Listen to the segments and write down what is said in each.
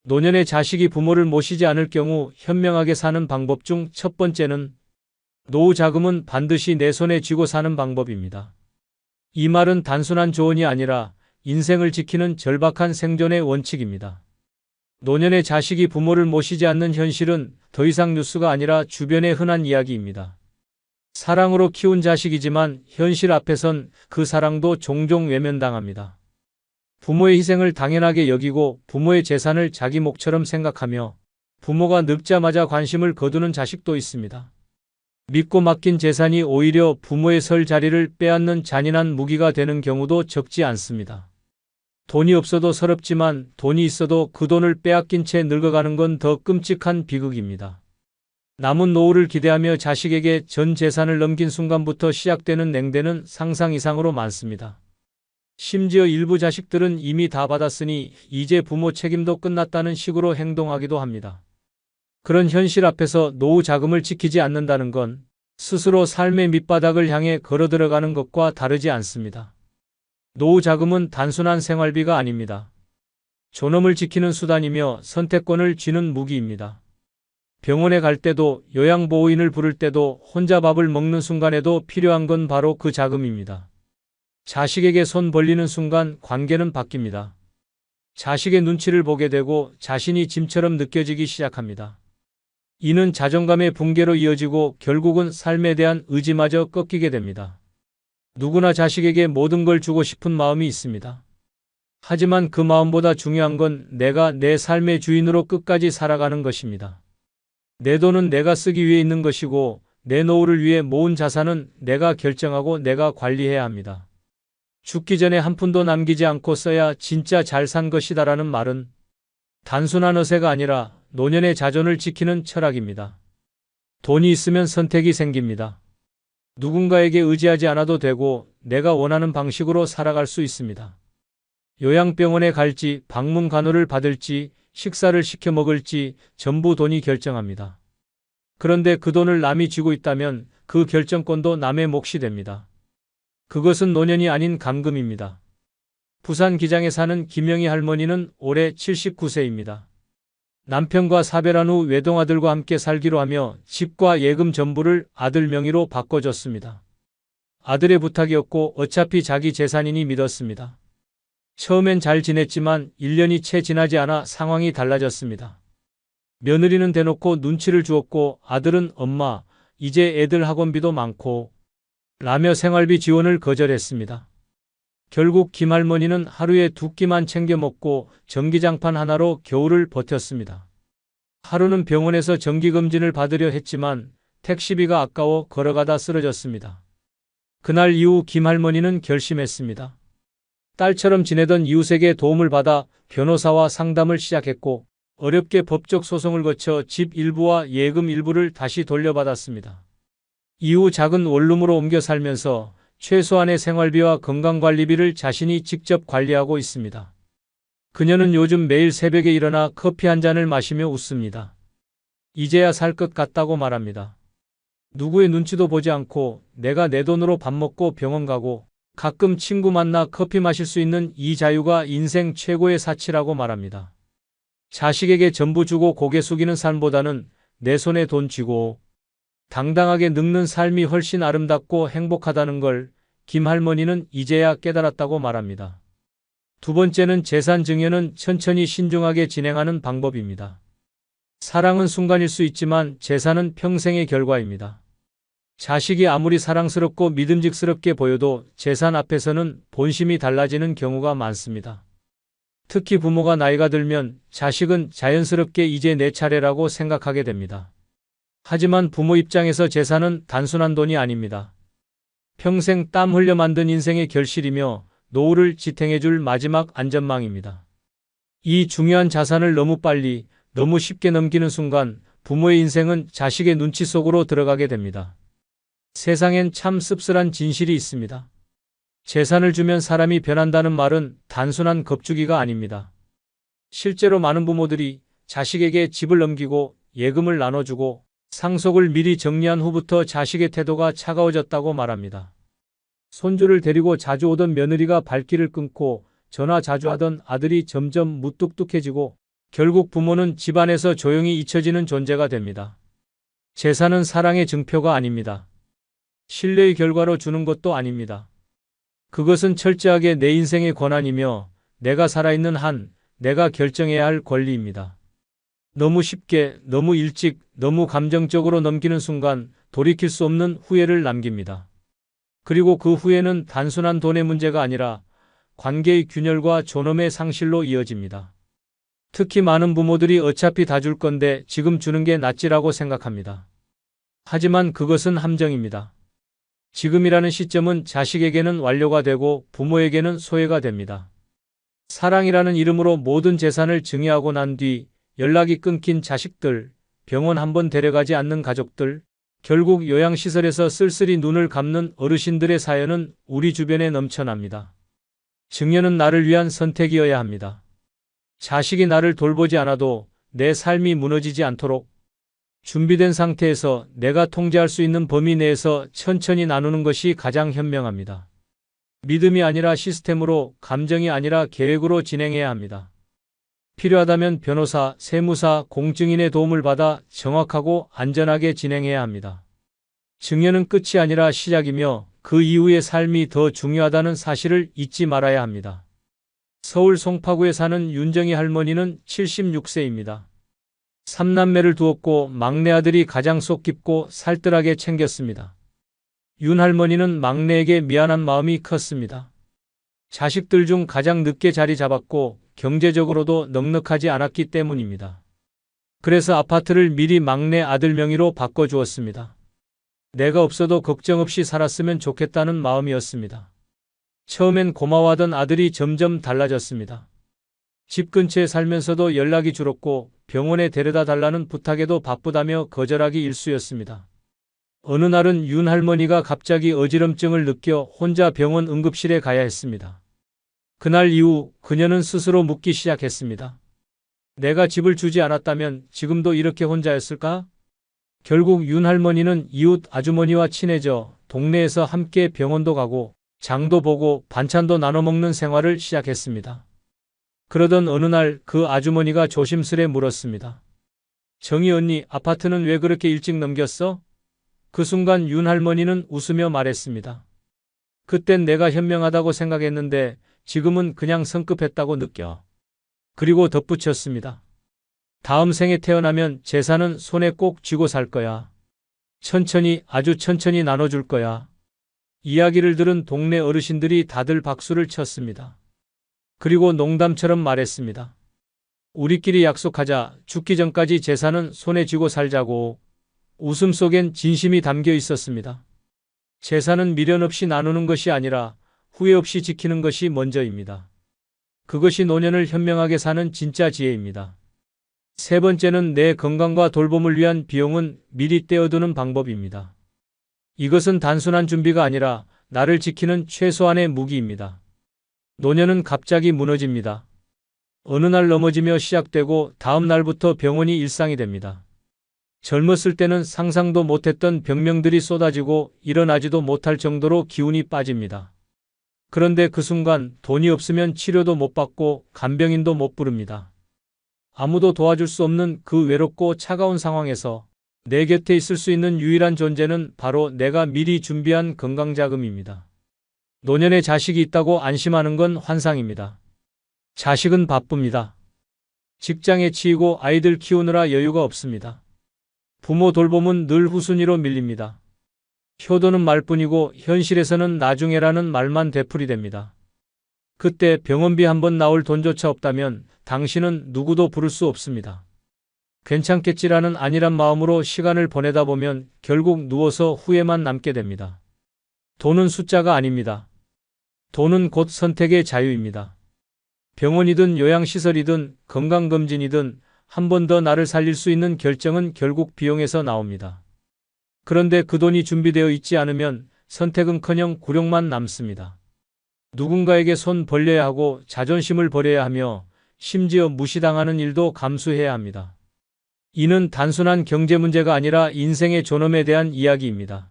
노년의 자식이 부모를 모시지 않을 경우 현명하게 사는 방법 중 첫 번째는 노후 자금은 반드시 내 손에 쥐고 사는 방법입니다. 이 말은 단순한 조언이 아니라 인생을 지키는 절박한 생존의 원칙입니다. 노년의 자식이 부모를 모시지 않는 현실은 더 이상 뉴스가 아니라 주변의 흔한 이야기입니다. 사랑으로 키운 자식이지만 현실 앞에선 그 사랑도 종종 외면당합니다. 부모의 희생을 당연하게 여기고 부모의 재산을 자기 몫처럼 생각하며 부모가 늙자마자 관심을 거두는 자식도 있습니다. 믿고 맡긴 재산이 오히려 부모의 설 자리를 빼앗는 잔인한 무기가 되는 경우도 적지 않습니다. 돈이 없어도 서럽지만 돈이 있어도 그 돈을 빼앗긴 채 늙어가는 건 더 끔찍한 비극입니다. 남은 노후를 기대하며 자식에게 전 재산을 넘긴 순간부터 시작되는 냉대는 상상 이상으로 많습니다. 심지어 일부 자식들은 이미 다 받았으니 이제 부모 책임도 끝났다는 식으로 행동하기도 합니다. 그런 현실 앞에서 노후 자금을 지키지 않는다는 건 스스로 삶의 밑바닥을 향해 걸어 들어가는 것과 다르지 않습니다. 노후 자금은 단순한 생활비가 아닙니다. 존엄을 지키는 수단이며 선택권을 쥐는 무기입니다. 병원에 갈 때도 요양보호인을 부를 때도 혼자 밥을 먹는 순간에도 필요한 건 바로 그 자금입니다. 자식에게 손 벌리는 순간 관계는 바뀝니다. 자식의 눈치를 보게 되고 자신이 짐처럼 느껴지기 시작합니다. 이는 자존감의 붕괴로 이어지고 결국은 삶에 대한 의지마저 꺾이게 됩니다. 누구나 자식에게 모든 걸 주고 싶은 마음이 있습니다. 하지만 그 마음보다 중요한 건 내가 내 삶의 주인으로 끝까지 살아가는 것입니다. 내 돈은 내가 쓰기 위해 있는 것이고 내 노후를 위해 모은 자산은 내가 결정하고 내가 관리해야 합니다. 죽기 전에 한 푼도 남기지 않고 써야 진짜 잘 산 것이다라는 말은 단순한 어세가 아니라 노년의 자존을 지키는 철학입니다. 돈이 있으면 선택이 생깁니다. 누군가에게 의지하지 않아도 되고 내가 원하는 방식으로 살아갈 수 있습니다. 요양병원에 갈지, 방문 간호를 받을지, 식사를 시켜 먹을지 전부 돈이 결정합니다. 그런데 그 돈을 남이 쥐고 있다면 그 결정권도 남의 몫이 됩니다. 그것은 노년이 아닌 감금입니다. 부산 기장에 사는 김영희 할머니는 올해 79세입니다. 남편과 사별한 후 외동아들과 함께 살기로 하며 집과 예금 전부를 아들 명의로 바꿔줬습니다. 아들의 부탁이었고 어차피 자기 재산이니 믿었습니다. 처음엔 잘 지냈지만 1년이 채 지나지 않아 상황이 달라졌습니다. 며느리는 대놓고 눈치를 주었고 아들은 엄마, 이제 애들 학원비도 많고 라며 생활비 지원을 거절했습니다. 결국 김할머니는 하루에 2끼만 챙겨 먹고 전기장판 하나로 겨울을 버텼습니다. 하루는 병원에서 정기검진을 받으려 했지만 택시비가 아까워 걸어가다 쓰러졌습니다. 그날 이후 김할머니는 결심했습니다. 딸처럼 지내던 이웃에게 도움을 받아 변호사와 상담을 시작했고 어렵게 법적 소송을 거쳐 집 일부와 예금 일부를 다시 돌려받았습니다. 이후 작은 원룸으로 옮겨 살면서 최소한의 생활비와 건강관리비를 자신이 직접 관리하고 있습니다. 그녀는 요즘 매일 새벽에 일어나 커피 한 잔을 마시며 웃습니다. 이제야 살 것 같다고 말합니다. 누구의 눈치도 보지 않고 내가 내 돈으로 밥 먹고 병원 가고 가끔 친구 만나 커피 마실 수 있는 이 자유가 인생 최고의 사치라고 말합니다. 자식에게 전부 주고 고개 숙이는 삶보다는 내 손에 돈 쥐고 당당하게 늙는 삶이 훨씬 아름답고 행복하다는 걸 김할머니는 이제야 깨달았다고 말합니다. 두 번째는 재산 증여는 천천히 신중하게 진행하는 방법입니다. 사랑은 순간일 수 있지만 재산은 평생의 결과입니다. 자식이 아무리 사랑스럽고 믿음직스럽게 보여도 재산 앞에서는 본심이 달라지는 경우가 많습니다. 특히 부모가 나이가 들면 자식은 자연스럽게 이제 내 차례라고 생각하게 됩니다. 하지만 부모 입장에서 재산은 단순한 돈이 아닙니다. 평생 땀 흘려 만든 인생의 결실이며 노후를 지탱해줄 마지막 안전망입니다. 이 중요한 자산을 너무 빨리, 너무 쉽게 넘기는 순간 부모의 인생은 자식의 눈치 속으로 들어가게 됩니다. 세상엔 참 씁쓸한 진실이 있습니다. 재산을 주면 사람이 변한다는 말은 단순한 겁주기가 아닙니다. 실제로 많은 부모들이 자식에게 집을 넘기고 예금을 나눠주고 상속을 미리 정리한 후부터 자식의 태도가 차가워졌다고 말합니다. 손주를 데리고 자주 오던 며느리가 발길을 끊고 전화 자주 하던 아들이 점점 무뚝뚝해지고 결국 부모는 집안에서 조용히 잊혀지는 존재가 됩니다. 재산은 사랑의 증표가 아닙니다. 신뢰의 결과로 주는 것도 아닙니다. 그것은 철저하게 내 인생의 권한이며 내가 살아있는 한 내가 결정해야 할 권리입니다. 너무 쉽게, 너무 일찍, 너무 감정적으로 넘기는 순간 돌이킬 수 없는 후회를 남깁니다. 그리고 그 후회는 단순한 돈의 문제가 아니라 관계의 균열과 존엄의 상실로 이어집니다. 특히 많은 부모들이 어차피 다 줄 건데 지금 주는 게 낫지라고 생각합니다. 하지만 그것은 함정입니다. 지금이라는 시점은 자식에게는 완료가 되고 부모에게는 소외가 됩니다. 사랑이라는 이름으로 모든 재산을 증여하고 난 뒤 연락이 끊긴 자식들, 병원 한번 데려가지 않는 가족들, 결국 요양시설에서 쓸쓸히 눈을 감는 어르신들의 사연은 우리 주변에 넘쳐납니다. 증여는 나를 위한 선택이어야 합니다. 자식이 나를 돌보지 않아도 내 삶이 무너지지 않도록 준비된 상태에서 내가 통제할 수 있는 범위 내에서 천천히 나누는 것이 가장 현명합니다. 믿음이 아니라 시스템으로, 감정이 아니라 계획으로 진행해야 합니다. 필요하다면 변호사, 세무사, 공증인의 도움을 받아 정확하고 안전하게 진행해야 합니다. 증여는 끝이 아니라 시작이며 그 이후의 삶이 더 중요하다는 사실을 잊지 말아야 합니다. 서울 송파구에 사는 윤정희 할머니는 76세입니다. 3남매를 두었고 막내 아들이 가장 속 깊고 살뜰하게 챙겼습니다. 윤 할머니는 막내에게 미안한 마음이 컸습니다. 자식들 중 가장 늦게 자리 잡았고 경제적으로도 넉넉하지 않았기 때문입니다. 그래서 아파트를 미리 막내 아들 명의로 바꿔주었습니다. 내가 없어도 걱정 없이 살았으면 좋겠다는 마음이었습니다. 처음엔 고마워하던 아들이 점점 달라졌습니다. 집 근처에 살면서도 연락이 줄었고 병원에 데려다 달라는 부탁에도 바쁘다며 거절하기 일쑤였습니다. 어느 날은 윤 할머니가 갑자기 어지럼증을 느껴 혼자 병원 응급실에 가야 했습니다. 그날 이후 그녀는 스스로 묻기 시작했습니다. 내가 집을 주지 않았다면 지금도 이렇게 혼자였을까? 결국 윤 할머니는 이웃 아주머니와 친해져 동네에서 함께 병원도 가고 장도 보고 반찬도 나눠 먹는 생활을 시작했습니다. 그러던 어느 날 그 아주머니가 조심스레 물었습니다. 정희 언니, 아파트는 왜 그렇게 일찍 넘겼어? 그 순간 윤 할머니는 웃으며 말했습니다. 그땐 내가 현명하다고 생각했는데 지금은 그냥 성급했다고 느껴. 그리고 덧붙였습니다. 다음 생에 태어나면 재산은 손에 꼭 쥐고 살 거야. 천천히, 아주 천천히 나눠줄 거야. 이야기를 들은 동네 어르신들이 다들 박수를 쳤습니다. 그리고 농담처럼 말했습니다. 우리끼리 약속하자. 죽기 전까지 재산은 손에 쥐고 살자고. 웃음 속엔 진심이 담겨 있었습니다. 재산은 미련 없이 나누는 것이 아니라 후회 없이 지키는 것이 먼저입니다. 그것이 노년을 현명하게 사는 진짜 지혜입니다. 세 번째는 내 건강과 돌봄을 위한 비용은 미리 떼어두는 방법입니다. 이것은 단순한 준비가 아니라 나를 지키는 최소한의 무기입니다. 노년은 갑자기 무너집니다. 어느 날 넘어지며 시작되고 다음 날부터 병원이 일상이 됩니다. 젊었을 때는 상상도 못했던 병명들이 쏟아지고 일어나지도 못할 정도로 기운이 빠집니다. 그런데 그 순간 돈이 없으면 치료도 못 받고 간병인도 못 부릅니다. 아무도 도와줄 수 없는 그 외롭고 차가운 상황에서 내 곁에 있을 수 있는 유일한 존재는 바로 내가 미리 준비한 건강자금입니다. 노년에 자식이 있다고 안심하는 건 환상입니다. 자식은 바쁩니다. 직장에 치이고 아이들 키우느라 여유가 없습니다. 부모 돌봄은 늘 후순위로 밀립니다. 효도는 말뿐이고 현실에서는 나중에라는 말만 되풀이됩니다. 그때 병원비 한 번 나올 돈조차 없다면 당신은 누구도 부를 수 없습니다. 괜찮겠지라는 안일한 마음으로 시간을 보내다 보면 결국 누워서 후회만 남게 됩니다. 돈은 숫자가 아닙니다. 돈은 곧 선택의 자유입니다. 병원이든 요양시설이든 건강검진이든 한 번 더 나를 살릴 수 있는 결정은 결국 비용에서 나옵니다. 그런데 그 돈이 준비되어 있지 않으면 선택은커녕 굴욕만 남습니다. 누군가에게 손 벌려야 하고 자존심을 버려야 하며 심지어 무시당하는 일도 감수해야 합니다. 이는 단순한 경제 문제가 아니라 인생의 존엄에 대한 이야기입니다.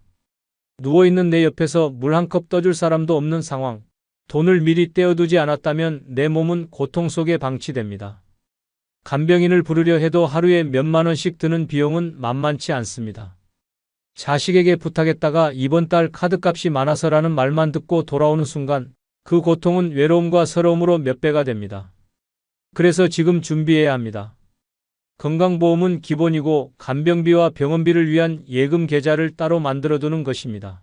누워있는 내 옆에서 물 한 컵 떠줄 사람도 없는 상황, 돈을 미리 떼어두지 않았다면 내 몸은 고통 속에 방치됩니다. 간병인을 부르려 해도 하루에 몇만 원씩 드는 비용은 만만치 않습니다. 자식에게 부탁했다가 이번 달 카드값이 많아서라는 말만 듣고 돌아오는 순간 그 고통은 외로움과 서러움으로 몇 배가 됩니다. 그래서 지금 준비해야 합니다. 건강보험은 기본이고 간병비와 병원비를 위한 예금 계좌를 따로 만들어두는 것입니다.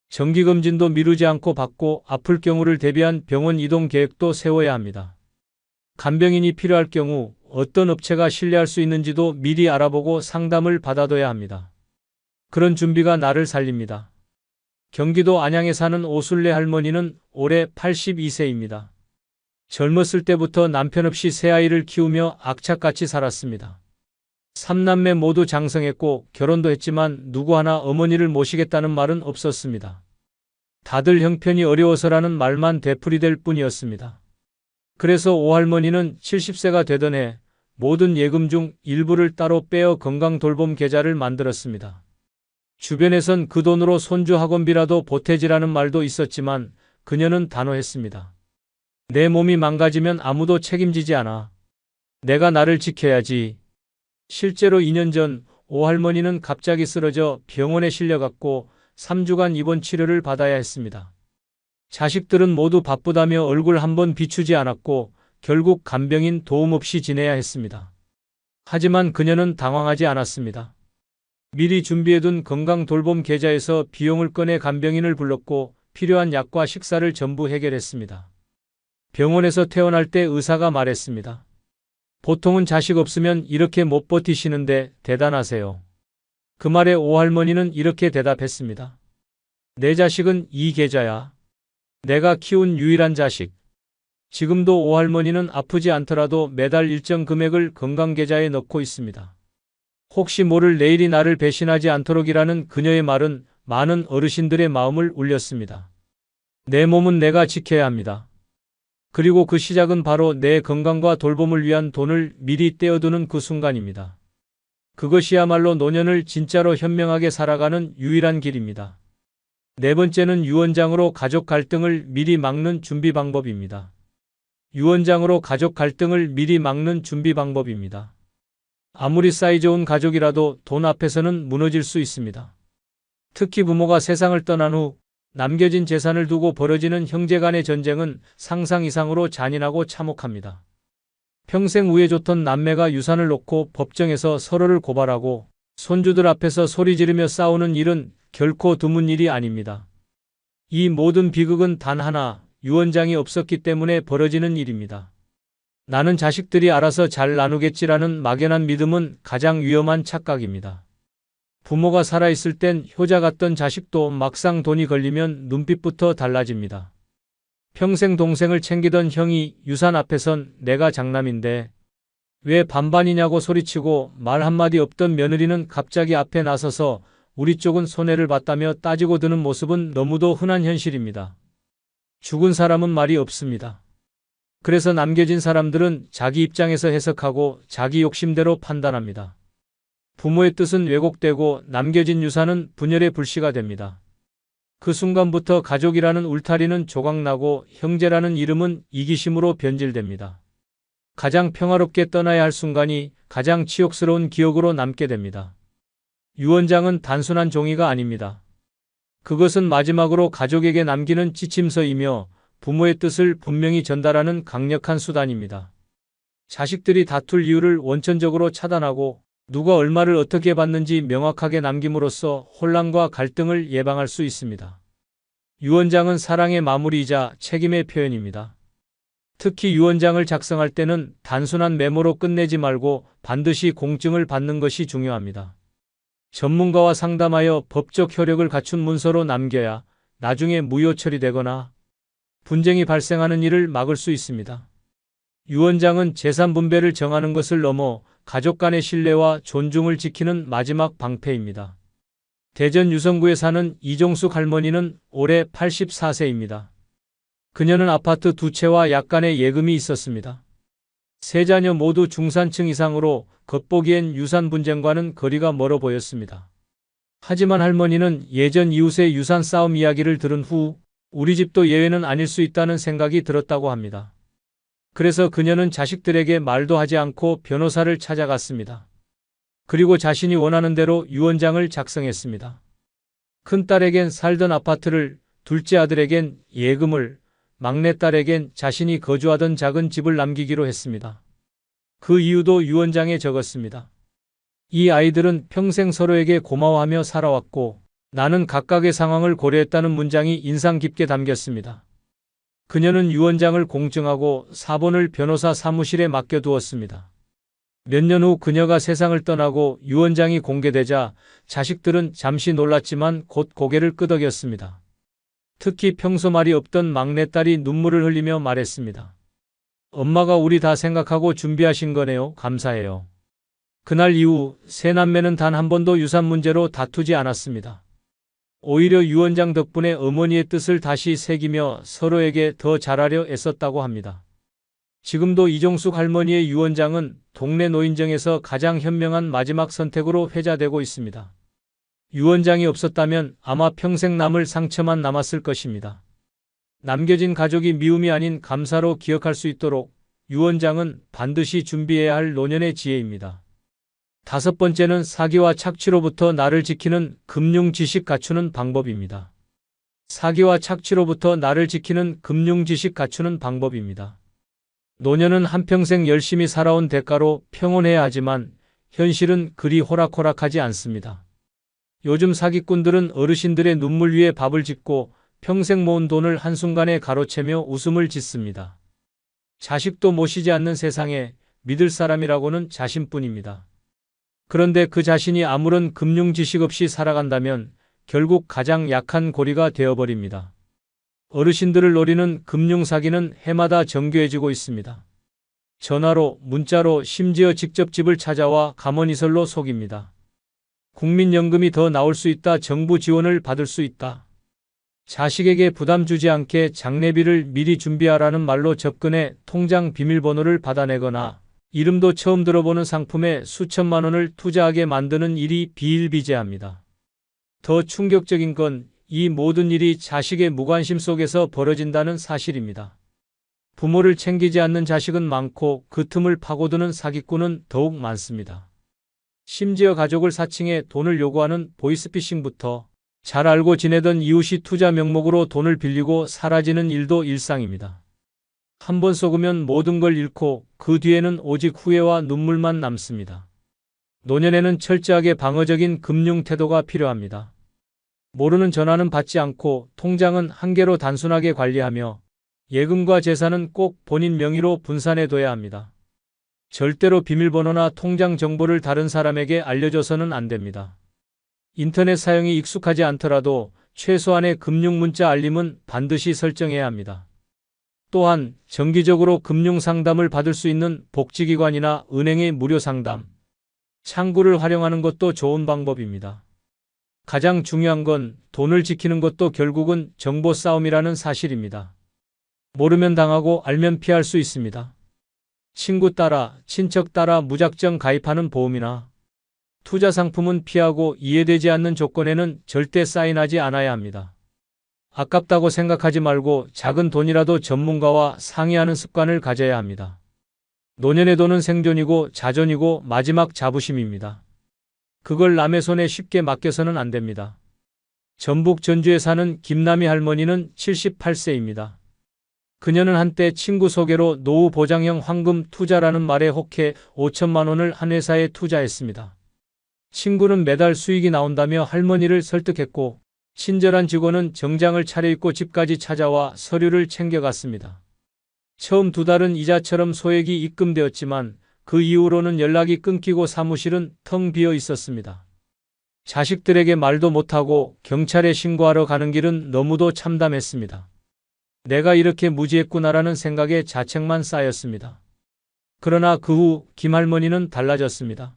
정기검진도 미루지 않고 받고 아플 경우를 대비한 병원 이동 계획도 세워야 합니다. 간병인이 필요할 경우 어떤 업체가 신뢰할 수 있는지도 미리 알아보고 상담을 받아둬야 합니다. 그런 준비가 나를 살립니다. 경기도 안양에 사는 오순례 할머니는 올해 82세입니다. 젊었을 때부터 남편 없이 세 아이를 키우며 악착같이 살았습니다. 3남매 모두 장성했고 결혼도 했지만 누구 하나 어머니를 모시겠다는 말은 없었습니다. 다들 형편이 어려워서라는 말만 되풀이될 뿐이었습니다. 그래서 오할머니는 70세가 되던 해 모든 예금 중 일부를 따로 빼어 건강돌봄 계좌를 만들었습니다. 주변에선 그 돈으로 손주 학원비라도 보태지라는 말도 있었지만 그녀는 단호했습니다. 내 몸이 망가지면 아무도 책임지지 않아. 내가 나를 지켜야지. 실제로 2년 전 오할머니는 갑자기 쓰러져 병원에 실려갔고 3주간 입원 치료를 받아야 했습니다. 자식들은 모두 바쁘다며 얼굴 한번 비추지 않았고 결국 간병인 도움 없이 지내야 했습니다. 하지만 그녀는 당황하지 않았습니다. 미리 준비해둔 건강돌봄 계좌에서 비용을 꺼내 간병인을 불렀고 필요한 약과 식사를 전부 해결했습니다. 병원에서 퇴원할 때 의사가 말했습니다. 보통은 자식 없으면 이렇게 못 버티시는데 대단하세요. 그 말에 오할머니는 이렇게 대답했습니다. 내 자식은 이 계좌야. 내가 키운 유일한 자식. 지금도 오할머니는 아프지 않더라도 매달 일정 금액을 건강계좌에 넣고 있습니다. 혹시 모를 내일이 나를 배신하지 않도록이라는 그녀의 말은 많은 어르신들의 마음을 울렸습니다. 내 몸은 내가 지켜야 합니다. 그리고 그 시작은 바로 내 건강과 돌봄을 위한 돈을 미리 떼어두는 그 순간입니다. 그것이야말로 노년을 진짜로 현명하게 살아가는 유일한 길입니다. 네 번째는 유언장으로 가족 갈등을 미리 막는 준비 방법입니다. 유언장으로 가족 갈등을 미리 막는 준비 방법입니다. 아무리 사이 좋은 가족이라도 돈 앞에서는 무너질 수 있습니다. 특히 부모가 세상을 떠난 후 남겨진 재산을 두고 벌어지는 형제 간의 전쟁은 상상 이상으로 잔인하고 참혹합니다. 평생 우애 좋던 남매가 유산을 놓고 법정에서 서로를 고발하고 손주들 앞에서 소리 지르며 싸우는 일은 결코 드문 일이 아닙니다. 이 모든 비극은 단 하나, 유언장이 없었기 때문에 벌어지는 일입니다. 나는 자식들이 알아서 잘 나누겠지라는 막연한 믿음은 가장 위험한 착각입니다. 부모가 살아있을 땐 효자 같던 자식도 막상 돈이 걸리면 눈빛부터 달라집니다. 평생 동생을 챙기던 형이 유산 앞에선 내가 장남인데 왜 반반이냐고 소리치고 말 한마디 없던 며느리는 갑자기 앞에 나서서 우리 쪽은 손해를 봤다며 따지고 드는 모습은 너무도 흔한 현실입니다. 죽은 사람은 말이 없습니다. 그래서 남겨진 사람들은 자기 입장에서 해석하고 자기 욕심대로 판단합니다. 부모의 뜻은 왜곡되고 남겨진 유산은 분열의 불씨가 됩니다. 그 순간부터 가족이라는 울타리는 조각나고 형제라는 이름은 이기심으로 변질됩니다. 가장 평화롭게 떠나야 할 순간이 가장 치욕스러운 기억으로 남게 됩니다. 유언장은 단순한 종이가 아닙니다. 그것은 마지막으로 가족에게 남기는 지침서이며 부모의 뜻을 분명히 전달하는 강력한 수단입니다. 자식들이 다툴 이유를 원천적으로 차단하고 누가 얼마를 어떻게 받는지 명확하게 남김으로써 혼란과 갈등을 예방할 수 있습니다. 유언장은 사랑의 마무리이자 책임의 표현입니다. 특히 유언장을 작성할 때는 단순한 메모로 끝내지 말고 반드시 공증을 받는 것이 중요합니다. 전문가와 상담하여 법적 효력을 갖춘 문서로 남겨야 나중에 무효 처리되거나 분쟁이 발생하는 일을 막을 수 있습니다. 유언장은 재산 분배를 정하는 것을 넘어 가족 간의 신뢰와 존중을 지키는 마지막 방패입니다. 대전 유성구에 사는 이종숙 할머니는 올해 84세입니다. 그녀는 아파트 2채와 약간의 예금이 있었습니다. 세 자녀 모두 중산층 이상으로 겉보기엔 유산 분쟁과는 거리가 멀어 보였습니다. 하지만 할머니는 예전 이웃의 유산 싸움 이야기를 들은 후 우리 집도 예외는 아닐 수 있다는 생각이 들었다고 합니다. 그래서 그녀는 자식들에게 말도 하지 않고 변호사를 찾아갔습니다. 그리고 자신이 원하는 대로 유언장을 작성했습니다. 큰딸에겐 살던 아파트를, 둘째 아들에겐 예금을, 막내딸에겐 자신이 거주하던 작은 집을 남기기로 했습니다. 그 이유도 유언장에 적었습니다. 이 아이들은 평생 서로에게 고마워하며 살아왔고 나는 각각의 상황을 고려했다는 문장이 인상 깊게 담겼습니다. 그녀는 유언장을 공증하고 사본을 변호사 사무실에 맡겨두었습니다. 몇 년 후 그녀가 세상을 떠나고 유언장이 공개되자 자식들은 잠시 놀랐지만 곧 고개를 끄덕였습니다. 특히 평소 말이 없던 막내딸이 눈물을 흘리며 말했습니다. 엄마가 우리 다 생각하고 준비하신 거네요. 감사해요. 그날 이후 세 남매는 단 한 번도 유산 문제로 다투지 않았습니다. 오히려 유언장 덕분에 어머니의 뜻을 다시 새기며 서로에게 더 잘하려 애썼다고 합니다. 지금도 이종숙 할머니의 유언장은 동네 노인정에서 가장 현명한 마지막 선택으로 회자되고 있습니다. 유언장이 없었다면 아마 평생 남을 상처만 남았을 것입니다. 남겨진 가족이 미움이 아닌 감사로 기억할 수 있도록 유언장은 반드시 준비해야 할 노년의 지혜입니다. 다섯 번째는 사기와 착취로부터 나를 지키는 금융 지식 갖추는 방법입니다. 사기와 착취로부터 나를 지키는 금융 지식 갖추는 방법입니다. 노년은 한평생 열심히 살아온 대가로 평온해야 하지만 현실은 그리 호락호락하지 않습니다. 요즘 사기꾼들은 어르신들의 눈물 위에 밥을 짓고 평생 모은 돈을 한순간에 가로채며 웃음을 짓습니다. 자식도 모시지 않는 세상에 믿을 사람이라고는 자신뿐입니다. 그런데 그 자신이 아무런 금융 지식 없이 살아간다면 결국 가장 약한 고리가 되어버립니다. 어르신들을 노리는 금융 사기는 해마다 정교해지고 있습니다. 전화로, 문자로, 심지어 직접 집을 찾아와 감언이설로 속입니다. 국민연금이 더 나올 수 있다. 정부 지원을 받을 수 있다. 자식에게 부담 주지 않게 장례비를 미리 준비하라는 말로 접근해 통장 비밀번호를 받아내거나 이름도 처음 들어보는 상품에 수천만 원을 투자하게 만드는 일이 비일비재합니다. 더 충격적인 건 이 모든 일이 자식의 무관심 속에서 벌어진다는 사실입니다. 부모를 챙기지 않는 자식은 많고 그 틈을 파고드는 사기꾼은 더욱 많습니다. 심지어 가족을 사칭해 돈을 요구하는 보이스피싱부터 잘 알고 지내던 이웃이 투자 명목으로 돈을 빌리고 사라지는 일도 일상입니다. 한 번 속으면 모든 걸 잃고 그 뒤에는 오직 후회와 눈물만 남습니다. 노년에는 철저하게 방어적인 금융 태도가 필요합니다. 모르는 전화는 받지 않고 통장은 한 개로 단순하게 관리하며 예금과 재산은 꼭 본인 명의로 분산해둬야 합니다. 절대로 비밀번호나 통장 정보를 다른 사람에게 알려줘서는 안 됩니다. 인터넷 사용이 익숙하지 않더라도 최소한의 금융문자 알림은 반드시 설정해야 합니다. 또한 정기적으로 금융상담을 받을 수 있는 복지기관이나 은행의 무료 상담, 창구를 활용하는 것도 좋은 방법입니다. 가장 중요한 건 돈을 지키는 것도 결국은 정보 싸움이라는 사실입니다. 모르면 당하고 알면 피할 수 있습니다. 친구 따라, 친척 따라 무작정 가입하는 보험이나 투자 상품은 피하고 이해되지 않는 조건에는 절대 사인하지 않아야 합니다. 아깝다고 생각하지 말고 작은 돈이라도 전문가와 상의하는 습관을 가져야 합니다. 노년의 돈은 생존이고 자존이고 마지막 자부심입니다. 그걸 남의 손에 쉽게 맡겨서는 안 됩니다. 전북 전주에 사는 김남희 할머니는 78세입니다. 그녀는 한때 친구 소개로 노후 보장형 황금 투자라는 말에 혹해 5천만 원을 한 회사에 투자했습니다. 친구는 매달 수익이 나온다며 할머니를 설득했고 친절한 직원은 정장을 차려입고 집까지 찾아와 서류를 챙겨갔습니다. 처음 2달은 이자처럼 소액이 입금되었지만 그 이후로는 연락이 끊기고 사무실은 텅 비어 있었습니다. 자식들에게 말도 못하고 경찰에 신고하러 가는 길은 너무도 참담했습니다. 내가 이렇게 무지했구나라는 생각에 자책만 쌓였습니다. 그러나 그 후 김할머니는 달라졌습니다.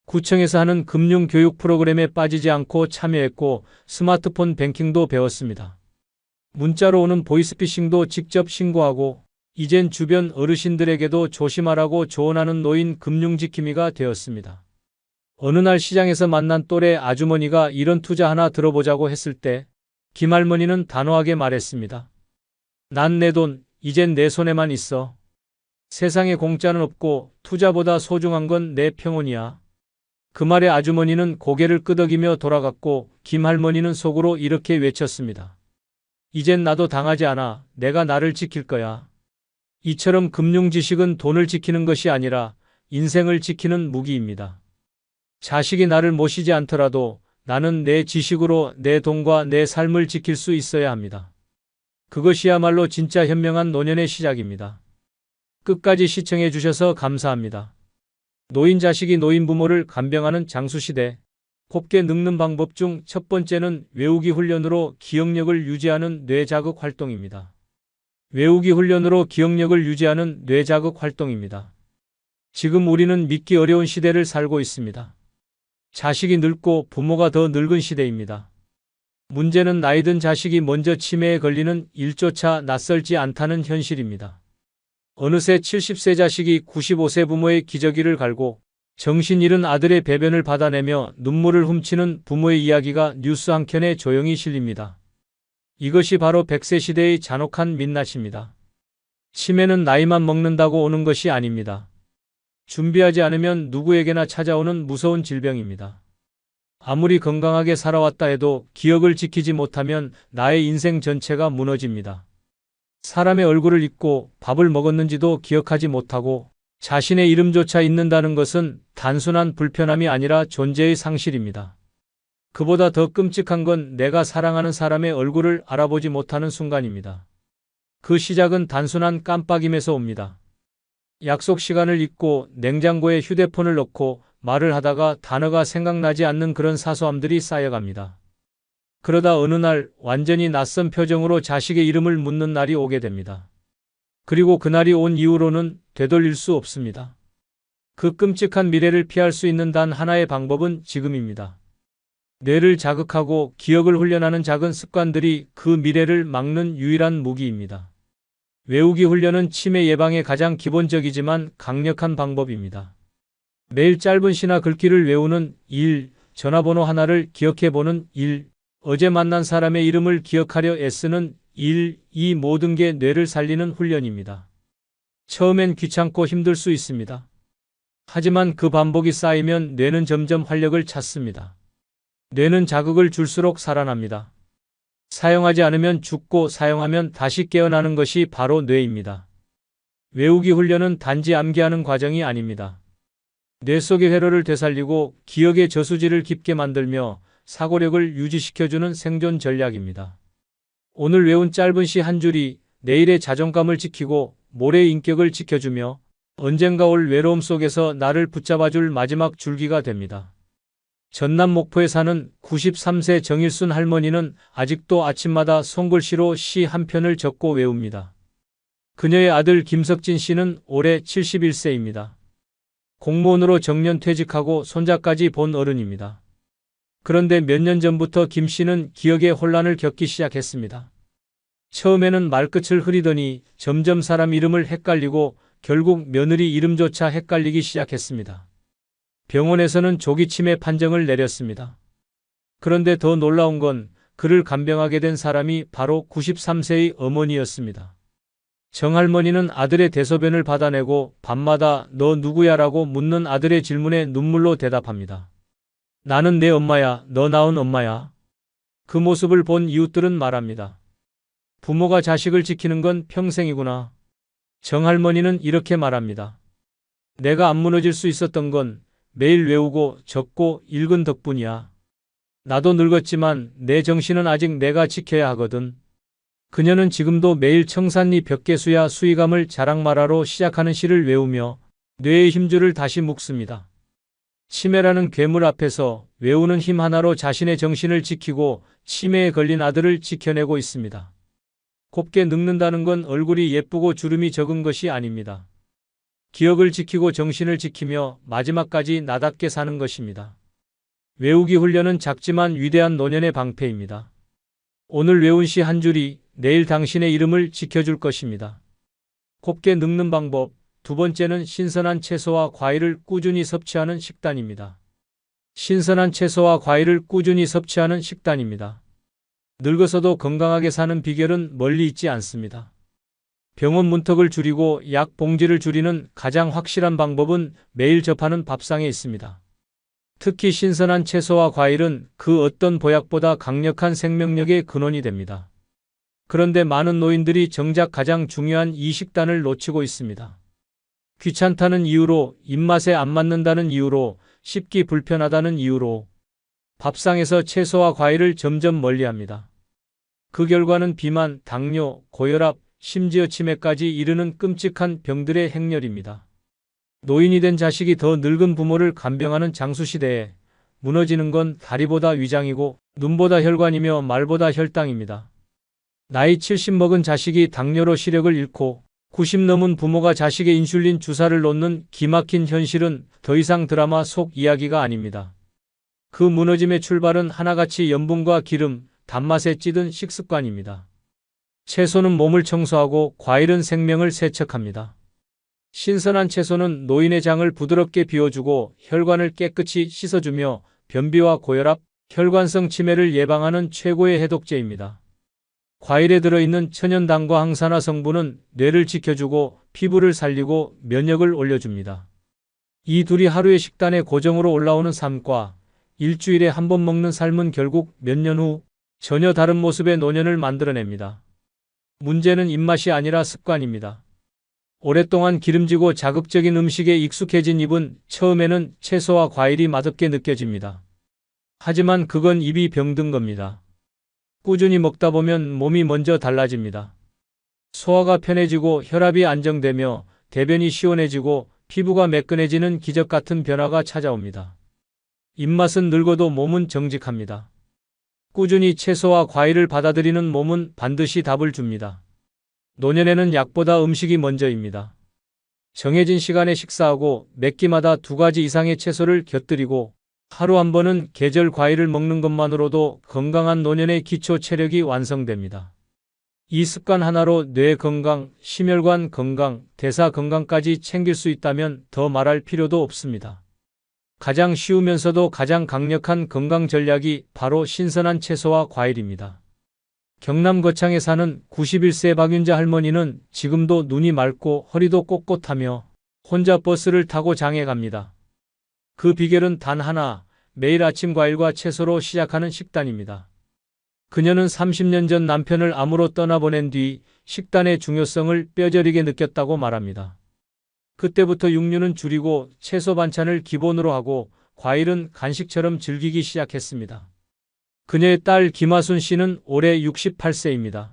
구청에서 하는 금융교육 프로그램에 빠지지 않고 참여했고 스마트폰 뱅킹도 배웠습니다. 문자로 오는 보이스피싱도 직접 신고하고 이젠 주변 어르신들에게도 조심하라고 조언하는 노인 금융지킴이가 되었습니다. 어느 날 시장에서 만난 또래 아주머니가 이런 투자 하나 들어보자고 했을 때 김할머니는 단호하게 말했습니다. 난 내 돈, 이젠 내 손에만 있어. 세상에 공짜는 없고 투자보다 소중한 건 내 평온이야. 그 말에 아주머니는 고개를 끄덕이며 돌아갔고 김할머니는 속으로 이렇게 외쳤습니다. 이젠 나도 당하지 않아. 내가 나를 지킬 거야. 이처럼 금융 지식은 돈을 지키는 것이 아니라 인생을 지키는 무기입니다. 자식이 나를 모시지 않더라도 나는 내 지식으로 내 돈과 내 삶을 지킬 수 있어야 합니다. 그것이야말로 진짜 현명한 노년의 시작입니다. 끝까지 시청해 주셔서 감사합니다. 노인 자식이 노인 부모를 간병하는 장수시대. 곱게 늙는 방법 중 첫 번째는 외우기 훈련으로 기억력을 유지하는 뇌자극 활동입니다. 외우기 훈련으로 기억력을 유지하는 뇌자극 활동입니다. 지금 우리는 믿기 어려운 시대를 살고 있습니다. 자식이 늙고 부모가 더 늙은 시대입니다. 문제는 나이 든 자식이 먼저 치매에 걸리는 일조차 낯설지 않다는 현실입니다. 어느새 70세 자식이 95세 부모의 기저귀를 갈고 정신 잃은 아들의 배변을 받아내며 눈물을 훔치는 부모의 이야기가 뉴스 한 켠에 조용히 실립니다. 이것이 바로 100세 시대의 잔혹한 민낯입니다. 치매는 나이만 먹는다고 오는 것이 아닙니다. 준비하지 않으면 누구에게나 찾아오는 무서운 질병입니다. 아무리 건강하게 살아왔다 해도 기억을 지키지 못하면 나의 인생 전체가 무너집니다. 사람의 얼굴을 잊고 밥을 먹었는지도 기억하지 못하고 자신의 이름조차 잊는다는 것은 단순한 불편함이 아니라 존재의 상실입니다. 그보다 더 끔찍한 건 내가 사랑하는 사람의 얼굴을 알아보지 못하는 순간입니다. 그 시작은 단순한 깜빡임에서 옵니다. 약속 시간을 잊고 냉장고에 휴대폰을 넣고 말을 하다가 단어가 생각나지 않는 그런 사소함들이 쌓여갑니다. 그러다 어느 날 완전히 낯선 표정으로 자식의 이름을 묻는 날이 오게 됩니다. 그리고 그날이 온 이후로는 되돌릴 수 없습니다. 그 끔찍한 미래를 피할 수 있는 단 하나의 방법은 지금입니다. 뇌를 자극하고 기억을 훈련하는 작은 습관들이 그 미래를 막는 유일한 무기입니다. 외우기 훈련은 치매 예방의 가장 기본적이지만 강력한 방법입니다. 매일 짧은 시나 글귀를 외우는 1, 전화번호 하나를 기억해보는 1, 어제 만난 사람의 이름을 기억하려 애쓰는 1, 이 모든 게 뇌를 살리는 훈련입니다. 처음엔 귀찮고 힘들 수 있습니다. 하지만 그 반복이 쌓이면 뇌는 점점 활력을 찾습니다. 뇌는 자극을 줄수록 살아납니다. 사용하지 않으면 죽고 사용하면 다시 깨어나는 것이 바로 뇌입니다. 외우기 훈련은 단지 암기하는 과정이 아닙니다. 뇌 속의 회로를 되살리고 기억의 저수지를 깊게 만들며 사고력을 유지시켜주는 생존 전략입니다. 오늘 외운 짧은 시 한 줄이 내일의 자존감을 지키고 모레의 인격을 지켜주며 언젠가 올 외로움 속에서 나를 붙잡아줄 마지막 줄기가 됩니다. 전남 목포에 사는 93세 정일순 할머니는 아직도 아침마다 손글씨로 시 한 편을 적고 외웁니다. 그녀의 아들 김석진 씨는 올해 71세입니다. 공무원으로 정년 퇴직하고 손자까지 본 어른입니다. 그런데 몇 년 전부터 김 씨는 기억의 혼란을 겪기 시작했습니다. 처음에는 말끝을 흐리더니 점점 사람 이름을 헷갈리고 결국 며느리 이름조차 헷갈리기 시작했습니다. 병원에서는 조기 치매 판정을 내렸습니다. 그런데 더 놀라운 건 그를 간병하게 된 사람이 바로 93세의 어머니였습니다. 정할머니는 아들의 대소변을 받아내고 밤마다 너 누구야라고 묻는 아들의 질문에 눈물로 대답합니다. 나는 내 엄마야. 너 낳은 엄마야. 그 모습을 본 이웃들은 말합니다. 부모가 자식을 지키는 건 평생이구나. 정할머니는 이렇게 말합니다. 내가 안 무너질 수 있었던 건 매일 외우고 적고 읽은 덕분이야. 나도 늙었지만 내 정신은 아직 내가 지켜야 하거든. 그녀는 지금도 매일 청산리 벽계수야 수의감을 자랑마라로 시작하는 시를 외우며 뇌의 힘줄을 다시 묶습니다. 치매라는 괴물 앞에서 외우는 힘 하나로 자신의 정신을 지키고 치매에 걸린 아들을 지켜내고 있습니다. 곱게 늙는다는 건 얼굴이 예쁘고 주름이 적은 것이 아닙니다. 기억을 지키고 정신을 지키며 마지막까지 나답게 사는 것입니다. 외우기 훈련은 작지만 위대한 노년의 방패입니다. 오늘 외운 시 한 줄이 내일 당신의 이름을 지켜줄 것입니다. 곱게 늙는 방법. 두 번째는 신선한 채소와 과일을 꾸준히 섭취하는 식단입니다. 신선한 채소와 과일을 꾸준히 섭취하는 식단입니다. 늙어서도 건강하게 사는 비결은 멀리 있지 않습니다. 병원 문턱을 줄이고 약 봉지를 줄이는 가장 확실한 방법은 매일 접하는 밥상에 있습니다. 특히 신선한 채소와 과일은 그 어떤 보약보다 강력한 생명력의 근원이 됩니다. 그런데 많은 노인들이 정작 가장 중요한 이 식단을 놓치고 있습니다. 귀찮다는 이유로, 입맛에 안 맞는다는 이유로, 씹기 불편하다는 이유로 밥상에서 채소와 과일을 점점 멀리합니다. 그 결과는 비만, 당뇨, 고혈압, 심지어 치매까지 이르는 끔찍한 병들의 행렬입니다. 노인이 된 자식이 더 늙은 부모를 간병하는 장수시대에 무너지는 건 다리보다 위장이고 눈보다 혈관이며 말보다 혈당입니다. 나이 70 먹은 자식이 당뇨로 시력을 잃고 90 넘은 부모가 자식의 인슐린 주사를 놓는 기막힌 현실은 더 이상 드라마 속 이야기가 아닙니다. 그 무너짐의 출발은 하나같이 염분과 기름, 단맛에 찌든 식습관입니다. 채소는 몸을 청소하고 과일은 생명을 세척합니다. 신선한 채소는 노인의 장을 부드럽게 비워주고 혈관을 깨끗이 씻어주며 변비와 고혈압, 혈관성 치매를 예방하는 최고의 해독제입니다. 과일에 들어있는 천연당과 항산화 성분은 뇌를 지켜주고 피부를 살리고 면역을 올려줍니다. 이 둘이 하루의 식단에 고정으로 올라오는 삶과 일주일에 한 번 먹는 삶은 결국 몇 년 후 전혀 다른 모습의 노년을 만들어냅니다. 문제는 입맛이 아니라 습관입니다. 오랫동안 기름지고 자극적인 음식에 익숙해진 입은 처음에는 채소와 과일이 맛없게 느껴집니다. 하지만 그건 입이 병든 겁니다. 꾸준히 먹다 보면 몸이 먼저 달라집니다. 소화가 편해지고 혈압이 안정되며 대변이 시원해지고 피부가 매끈해지는 기적 같은 변화가 찾아옵니다. 입맛은 늙어도 몸은 정직합니다. 꾸준히 채소와 과일을 받아들이는 몸은 반드시 답을 줍니다. 노년에는 약보다 음식이 먼저입니다. 정해진 시간에 식사하고 몇 끼마다 2가지 이상의 채소를 곁들이고 하루 한 번은 계절 과일을 먹는 것만으로도 건강한 노년의 기초 체력이 완성됩니다. 이 습관 하나로 뇌 건강, 심혈관 건강, 대사 건강까지 챙길 수 있다면 더 말할 필요도 없습니다. 가장 쉬우면서도 가장 강력한 건강 전략이 바로 신선한 채소와 과일입니다. 경남 거창에 사는 91세 박윤자 할머니는 지금도 눈이 맑고 허리도 꼿꼿하며 혼자 버스를 타고 장에 갑니다. 그 비결은 단 하나, 매일 아침 과일과 채소로 시작하는 식단입니다. 그녀는 30년 전 남편을 암으로 떠나보낸 뒤 식단의 중요성을 뼈저리게 느꼈다고 말합니다. 그때부터 육류는 줄이고 채소 반찬을 기본으로 하고 과일은 간식처럼 즐기기 시작했습니다. 그녀의 딸 김하순 씨는 올해 68세입니다.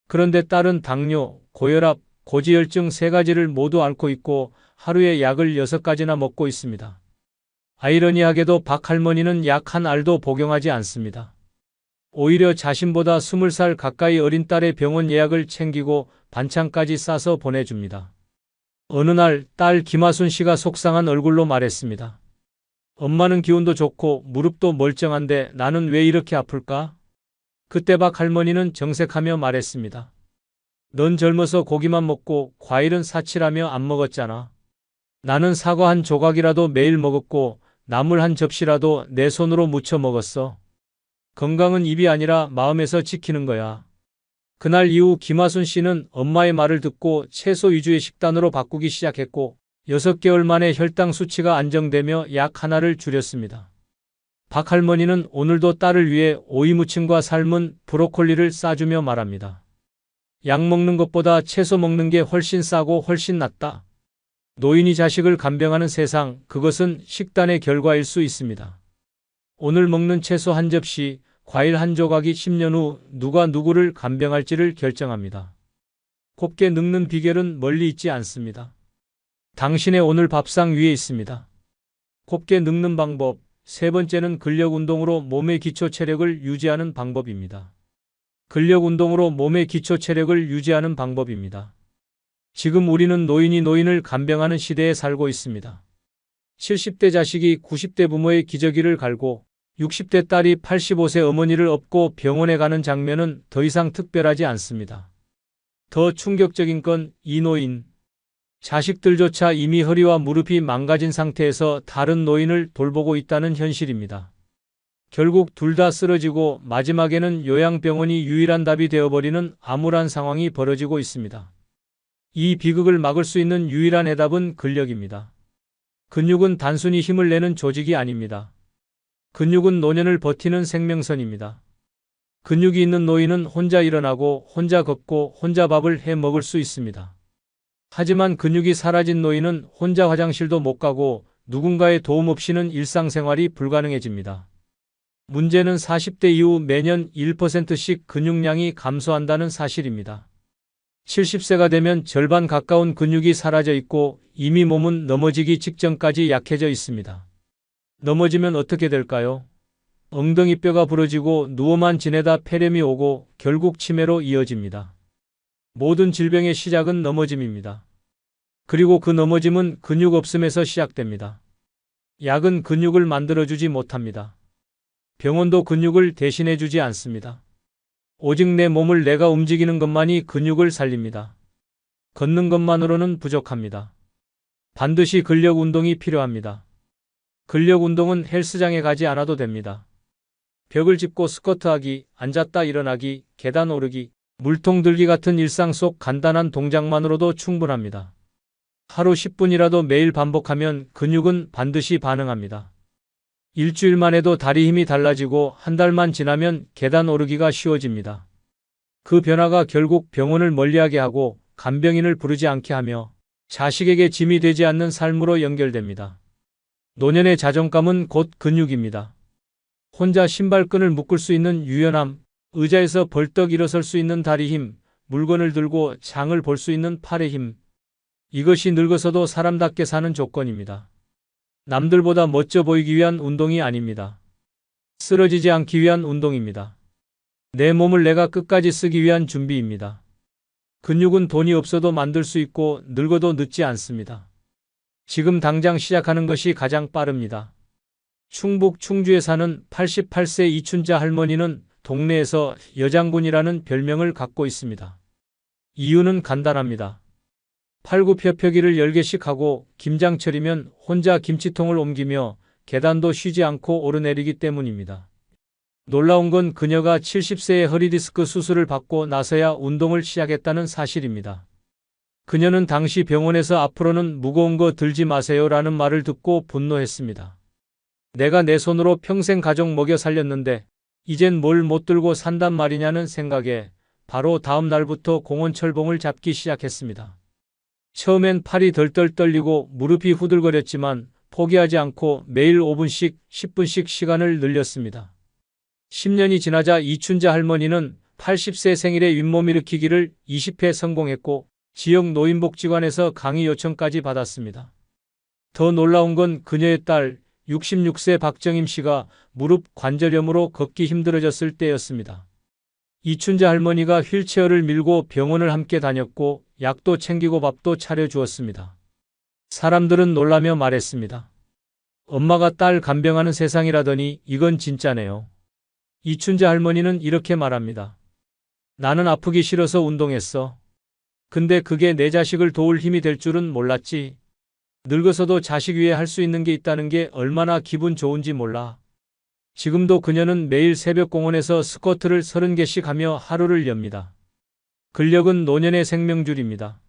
그런데 딸은 당뇨, 고혈압, 고지혈증 3가지를 모두 앓고 있고 하루에 약을 6가지나 먹고 있습니다. 아이러니하게도 박 할머니는 약 한 알도 복용하지 않습니다. 오히려 자신보다 20살 가까이 어린 딸의 병원 예약을 챙기고 반찬까지 싸서 보내줍니다. 어느 날 딸 김하순 씨가 속상한 얼굴로 말했습니다. 엄마는 기운도 좋고 무릎도 멀쩡한데 나는 왜 이렇게 아플까? 그때 박 할머니는 정색하며 말했습니다. 넌 젊어서 고기만 먹고 과일은 사치라며 안 먹었잖아. 나는 사과 한 조각이라도 매일 먹었고 나물 한 접시라도 내 손으로 무쳐 먹었어. 건강은 입이 아니라 마음에서 지키는 거야. 그날 이후 김하순 씨는 엄마의 말을 듣고 채소 위주의 식단으로 바꾸기 시작했고 6개월 만에 혈당 수치가 안정되며 약 하나를 줄였습니다. 박 할머니는 오늘도 딸을 위해 오이 무침과 삶은 브로콜리를 싸주며 말합니다. 약 먹는 것보다 채소 먹는 게 훨씬 싸고 훨씬 낫다. 노인이 자식을 간병하는 세상, 그것은 식단의 결과일 수 있습니다. 오늘 먹는 채소 한 접시, 과일 한 조각이 10년 후 누가 누구를 간병할지를 결정합니다. 곱게 늙는 비결은 멀리 있지 않습니다. 당신의 오늘 밥상 위에 있습니다. 곱게 늙는 방법, 3번째는 근력 운동으로 몸의 기초 체력을 유지하는 방법입니다. 근력 운동으로 몸의 기초 체력을 유지하는 방법입니다. 지금 우리는 노인이 노인을 간병하는 시대에 살고 있습니다. 70대 자식이 90대 부모의 기저귀를 갈고 60대 딸이 85세 어머니를 업고 병원에 가는 장면은 더 이상 특별하지 않습니다. 더 충격적인 건 이 노인. 자식들조차 이미 허리와 무릎이 망가진 상태에서 다른 노인을 돌보고 있다는 현실입니다. 결국 둘 다 쓰러지고 마지막에는 요양병원이 유일한 답이 되어버리는 암울한 상황이 벌어지고 있습니다. 이 비극을 막을 수 있는 유일한 해답은 근력입니다. 근육은 단순히 힘을 내는 조직이 아닙니다. 근육은 노년을 버티는 생명선입니다. 근육이 있는 노인은 혼자 일어나고 혼자 걷고 혼자 밥을 해 먹을 수 있습니다. 하지만 근육이 사라진 노인은 혼자 화장실도 못 가고 누군가의 도움 없이는 일상생활이 불가능해집니다. 문제는 40대 이후 매년 1%씩 근육량이 감소한다는 사실입니다. 70세가 되면 절반 가까운 근육이 사라져 있고 이미 몸은 넘어지기 직전까지 약해져 있습니다. 넘어지면 어떻게 될까요? 엉덩이뼈가 부러지고 누워만 지내다 폐렴이 오고 결국 치매로 이어집니다. 모든 질병의 시작은 넘어짐입니다. 그리고 그 넘어짐은 근육 없음에서 시작됩니다. 약은 근육을 만들어주지 못합니다. 병원도 근육을 대신해주지 않습니다. 오직 내 몸을 내가 움직이는 것만이 근육을 살립니다. 걷는 것만으로는 부족합니다. 반드시 근력 운동이 필요합니다. 근력 운동은 헬스장에 가지 않아도 됩니다. 벽을 짚고 스쿼트하기, 앉았다 일어나기, 계단 오르기, 물통 들기 같은 일상 속 간단한 동작만으로도 충분합니다. 하루 10분이라도 매일 반복하면 근육은 반드시 반응합니다. 일주일만 해도 다리 힘이 달라지고 한 달만 지나면 계단 오르기가 쉬워집니다. 그 변화가 결국 병원을 멀리하게 하고 간병인을 부르지 않게 하며 자식에게 짐이 되지 않는 삶으로 연결됩니다. 노년의 자존감은 곧 근육입니다. 혼자 신발끈을 묶을 수 있는 유연함, 의자에서 벌떡 일어설 수 있는 다리 힘, 물건을 들고 장을 볼 수 있는 팔의 힘. 이것이 늙어서도 사람답게 사는 조건입니다. 남들보다 멋져 보이기 위한 운동이 아닙니다. 쓰러지지 않기 위한 운동입니다. 내 몸을 내가 끝까지 쓰기 위한 준비입니다. 근육은 돈이 없어도 만들 수 있고 늙어도 늦지 않습니다. 지금 당장 시작하는 것이 가장 빠릅니다. 충북 충주에 사는 88세 이춘자 할머니는 동네에서 여장군이라는 별명을 갖고 있습니다. 이유는 간단합니다. 팔굽혀펴기를 10개씩 하고 김장철이면 혼자 김치통을 옮기며 계단도 쉬지 않고 오르내리기 때문입니다. 놀라운 건 그녀가 70세에 허리디스크 수술을 받고 나서야 운동을 시작했다는 사실입니다. 그녀는 당시 병원에서 앞으로는 무거운 거 들지 마세요라는 말을 듣고 분노했습니다. 내가 내 손으로 평생 가족 먹여 살렸는데 이젠 뭘 못 들고 산단 말이냐는 생각에 바로 다음 날부터 공원 철봉을 잡기 시작했습니다. 처음엔 팔이 덜덜 떨리고 무릎이 후들거렸지만 포기하지 않고 매일 5분씩 10분씩 시간을 늘렸습니다. 10년이 지나자 이춘자 할머니는 80세 생일에 윗몸 일으키기를 20회 성공했고 지역 노인복지관에서 강의 요청까지 받았습니다. 더 놀라운 건 그녀의 딸 66세 박정임 씨가 무릎 관절염으로 걷기 힘들어졌을 때였습니다. 이춘자 할머니가 휠체어를 밀고 병원을 함께 다녔고 약도 챙기고 밥도 차려주었습니다. 사람들은 놀라며 말했습니다. 엄마가 딸 간병하는 세상이라더니 이건 진짜네요. 이춘자 할머니는 이렇게 말합니다. 나는 아프기 싫어서 운동했어. 근데 그게 내 자식을 도울 힘이 될 줄은 몰랐지. 늙어서도 자식 위해 할 수 있는 게 있다는 게 얼마나 기분 좋은지 몰라. 지금도 그녀는 매일 새벽 공원에서 스쿼트를 30개씩 하며 하루를 엽니다. 근력은 노년의 생명줄입니다.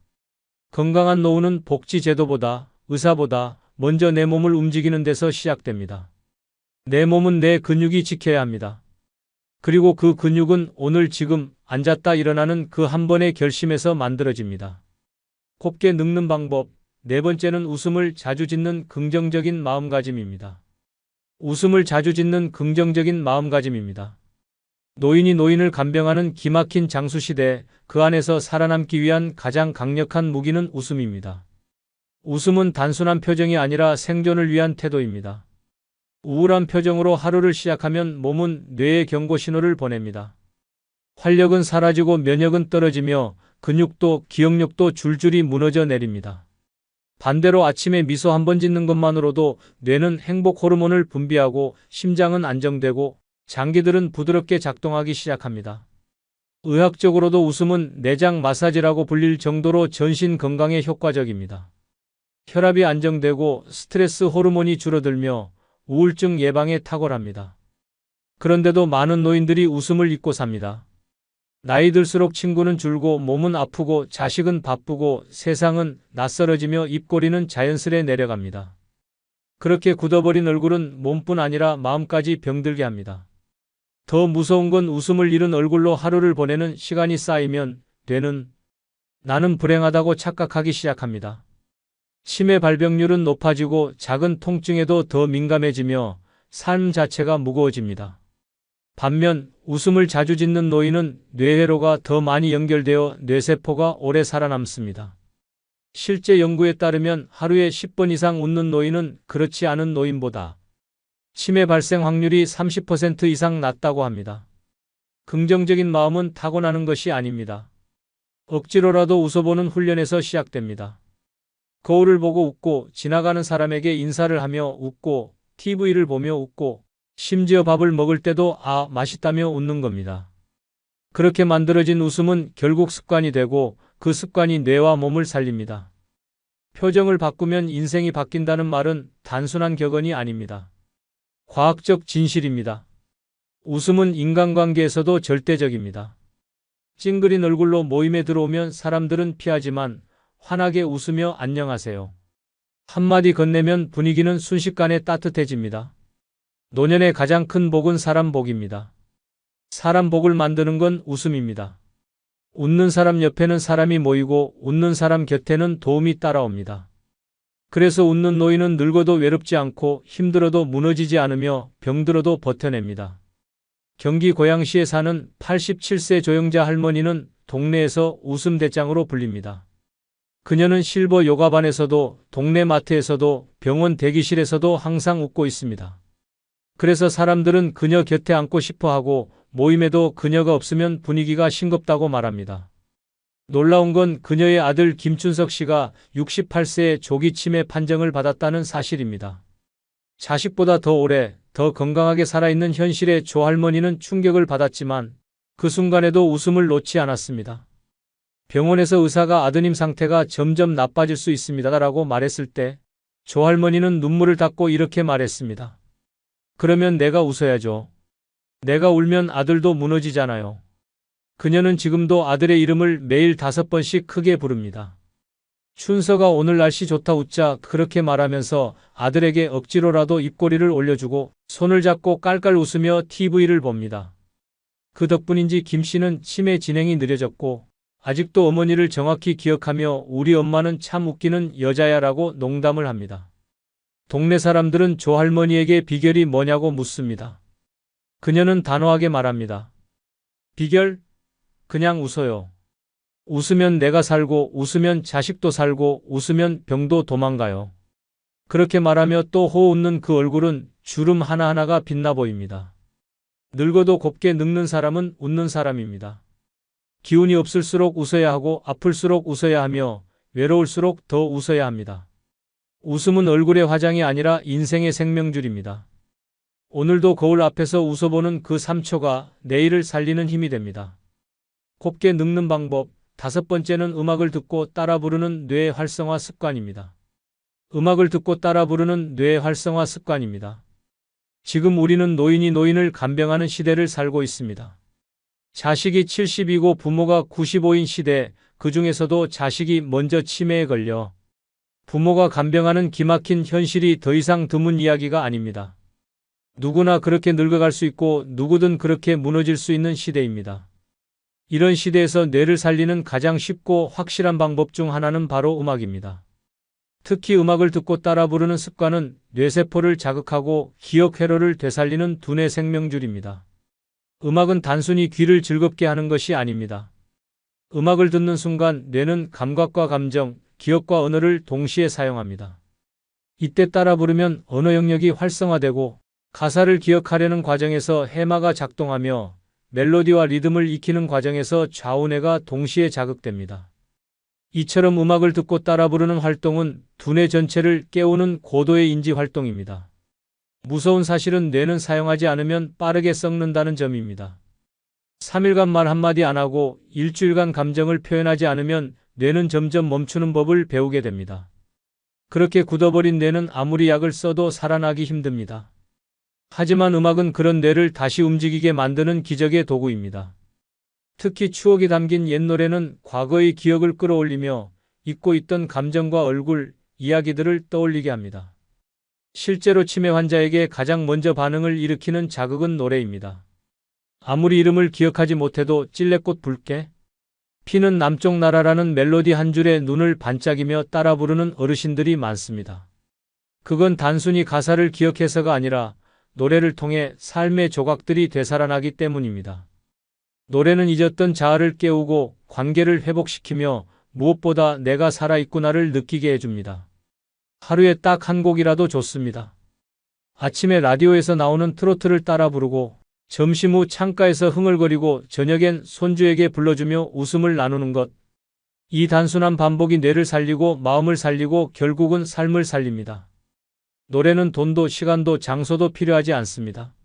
건강한 노후는 복지제도보다, 의사보다 먼저 내 몸을 움직이는 데서 시작됩니다. 내 몸은 내 근육이 지켜야 합니다. 그리고 그 근육은 오늘 지금 앉았다 일어나는 그 한 번의 결심에서 만들어집니다. 곱게 늙는 방법. 네 번째는 웃음을 자주 짓는 긍정적인 마음가짐입니다. 웃음을 자주 짓는 긍정적인 마음가짐입니다. 노인이 노인을 간병하는 기막힌 장수시대, 그 안에서 살아남기 위한 가장 강력한 무기는 웃음입니다. 웃음은 단순한 표정이 아니라 생존을 위한 태도입니다. 우울한 표정으로 하루를 시작하면 몸은 뇌에 경고 신호를 보냅니다. 활력은 사라지고 면역은 떨어지며 근육도 기억력도 줄줄이 무너져 내립니다. 반대로 아침에 미소 한 번 짓는 것만으로도 뇌는 행복 호르몬을 분비하고 심장은 안정되고 장기들은 부드럽게 작동하기 시작합니다. 의학적으로도 웃음은 내장 마사지라고 불릴 정도로 전신 건강에 효과적입니다. 혈압이 안정되고 스트레스 호르몬이 줄어들며 우울증 예방에 탁월합니다. 그런데도 많은 노인들이 웃음을 잊고 삽니다. 나이 들수록 친구는 줄고 몸은 아프고 자식은 바쁘고 세상은 낯설어지며 입꼬리는 자연스레 내려갑니다. 그렇게 굳어버린 얼굴은 몸뿐 아니라 마음까지 병들게 합니다. 더 무서운 건 웃음을 잃은 얼굴로 하루를 보내는 시간이 쌓이면 나는 불행하다고 착각하기 시작합니다. 치매 발병률은 높아지고 작은 통증에도 더 민감해지며 삶 자체가 무거워집니다. 반면 웃음을 자주 짓는 노인은 뇌회로가 더 많이 연결되어 뇌세포가 오래 살아남습니다. 실제 연구에 따르면 하루에 10번 이상 웃는 노인은 그렇지 않은 노인보다 치매 발생 확률이 30% 이상 낮다고 합니다. 긍정적인 마음은 타고나는 것이 아닙니다. 억지로라도 웃어보는 훈련에서 시작됩니다. 거울을 보고 웃고, 지나가는 사람에게 인사를 하며 웃고, TV를 보며 웃고, 심지어 밥을 먹을 때도 맛있다며 웃는 겁니다. 그렇게 만들어진 웃음은 결국 습관이 되고 그 습관이 뇌와 몸을 살립니다. 표정을 바꾸면 인생이 바뀐다는 말은 단순한 격언이 아닙니다. 과학적 진실입니다. 웃음은 인간관계에서도 절대적입니다. 찡그린 얼굴로 모임에 들어오면 사람들은 피하지만 환하게 웃으며 안녕하세요. 한마디 건네면 분위기는 순식간에 따뜻해집니다. 노년의 가장 큰 복은 사람 복입니다. 사람 복을 만드는 건 웃음입니다. 웃는 사람 옆에는 사람이 모이고 웃는 사람 곁에는 도움이 따라옵니다. 그래서 웃는 노인은 늙어도 외롭지 않고 힘들어도 무너지지 않으며 병들어도 버텨냅니다. 경기 고양시에 사는 87세 조영자 할머니는 동네에서 웃음 대장으로 불립니다. 그녀는 실버 요가반에서도 동네 마트에서도 병원 대기실에서도 항상 웃고 있습니다. 그래서 사람들은 그녀 곁에 앉고 싶어 하고 모임에도 그녀가 없으면 분위기가 싱겁다고 말합니다. 놀라운 건 그녀의 아들 김춘석 씨가 68세에 조기 치매 판정을 받았다는 사실입니다. 자식보다 더 오래, 더 건강하게 살아있는 현실에 조 할머니는 충격을 받았지만 그 순간에도 웃음을 놓지 않았습니다. 병원에서 의사가 아드님 상태가 점점 나빠질 수 있습니다라고 말했을 때 조 할머니는 눈물을 닦고 이렇게 말했습니다. 그러면 내가 웃어야죠. 내가 울면 아들도 무너지잖아요. 그녀는 지금도 아들의 이름을 매일 5번씩 크게 부릅니다. 춘서가 오늘 날씨 좋다 웃자 그렇게 말하면서 아들에게 억지로라도 입꼬리를 올려주고 손을 잡고 깔깔 웃으며 TV를 봅니다. 그 덕분인지 김 씨는 치매 진행이 느려졌고 아직도 어머니를 정확히 기억하며 우리 엄마는 참 웃기는 여자야라고 농담을 합니다. 동네 사람들은 조 할머니에게 비결이 뭐냐고 묻습니다. 그녀는 단호하게 말합니다. 비결? 그냥 웃어요. 웃으면 내가 살고 웃으면 자식도 살고 웃으면 병도 도망가요. 그렇게 말하며 또 호 웃는 그 얼굴은 주름 하나하나가 빛나 보입니다. 늙어도 곱게 늙는 사람은 웃는 사람입니다. 기운이 없을수록 웃어야 하고 아플수록 웃어야 하며 외로울수록 더 웃어야 합니다. 웃음은 얼굴의 화장이 아니라 인생의 생명줄입니다. 오늘도 거울 앞에서 웃어보는 그 3초가 내일을 살리는 힘이 됩니다. 곱게 늙는 방법 5번째는 음악을 듣고 따라 부르는 뇌 활성화 습관입니다. 음악을 듣고 따라 부르는 뇌 활성화 습관입니다. 지금 우리는 노인이 노인을 간병하는 시대를 살고 있습니다. 자식이 70이고 부모가 95인 시대, 그 중에서도 자식이 먼저 치매에 걸려 부모가 간병하는 기막힌 현실이 더 이상 드문 이야기가 아닙니다. 누구나 그렇게 늙어갈 수 있고 누구든 그렇게 무너질 수 있는 시대입니다. 이런 시대에서 뇌를 살리는 가장 쉽고 확실한 방법 중 하나는 바로 음악입니다. 특히 음악을 듣고 따라 부르는 습관은 뇌세포를 자극하고 기억 회로를 되살리는 두뇌 생명줄입니다. 음악은 단순히 귀를 즐겁게 하는 것이 아닙니다. 음악을 듣는 순간 뇌는 감각과 감정, 기억과 언어를 동시에 사용합니다. 이때 따라 부르면 언어 영역이 활성화되고 가사를 기억하려는 과정에서 해마가 작동하며 멜로디와 리듬을 익히는 과정에서 좌우뇌가 동시에 자극됩니다. 이처럼 음악을 듣고 따라 부르는 활동은 두뇌 전체를 깨우는 고도의 인지 활동입니다. 무서운 사실은 뇌는 사용하지 않으면 빠르게 썩는다는 점입니다. 3일간 말 한마디 안 하고 일주일간 감정을 표현하지 않으면 뇌는 점점 멈추는 법을 배우게 됩니다. 그렇게 굳어버린 뇌는 아무리 약을 써도 살아나기 힘듭니다. 하지만 음악은 그런 뇌를 다시 움직이게 만드는 기적의 도구입니다. 특히 추억이 담긴 옛 노래는 과거의 기억을 끌어올리며 잊고 있던 감정과 얼굴, 이야기들을 떠올리게 합니다. 실제로 치매 환자에게 가장 먼저 반응을 일으키는 자극은 노래입니다. 아무리 이름을 기억하지 못해도 찔레꽃 붉게 피는 남쪽 나라라는 멜로디 한 줄에 눈을 반짝이며 따라 부르는 어르신들이 많습니다. 그건 단순히 가사를 기억해서가 아니라 노래를 통해 삶의 조각들이 되살아나기 때문입니다. 노래는 잊었던 자아를 깨우고 관계를 회복시키며 무엇보다 내가 살아있구나를 느끼게 해줍니다. 하루에 딱 한 곡이라도 좋습니다. 아침에 라디오에서 나오는 트로트를 따라 부르고 점심 후 창가에서 흥얼거리고 저녁엔 손주에게 불러주며 웃음을 나누는 것. 이 단순한 반복이 뇌를 살리고 마음을 살리고 결국은 삶을 살립니다. 노래는 돈도 시간도 장소도 필요하지 않습니다.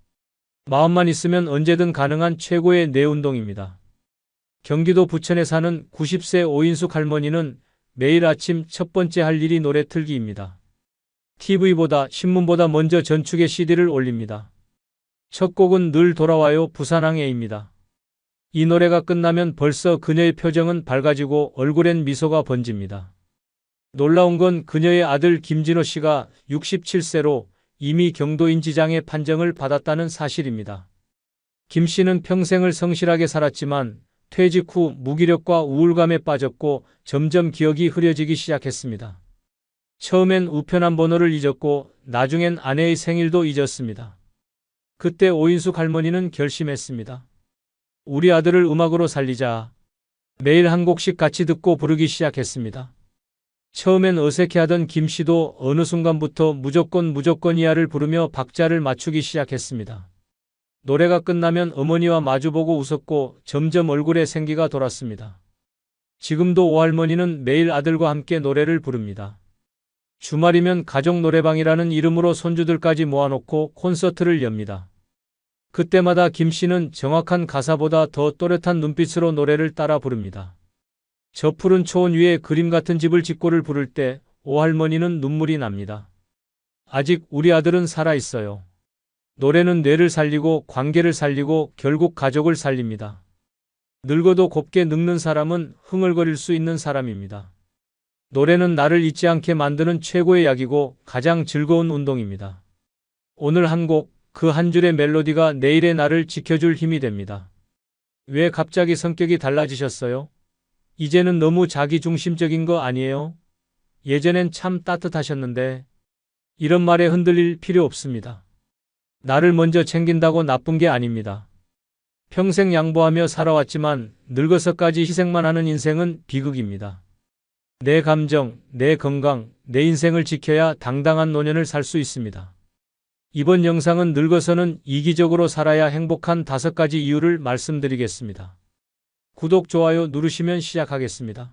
마음만 있으면 언제든 가능한 최고의 뇌운동입니다. 경기도 부천에 사는 90세 오인숙 할머니는 매일 아침 첫 번째 할 일이 노래 틀기입니다. TV보다 신문보다 먼저 전축에 CD를 올립니다. 첫 곡은 늘 돌아와요 부산항에입니다. 이 노래가 끝나면 벌써 그녀의 표정은 밝아지고 얼굴엔 미소가 번집니다. 놀라운 건 그녀의 아들 김진호 씨가 67세로 이미 경도인지장애 판정을 받았다는 사실입니다. 김 씨는 평생을 성실하게 살았지만 퇴직 후 무기력과 우울감에 빠졌고 점점 기억이 흐려지기 시작했습니다. 처음엔 우편함 번호를 잊었고 나중엔 아내의 생일도 잊었습니다. 그때 오인숙 할머니는 결심했습니다. 우리 아들을 음악으로 살리자. 매일 한 곡씩 같이 듣고 부르기 시작했습니다. 처음엔 어색해하던 김 씨도 어느 순간부터 무조건 이하를 부르며 박자를 맞추기 시작했습니다. 노래가 끝나면 어머니와 마주보고 웃었고 점점 얼굴에 생기가 돌았습니다. 지금도 오할머니는 매일 아들과 함께 노래를 부릅니다. 주말이면 가족 노래방이라는 이름으로 손주들까지 모아놓고 콘서트를 엽니다. 그때마다 김 씨는 정확한 가사보다 더 또렷한 눈빛으로 노래를 따라 부릅니다. 저 푸른 초원 위에 그림 같은 집을 짓고를 부를 때 오할머니는 눈물이 납니다. 아직 우리 아들은 살아있어요. 노래는 뇌를 살리고 관계를 살리고 결국 가족을 살립니다. 늙어도 곱게 늙는 사람은 흥얼거릴 수 있는 사람입니다. 노래는 나를 잊지 않게 만드는 최고의 약이고 가장 즐거운 운동입니다. 오늘 한 곡, 그 한 줄의 멜로디가 내일의 나를 지켜줄 힘이 됩니다. 왜 갑자기 성격이 달라지셨어요? 이제는 너무 자기중심적인 거 아니에요? 예전엔 참 따뜻하셨는데. 이런 말에 흔들릴 필요 없습니다. 나를 먼저 챙긴다고 나쁜 게 아닙니다. 평생 양보하며 살아왔지만 늙어서까지 희생만 하는 인생은 비극입니다. 내 감정, 내 건강, 내 인생을 지켜야 당당한 노년을 살 수 있습니다. 이번 영상은 늙어서는 이기적으로 살아야 행복한 5가지 이유를 말씀드리겠습니다. 구독, 좋아요 누르시면 시작하겠습니다.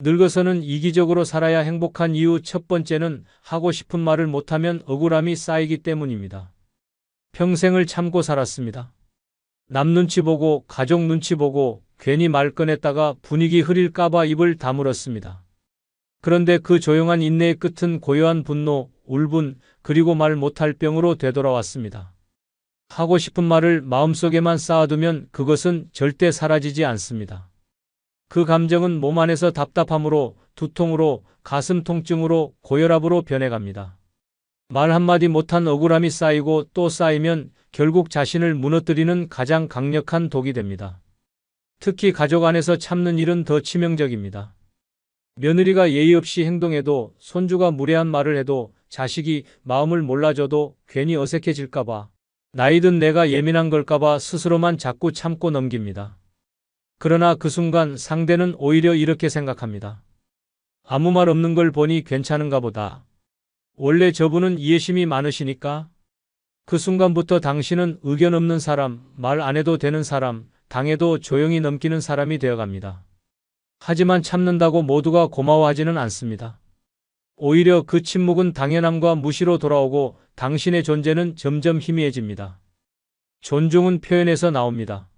늙어서는 이기적으로 살아야 행복한 이유 첫 번째는 하고 싶은 말을 못하면 억울함이 쌓이기 때문입니다. 평생을 참고 살았습니다. 남 눈치 보고 가족 눈치 보고 괜히 말 꺼냈다가 분위기 흐릴까봐 입을 다물었습니다. 그런데 그 조용한 인내의 끝은 고요한 분노, 울분, 그리고 말 못할 병으로 되돌아왔습니다. 하고 싶은 말을 마음속에만 쌓아두면 그것은 절대 사라지지 않습니다. 그 감정은 몸 안에서 답답함으로, 두통으로, 가슴 통증으로, 고혈압으로 변해갑니다. 말 한마디 못한 억울함이 쌓이고 또 쌓이면 결국 자신을 무너뜨리는 가장 강력한 독이 됩니다. 특히 가족 안에서 참는 일은 더 치명적입니다. 며느리가 예의 없이 행동해도, 손주가 무례한 말을 해도, 자식이 마음을 몰라줘도 괜히 어색해질까봐, 나이든 내가 예민한 걸까봐 스스로만 자꾸 참고 넘깁니다. 그러나 그 순간 상대는 오히려 이렇게 생각합니다. 아무 말 없는 걸 보니 괜찮은가 보다. 원래 저분은 이해심이 많으시니까? 그 순간부터 당신은 의견 없는 사람, 말 안 해도 되는 사람, 당해도 조용히 넘기는 사람이 되어갑니다. 하지만 참는다고 모두가 고마워하지는 않습니다. 오히려 그 침묵은 당연함과 무시로 돌아오고 당신의 존재는 점점 희미해집니다. 존중은 표현에서 나옵니다.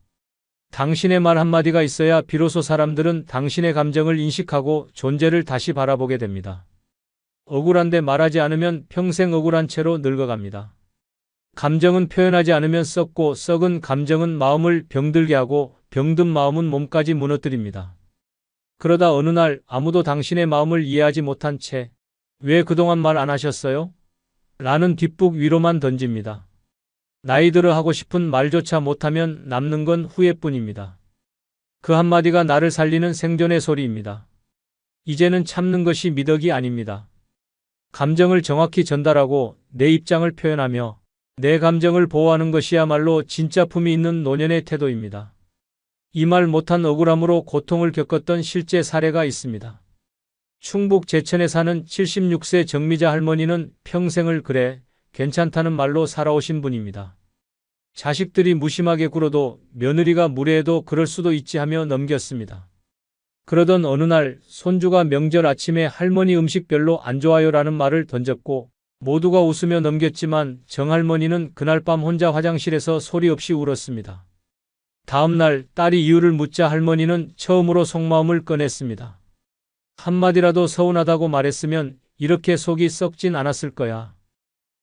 당신의 말 한마디가 있어야 비로소 사람들은 당신의 감정을 인식하고 존재를 다시 바라보게 됩니다. 억울한데 말하지 않으면 평생 억울한 채로 늙어갑니다. 감정은 표현하지 않으면 썩고 썩은 감정은 마음을 병들게 하고 병든 마음은 몸까지 무너뜨립니다. 그러다 어느 날 아무도 당신의 마음을 이해하지 못한 채 왜 그동안 말 안 하셨어요? 라는 뒷북 위로만 던집니다. 나이 들어 하고 싶은 말조차 못하면 남는 건 후회뿐입니다. 그 한마디가 나를 살리는 생존의 소리입니다. 이제는 참는 것이 미덕이 아닙니다. 감정을 정확히 전달하고 내 입장을 표현하며 내 감정을 보호하는 것이야말로 진짜 품이 있는 노년의 태도입니다. 이 말 못한 억울함으로 고통을 겪었던 실제 사례가 있습니다. 충북 제천에 사는 76세 정미자 할머니는 평생을 그래, 괜찮다는 말로 살아오신 분입니다. 자식들이 무심하게 굴어도 며느리가 무례해도 그럴 수도 있지 하며 넘겼습니다. 그러던 어느 날 손주가 명절 아침에 할머니 음식 별로 안 좋아요라는 말을 던졌고 모두가 웃으며 넘겼지만 정할머니는 그날 밤 혼자 화장실에서 소리 없이 울었습니다. 다음 날 딸이 이유를 묻자 할머니는 처음으로 속마음을 꺼냈습니다. 한마디라도 서운하다고 말했으면 이렇게 속이 썩진 않았을 거야.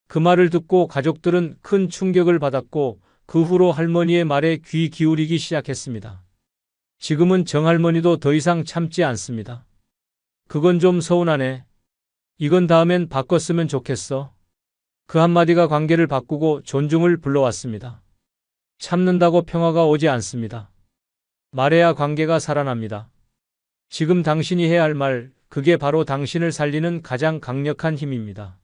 그 말을 듣고 가족들은 큰 충격을 받았고 그 후로 할머니의 말에 귀 기울이기 시작했습니다. 지금은 정할머니도 더 이상 참지 않습니다. 그건 좀 서운하네. 이건 다음엔 바꿨으면 좋겠어. 그 한마디가 관계를 바꾸고 존중을 불러왔습니다. 참는다고 평화가 오지 않습니다. 말해야 관계가 살아납니다. 지금 당신이 해야 할 말, 그게 바로 당신을 살리는 가장 강력한 힘입니다.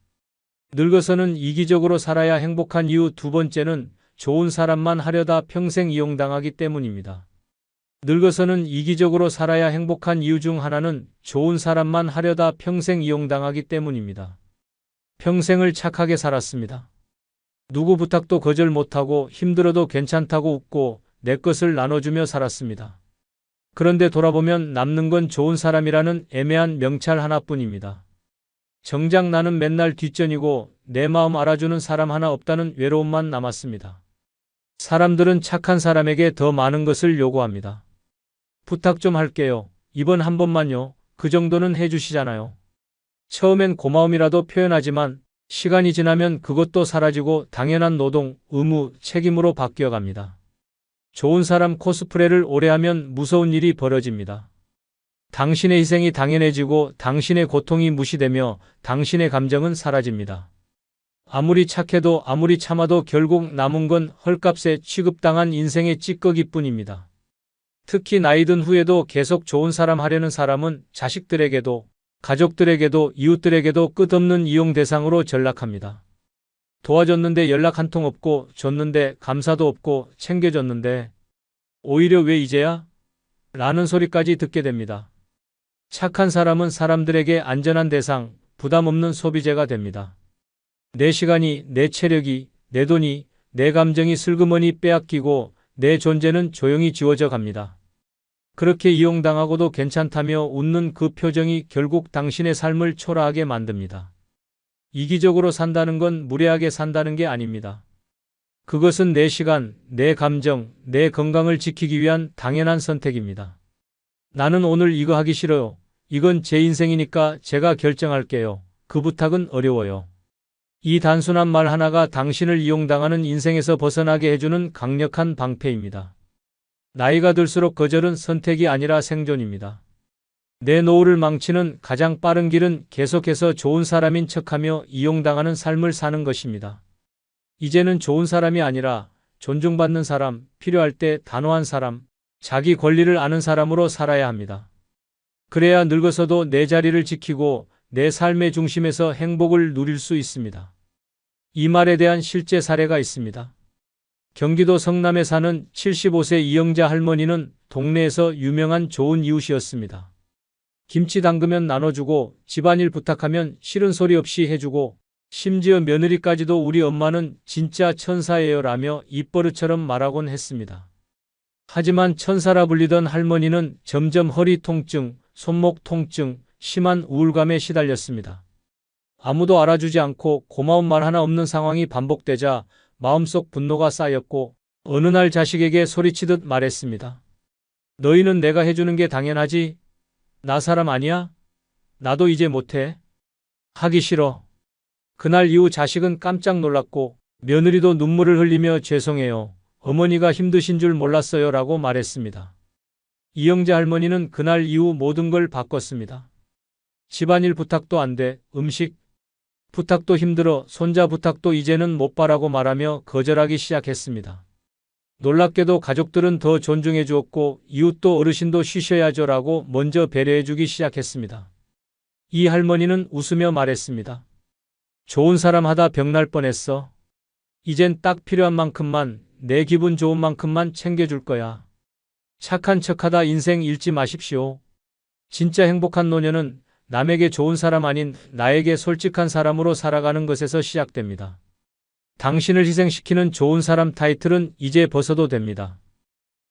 늙어서는 이기적으로 살아야 행복한 이유 두 번째는 좋은 사람만 하려다 평생 이용당하기 때문입니다. 늙어서는 이기적으로 살아야 행복한 이유 중 하나는 좋은 사람만 하려다 평생 이용당하기 때문입니다. 평생을 착하게 살았습니다. 누구 부탁도 거절 못하고 힘들어도 괜찮다고 웃고 내 것을 나눠주며 살았습니다. 그런데 돌아보면 남는 건 좋은 사람이라는 애매한 명찰 하나뿐입니다. 정작 나는 맨날 뒷전이고 내 마음 알아주는 사람 하나 없다는 외로움만 남았습니다. 사람들은 착한 사람에게 더 많은 것을 요구합니다. 부탁 좀 할게요. 이번 한 번만요. 그 정도는 해주시잖아요. 처음엔 고마움이라도 표현하지만 시간이 지나면 그것도 사라지고 당연한 노동, 의무, 책임으로 바뀌어갑니다. 좋은 사람 코스프레를 오래 하면 무서운 일이 벌어집니다. 당신의 희생이 당연해지고 당신의 고통이 무시되며 당신의 감정은 사라집니다. 아무리 착해도 아무리 참아도 결국 남은 건 헐값에 취급당한 인생의 찌꺼기뿐입니다. 특히 나이 든 후에도 계속 좋은 사람 하려는 사람은 자식들에게도 가족들에게도 이웃들에게도 끝없는 이용 대상으로 전락합니다. 도와줬는데 연락 한 통 없고 줬는데 감사도 없고 챙겨줬는데 오히려 왜 이제야? 라는 소리까지 듣게 됩니다. 착한 사람은 사람들에게 안전한 대상, 부담 없는 소비재가 됩니다. 내 시간이, 내 체력이, 내 돈이, 내 감정이 슬그머니 빼앗기고 내 존재는 조용히 지워져 갑니다. 그렇게 이용당하고도 괜찮다며 웃는 그 표정이 결국 당신의 삶을 초라하게 만듭니다. 이기적으로 산다는 건 무례하게 산다는 게 아닙니다. 그것은 내 시간, 내 감정, 내 건강을 지키기 위한 당연한 선택입니다. 나는 오늘 이거 하기 싫어요. 이건 제 인생이니까 제가 결정할게요. 그 부탁은 어려워요. 이 단순한 말 하나가 당신을 이용당하는 인생에서 벗어나게 해주는 강력한 방패입니다. 나이가 들수록 거절은 선택이 아니라 생존입니다. 내 노후를 망치는 가장 빠른 길은 계속해서 좋은 사람인 척하며 이용당하는 삶을 사는 것입니다. 이제는 좋은 사람이 아니라 존중받는 사람, 필요할 때 단호한 사람, 자기 권리를 아는 사람으로 살아야 합니다. 그래야 늙어서도 내 자리를 지키고 내 삶의 중심에서 행복을 누릴 수 있습니다. 이 말에 대한 실제 사례가 있습니다. 경기도 성남에 사는 75세 이영자 할머니는 동네에서 유명한 좋은 이웃이었습니다. 김치 담그면 나눠주고 집안일 부탁하면 싫은 소리 없이 해주고 심지어 며느리까지도 우리 엄마는 진짜 천사예요 라며 입버릇처럼 말하곤 했습니다. 하지만 천사라 불리던 할머니는 점점 허리 통증, 손목 통증, 심한 우울감에 시달렸습니다. 아무도 알아주지 않고 고마운 말 하나 없는 상황이 반복되자 마음속 분노가 쌓였고 어느 날 자식에게 소리치듯 말했습니다. 너희는 내가 해주는 게 당연하지? 나 사람 아니야? 나도 이제 못해. 하기 싫어. 그날 이후 자식은 깜짝 놀랐고 며느리도 눈물을 흘리며 죄송해요. 어머니가 힘드신 줄 몰랐어요 라고 말했습니다. 이영재 할머니는 그날 이후 모든 걸 바꿨습니다. 집안일 부탁도 안 돼, 음식 부탁도 힘들어, 손자 부탁도 이제는 못 봐라고 말하며 거절하기 시작했습니다. 놀랍게도 가족들은 더 존중해 주었고 이웃도 어르신도 쉬셔야죠 라고 먼저 배려해 주기 시작했습니다. 이 할머니는 웃으며 말했습니다. 좋은 사람 하다 병날 뻔했어. 이젠 딱 필요한 만큼만, 내 기분 좋은 만큼만 챙겨줄 거야. 착한 척하다 인생 잃지 마십시오. 진짜 행복한 노년은 남에게 좋은 사람 아닌 나에게 솔직한 사람으로 살아가는 것에서 시작됩니다. 당신을 희생시키는 좋은 사람 타이틀은 이제 벗어도 됩니다.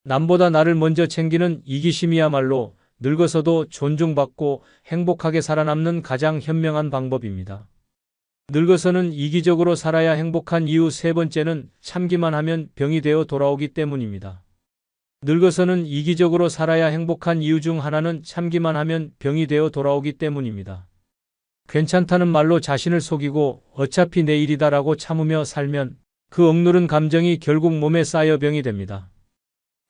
남보다 나를 먼저 챙기는 이기심이야말로 늙어서도 존중받고 행복하게 살아남는 가장 현명한 방법입니다. 늙어서는 이기적으로 살아야 행복한 이유 세 번째는 참기만 하면 병이 되어 돌아오기 때문입니다. 늙어서는 이기적으로 살아야 행복한 이유 중 하나는 참기만 하면 병이 되어 돌아오기 때문입니다. 괜찮다는 말로 자신을 속이고 어차피 내일이다라고 참으며 살면 그 억누른 감정이 결국 몸에 쌓여 병이 됩니다.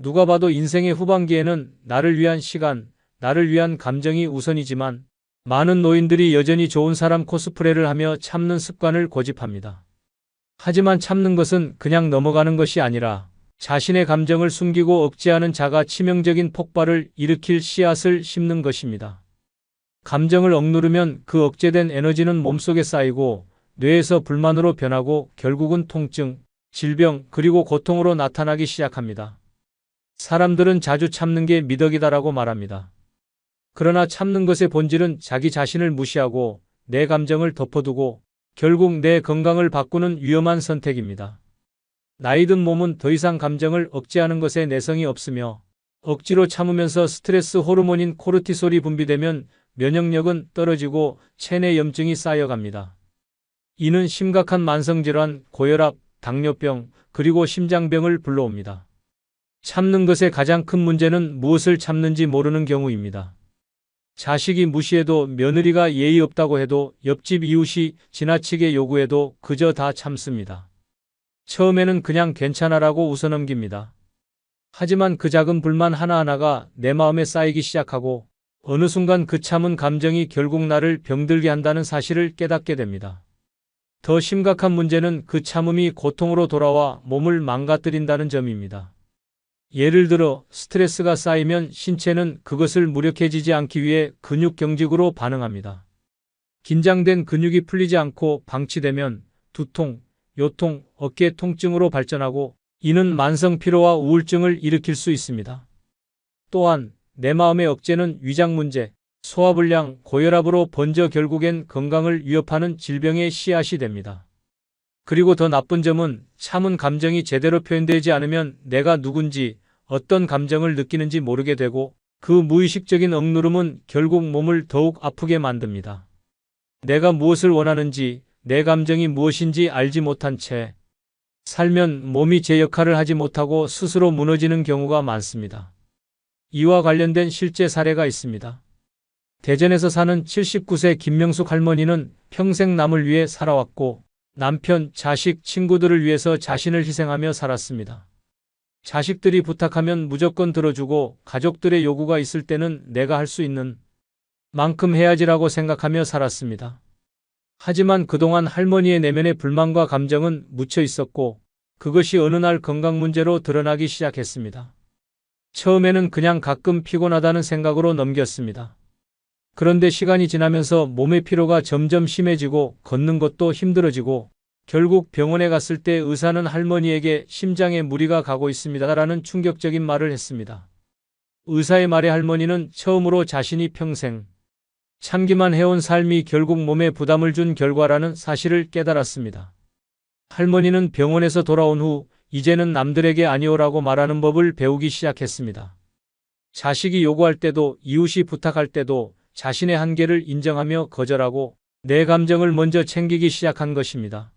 누가 봐도 인생의 후반기에는 나를 위한 시간, 나를 위한 감정이 우선이지만 많은 노인들이 여전히 좋은 사람 코스프레를 하며 참는 습관을 고집합니다. 하지만 참는 것은 그냥 넘어가는 것이 아니라 자신의 감정을 숨기고 억제하는 자가 치명적인 폭발을 일으킬 씨앗을 심는 것입니다. 감정을 억누르면 그 억제된 에너지는 몸속에 쌓이고 뇌에서 불만으로 변하고 결국은 통증, 질병, 그리고 고통으로 나타나기 시작합니다. 사람들은 자주 참는 게 미덕이다라고 말합니다. 그러나 참는 것의 본질은 자기 자신을 무시하고 내 감정을 덮어두고 결국 내 건강을 바꾸는 위험한 선택입니다. 나이 든 몸은 더 이상 감정을 억제하는 것에 내성이 없으며 억지로 참으면서 스트레스 호르몬인 코르티솔이 분비되면 면역력은 떨어지고 체내 염증이 쌓여갑니다. 이는 심각한 만성질환, 고혈압, 당뇨병, 그리고 심장병을 불러옵니다. 참는 것의 가장 큰 문제는 무엇을 참는지 모르는 경우입니다. 자식이 무시해도, 며느리가 예의 없다고 해도, 옆집 이웃이 지나치게 요구해도 그저 다 참습니다. 처음에는 그냥 괜찮아라고 웃어넘깁니다. 하지만 그 작은 불만 하나하나가 내 마음에 쌓이기 시작하고 어느 순간 그 참은 감정이 결국 나를 병들게 한다는 사실을 깨닫게 됩니다. 더 심각한 문제는 그 참음이 고통으로 돌아와 몸을 망가뜨린다는 점입니다. 예를 들어 스트레스가 쌓이면 신체는 그것을 무력해지지 않기 위해 근육 경직으로 반응합니다. 긴장된 근육이 풀리지 않고 방치되면 두통, 요통, 어깨 통증으로 발전하고 이는 만성 피로와 우울증을 일으킬 수 있습니다. 또한 내 마음의 억제는 위장 문제, 소화불량, 고혈압으로 번져 결국엔 건강을 위협하는 질병의 씨앗이 됩니다. 그리고 더 나쁜 점은 참은 감정이 제대로 표현되지 않으면 내가 누군지, 어떤 감정을 느끼는지 모르게 되고 그 무의식적인 억누름은 결국 몸을 더욱 아프게 만듭니다. 내가 무엇을 원하는지, 내 감정이 무엇인지 알지 못한 채 살면 몸이 제 역할을 하지 못하고 스스로 무너지는 경우가 많습니다. 이와 관련된 실제 사례가 있습니다. 대전에서 사는 79세 김명숙 할머니는 평생 남을 위해 살아왔고 남편, 자식, 친구들을 위해서 자신을 희생하며 살았습니다. 자식들이 부탁하면 무조건 들어주고 가족들의 요구가 있을 때는 내가 할 수 있는 만큼 해야지라고 생각하며 살았습니다. 하지만 그동안 할머니의 내면의 불만과 감정은 묻혀 있었고 그것이 어느 날 건강 문제로 드러나기 시작했습니다. 처음에는 그냥 가끔 피곤하다는 생각으로 넘겼습니다. 그런데 시간이 지나면서 몸의 피로가 점점 심해지고 걷는 것도 힘들어지고 결국 병원에 갔을 때 의사는 할머니에게 심장에 무리가 가고 있습니다라는 충격적인 말을 했습니다. 의사의 말에 할머니는 처음으로 자신이 평생 참기만 해온 삶이 결국 몸에 부담을 준 결과라는 사실을 깨달았습니다. 할머니는 병원에서 돌아온 후 이제는 남들에게 아니오라고 말하는 법을 배우기 시작했습니다. 자식이 요구할 때도 이웃이 부탁할 때도 자신의 한계를 인정하며 거절하고 내 감정을 먼저 챙기기 시작한 것입니다.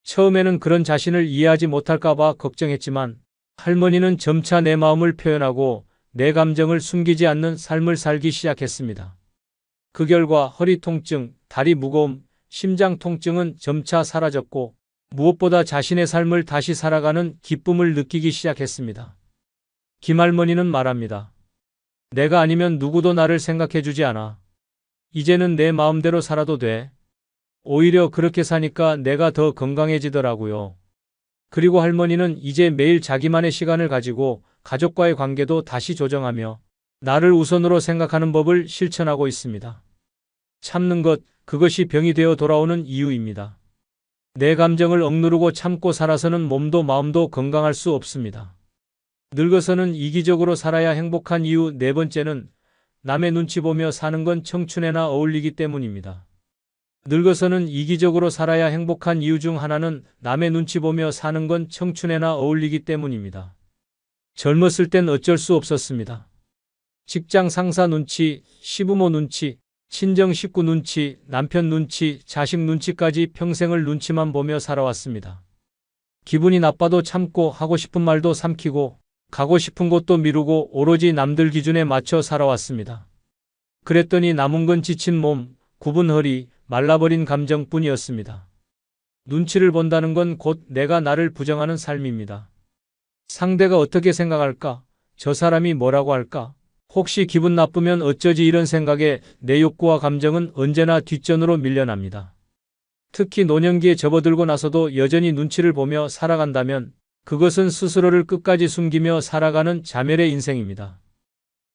처음에는 그런 자신을 이해하지 못할까 봐 걱정했지만 할머니는 점차 내 마음을 표현하고 내 감정을 숨기지 않는 삶을 살기 시작했습니다. 그 결과 허리 통증, 다리 무거움, 심장 통증은 점차 사라졌고 무엇보다 자신의 삶을 다시 살아가는 기쁨을 느끼기 시작했습니다. 김할머니는 말합니다. 내가 아니면 누구도 나를 생각해주지 않아. 이제는 내 마음대로 살아도 돼. 오히려 그렇게 사니까 내가 더 건강해지더라고요. 그리고 할머니는 이제 매일 자기만의 시간을 가지고 가족과의 관계도 다시 조정하며 나를 우선으로 생각하는 법을 실천하고 있습니다. 참는 것, 그것이 병이 되어 돌아오는 이유입니다. 내 감정을 억누르고 참고 살아서는 몸도 마음도 건강할 수 없습니다. 늙어서는 이기적으로 살아야 행복한 이유 네 번째는 남의 눈치 보며 사는 건 청춘에나 어울리기 때문입니다. 늙어서는 이기적으로 살아야 행복한 이유 중 하나는 남의 눈치 보며 사는 건 청춘에나 어울리기 때문입니다. 젊었을 땐 어쩔 수 없었습니다. 직장 상사 눈치, 시부모 눈치, 친정 식구 눈치, 남편 눈치, 자식 눈치까지 평생을 눈치만 보며 살아왔습니다. 기분이 나빠도 참고 하고 싶은 말도 삼키고 가고 싶은 곳도 미루고 오로지 남들 기준에 맞춰 살아왔습니다. 그랬더니 남은 건 지친 몸, 굽은 허리, 말라버린 감정뿐이었습니다. 눈치를 본다는 건 곧 내가 나를 부정하는 삶입니다. 상대가 어떻게 생각할까? 저 사람이 뭐라고 할까? 혹시 기분 나쁘면 어쩌지 이런 생각에 내 욕구와 감정은 언제나 뒷전으로 밀려납니다. 특히 노년기에 접어들고 나서도 여전히 눈치를 보며 살아간다면 그것은 스스로를 끝까지 숨기며 살아가는 자멸의 인생입니다.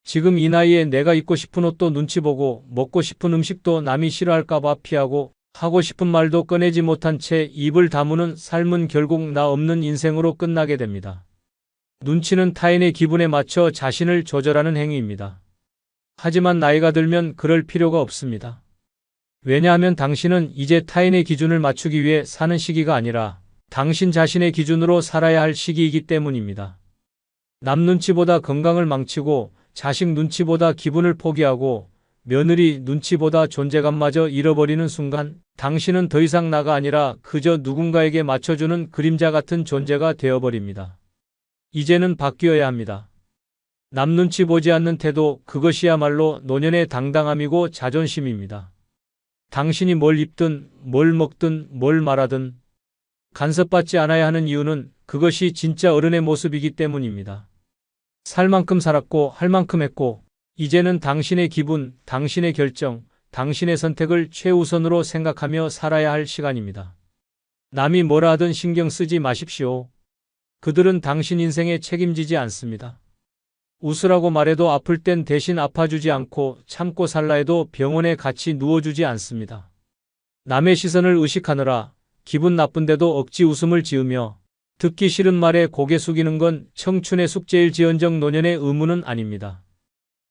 지금 이 나이에 내가 입고 싶은 옷도 눈치 보고 먹고 싶은 음식도 남이 싫어할까봐 피하고 하고 싶은 말도 꺼내지 못한 채 입을 다무는 삶은 결국 나 없는 인생으로 끝나게 됩니다. 눈치는 타인의 기분에 맞춰 자신을 조절하는 행위입니다. 하지만 나이가 들면 그럴 필요가 없습니다. 왜냐하면 당신은 이제 타인의 기준을 맞추기 위해 사는 시기가 아니라 당신 자신의 기준으로 살아야 할 시기이기 때문입니다. 남 눈치보다 건강을 망치고 자식 눈치보다 기분을 포기하고 며느리 눈치보다 존재감마저 잃어버리는 순간 당신은 더 이상 나가 아니라 그저 누군가에게 맞춰주는 그림자 같은 존재가 되어버립니다. 이제는 바뀌어야 합니다. 남 눈치 보지 않는 태도, 그것이야말로 노년의 당당함이고 자존심입니다. 당신이 뭘 입든 뭘 먹든 뭘 말하든 간섭받지 않아야 하는 이유는 그것이 진짜 어른의 모습이기 때문입니다. 살 만큼 살았고 할 만큼 했고 이제는 당신의 기분, 당신의 결정, 당신의 선택을 최우선으로 생각하며 살아야 할 시간입니다. 남이 뭐라 하든 신경 쓰지 마십시오. 그들은 당신 인생에 책임지지 않습니다. 웃으라고 말해도 아플 땐 대신 아파주지 않고 참고 살라 해도 병원에 같이 누워주지 않습니다. 남의 시선을 의식하느라 기분 나쁜데도 억지 웃음을 지으며 듣기 싫은 말에 고개 숙이는 건 청춘의 숙제일지언정 노년의 의무는 아닙니다.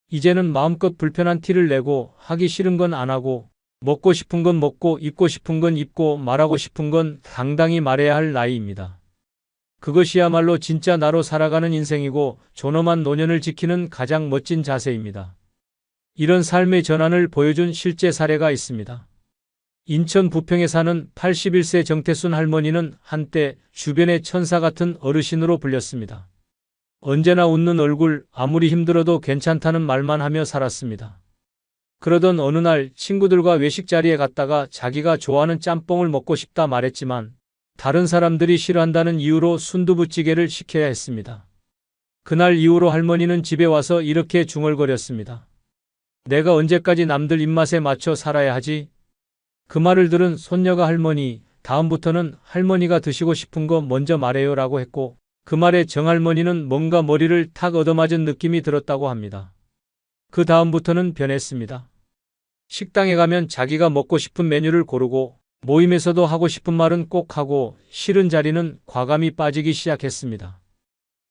이제는 마음껏 불편한 티를 내고 하기 싫은 건 안 하고 먹고 싶은 건 먹고 입고 싶은 건 입고 말하고 싶은 건 당당히 말해야 할 나이입니다. 그것이야말로 진짜 나로 살아가는 인생이고 존엄한 노년을 지키는 가장 멋진 자세입니다. 이런 삶의 전환을 보여준 실제 사례가 있습니다. 인천 부평에 사는 81세 정태순 할머니는 한때 주변의 천사 같은 어르신으로 불렸습니다. 언제나 웃는 얼굴, 아무리 힘들어도 괜찮다는 말만 하며 살았습니다. 그러던 어느 날 친구들과 외식 자리에 갔다가 자기가 좋아하는 짬뽕을 먹고 싶다 말했지만 다른 사람들이 싫어한다는 이유로 순두부찌개를 시켜야 했습니다. 그날 이후로 할머니는 집에 와서 이렇게 중얼거렸습니다. 내가 언제까지 남들 입맛에 맞춰 살아야 하지? 그 말을 들은 손녀가 할머니, 다음부터는 할머니가 드시고 싶은 거 먼저 말해요 라고 했고 그 말에 정할머니는 뭔가 머리를 탁 얻어맞은 느낌이 들었다고 합니다. 그 다음부터는 변했습니다. 식당에 가면 자기가 먹고 싶은 메뉴를 고르고 모임에서도 하고 싶은 말은 꼭 하고 싫은 자리는 과감히 빠지기 시작했습니다.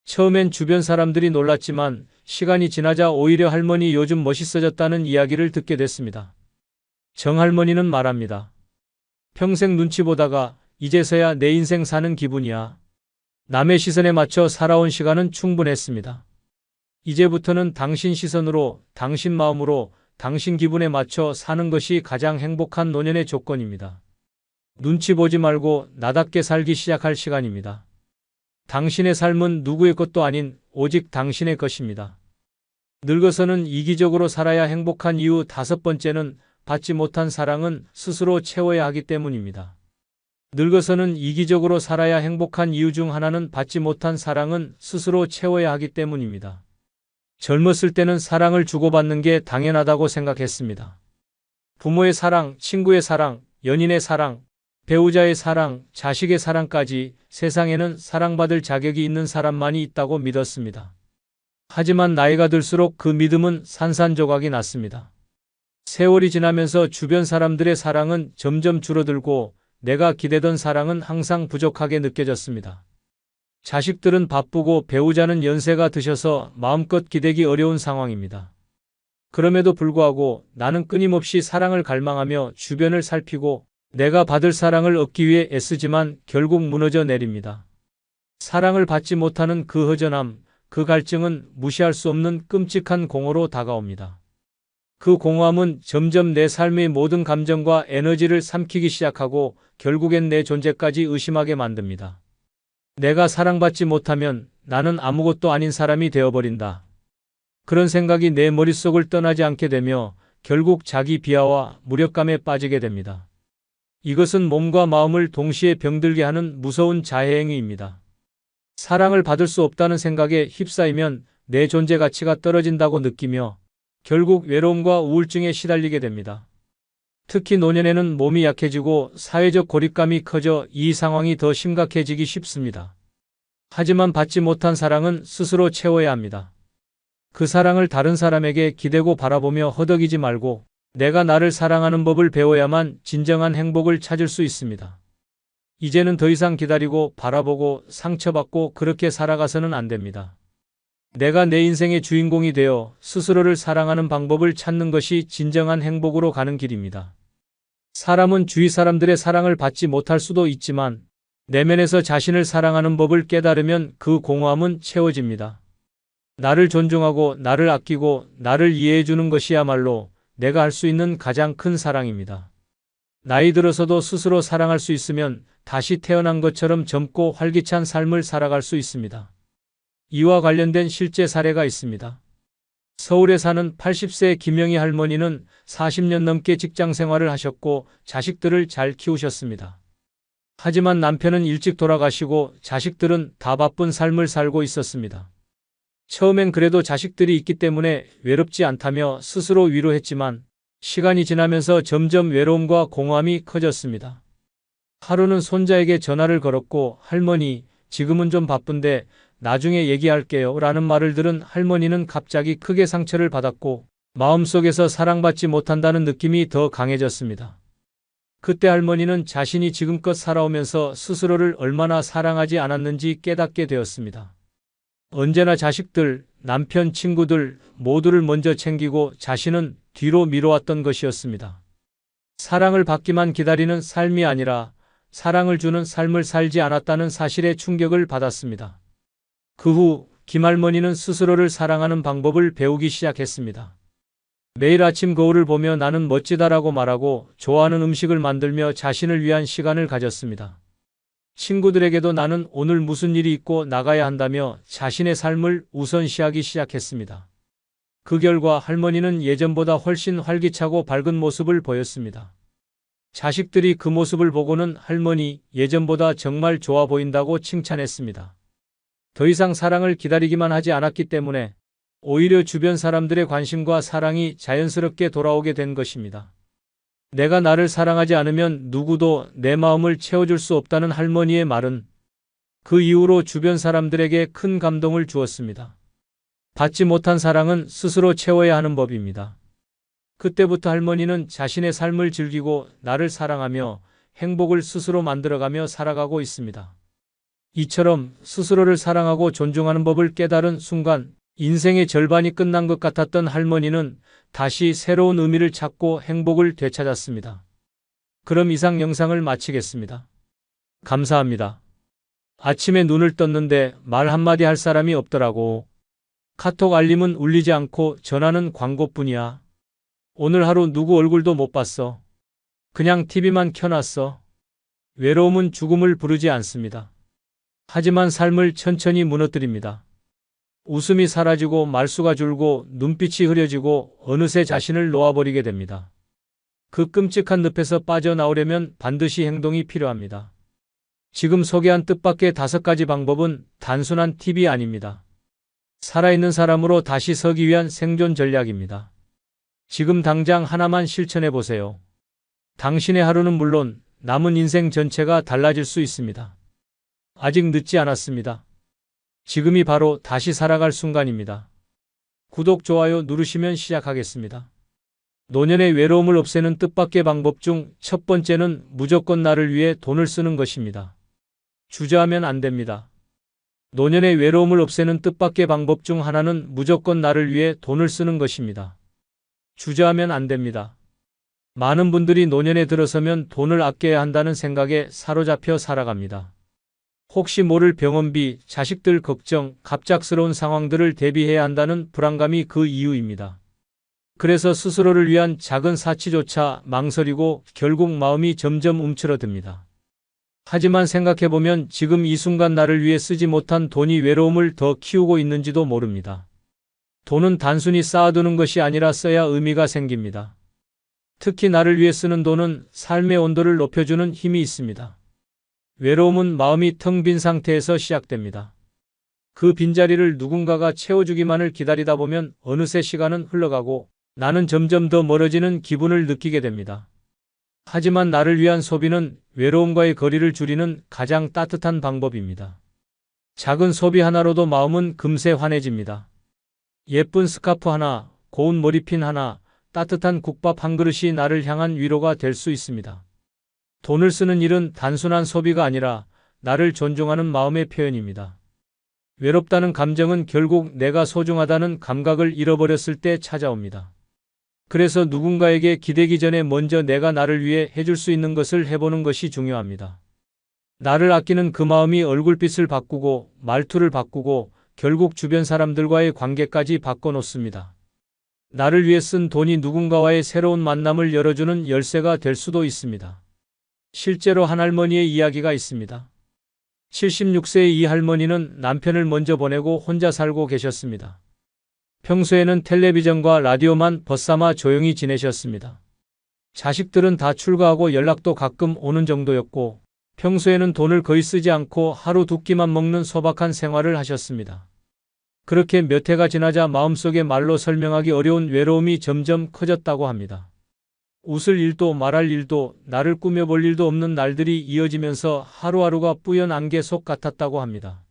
처음엔 주변 사람들이 놀랐지만 시간이 지나자 오히려 할머니 요즘 멋있어졌다는 이야기를 듣게 됐습니다. 정할머니는 말합니다. 평생 눈치 보다가 이제서야 내 인생 사는 기분이야. 남의 시선에 맞춰 살아온 시간은 충분했습니다. 이제부터는 당신 시선으로, 당신 마음으로, 당신 기분에 맞춰 사는 것이 가장 행복한 노년의 조건입니다. 눈치 보지 말고 나답게 살기 시작할 시간입니다. 당신의 삶은 누구의 것도 아닌 오직 당신의 것입니다. 늙어서는 이기적으로 살아야 행복한 이유 다섯 번째는 받지 못한 사랑은 스스로 채워야 하기 때문입니다. 늙어서는 이기적으로 살아야 행복한 이유 중 하나는 받지 못한 사랑은 스스로 채워야 하기 때문입니다. 젊었을 때는 사랑을 주고받는 게 당연하다고 생각했습니다. 부모의 사랑, 친구의 사랑, 연인의 사랑, 배우자의 사랑, 자식의 사랑까지 세상에는 사랑받을 자격이 있는 사람만이 있다고 믿었습니다. 하지만 나이가 들수록 그 믿음은 산산조각이 났습니다. 세월이 지나면서 주변 사람들의 사랑은 점점 줄어들고 내가 기대던 사랑은 항상 부족하게 느껴졌습니다. 자식들은 바쁘고 배우자는 연세가 드셔서 마음껏 기대기 어려운 상황입니다. 그럼에도 불구하고 나는 끊임없이 사랑을 갈망하며 주변을 살피고 내가 받을 사랑을 얻기 위해 애쓰지만 결국 무너져 내립니다. 사랑을 받지 못하는 그 허전함, 그 갈증은 무시할 수 없는 끔찍한 공허로 다가옵니다. 그 공허함은 점점 내 삶의 모든 감정과 에너지를 삼키기 시작하고 결국엔 내 존재까지 의심하게 만듭니다. 내가 사랑받지 못하면 나는 아무것도 아닌 사람이 되어버린다. 그런 생각이 내 머릿속을 떠나지 않게 되며 결국 자기 비하와 무력감에 빠지게 됩니다. 이것은 몸과 마음을 동시에 병들게 하는 무서운 자해행위입니다. 사랑을 받을 수 없다는 생각에 휩싸이면 내 존재 가치가 떨어진다고 느끼며 결국 외로움과 우울증에 시달리게 됩니다. 특히 노년에는 몸이 약해지고 사회적 고립감이 커져 이 상황이 더 심각해지기 쉽습니다. 하지만 받지 못한 사랑은 스스로 채워야 합니다. 그 사랑을 다른 사람에게 기대고 바라보며 허덕이지 말고 내가 나를 사랑하는 법을 배워야만 진정한 행복을 찾을 수 있습니다. 이제는 더 이상 기다리고 바라보고 상처받고 그렇게 살아가서는 안 됩니다. 내가 내 인생의 주인공이 되어 스스로를 사랑하는 방법을 찾는 것이 진정한 행복으로 가는 길입니다. 사람은 주위 사람들의 사랑을 받지 못할 수도 있지만 내면에서 자신을 사랑하는 법을 깨달으면 그 공허함은 채워집니다. 나를 존중하고 나를 아끼고 나를 이해해 주는 것이야말로 내가 할 수 있는 가장 큰 사랑입니다. 나이 들어서도 스스로 사랑할 수 있으면 다시 태어난 것처럼 젊고 활기찬 삶을 살아갈 수 있습니다. 이와 관련된 실제 사례가 있습니다. 서울에 사는 80세 김영희 할머니는 40년 넘게 직장 생활을 하셨고 자식들을 잘 키우셨습니다. 하지만 남편은 일찍 돌아가시고 자식들은 다 바쁜 삶을 살고 있었습니다. 처음엔 그래도 자식들이 있기 때문에 외롭지 않다며 스스로 위로했지만 시간이 지나면서 점점 외로움과 공허함이 커졌습니다. 하루는 손자에게 전화를 걸었고 할머니, 지금은 좀 바쁜데 나중에 얘기할게요 라는 말을 들은 할머니는 갑자기 크게 상처를 받았고 마음속에서 사랑받지 못한다는 느낌이 더 강해졌습니다. 그때 할머니는 자신이 지금껏 살아오면서 스스로를 얼마나 사랑하지 않았는지 깨닫게 되었습니다. 언제나 자식들, 남편, 친구들 모두를 먼저 챙기고 자신은 뒤로 미뤄왔던 것이었습니다. 사랑을 받기만 기다리는 삶이 아니라 사랑을 주는 삶을 살지 않았다는 사실에 충격을 받았습니다. 그 후 김할머니는 스스로를 사랑하는 방법을 배우기 시작했습니다. 매일 아침 거울을 보며 나는 멋지다라고 말하고 좋아하는 음식을 만들며 자신을 위한 시간을 가졌습니다. 친구들에게도 나는 오늘 무슨 일이 있고 나가야 한다며 자신의 삶을 우선시하기 시작했습니다. 그 결과 할머니는 예전보다 훨씬 활기차고 밝은 모습을 보였습니다. 자식들이 그 모습을 보고는 할머니, 예전보다 정말 좋아 보인다고 칭찬했습니다. 더 이상 사랑을 기다리기만 하지 않았기 때문에 오히려 주변 사람들의 관심과 사랑이 자연스럽게 돌아오게 된 것입니다. 내가 나를 사랑하지 않으면 누구도 내 마음을 채워줄 수 없다는 할머니의 말은 그 이후로 주변 사람들에게 큰 감동을 주었습니다. 받지 못한 사랑은 스스로 채워야 하는 법입니다. 그때부터 할머니는 자신의 삶을 즐기고 나를 사랑하며 행복을 스스로 만들어가며 살아가고 있습니다. 이처럼 스스로를 사랑하고 존중하는 법을 깨달은 순간 인생의 절반이 끝난 것 같았던 할머니는 다시 새로운 의미를 찾고 행복을 되찾았습니다. 그럼 이상 영상을 마치겠습니다. 감사합니다. 아침에 눈을 떴는데 말 한마디 할 사람이 없더라고. 카톡 알림은 울리지 않고 전화는 광고뿐이야. 오늘 하루 누구 얼굴도 못 봤어. 그냥 TV만 켜놨어. 외로움은 죽음을 부르지 않습니다. 하지만 삶을 천천히 무너뜨립니다. 웃음이 사라지고 말수가 줄고 눈빛이 흐려지고 어느새 자신을 놓아버리게 됩니다. 그 끔찍한 늪에서 빠져나오려면 반드시 행동이 필요합니다. 지금 소개한 뜻밖의 5가지 방법은 단순한 팁이 아닙니다. 살아있는 사람으로 다시 서기 위한 생존 전략입니다. 지금 당장 하나만 실천해 보세요. 당신의 하루는 물론 남은 인생 전체가 달라질 수 있습니다. 아직 늦지 않았습니다. 지금이 바로 다시 살아갈 순간입니다. 구독, 좋아요 누르시면 시작하겠습니다. 노년의 외로움을 없애는 뜻밖의 방법 중 첫 번째는 무조건 나를 위해 돈을 쓰는 것입니다. 주저하면 안 됩니다. 노년의 외로움을 없애는 뜻밖의 방법 중 하나는 무조건 나를 위해 돈을 쓰는 것입니다. 주저하면 안 됩니다. 많은 분들이 노년에 들어서면 돈을 아껴야 한다는 생각에 사로잡혀 살아갑니다. 혹시 모를 병원비, 자식들 걱정, 갑작스러운 상황들을 대비해야 한다는 불안감이 그 이유입니다. 그래서 스스로를 위한 작은 사치조차 망설이고 결국 마음이 점점 움츠러듭니다. 하지만 생각해보면 지금 이 순간 나를 위해 쓰지 못한 돈이 외로움을 더 키우고 있는지도 모릅니다. 돈은 단순히 쌓아두는 것이 아니라 써야 의미가 생깁니다. 특히 나를 위해 쓰는 돈은 삶의 온도를 높여주는 힘이 있습니다. 외로움은 마음이 텅 빈 상태에서 시작됩니다. 그 빈자리를 누군가가 채워주기만을 기다리다 보면 어느새 시간은 흘러가고 나는 점점 더 멀어지는 기분을 느끼게 됩니다. 하지만 나를 위한 소비는 외로움과의 거리를 줄이는 가장 따뜻한 방법입니다. 작은 소비 하나로도 마음은 금세 환해집니다. 예쁜 스카프 하나, 고운 머리핀 하나, 따뜻한 국밥 한 그릇이 나를 향한 위로가 될 수 있습니다. 돈을 쓰는 일은 단순한 소비가 아니라 나를 존중하는 마음의 표현입니다. 외롭다는 감정은 결국 내가 소중하다는 감각을 잃어버렸을 때 찾아옵니다. 그래서 누군가에게 기대기 전에 먼저 내가 나를 위해 해줄 수 있는 것을 해보는 것이 중요합니다. 나를 아끼는 그 마음이 얼굴빛을 바꾸고 말투를 바꾸고 결국 주변 사람들과의 관계까지 바꿔놓습니다. 나를 위해 쓴 돈이 누군가와의 새로운 만남을 열어주는 열쇠가 될 수도 있습니다. 실제로 한 할머니의 이야기가 있습니다. 76세의 이 할머니는 남편을 먼저 보내고 혼자 살고 계셨습니다. 평소에는 텔레비전과 라디오만 벗삼아 조용히 지내셨습니다. 자식들은 다 출가하고 연락도 가끔 오는 정도였고 평소에는 돈을 거의 쓰지 않고 하루 2끼만 먹는 소박한 생활을 하셨습니다. 그렇게 몇 해가 지나자 마음속에 말로 설명하기 어려운 외로움이 점점 커졌다고 합니다. 웃을 일도 말할 일도 나를 꾸며볼 일도 없는 날들이 이어지면서 하루하루가 뿌연 안개 속 같았다고 합니다.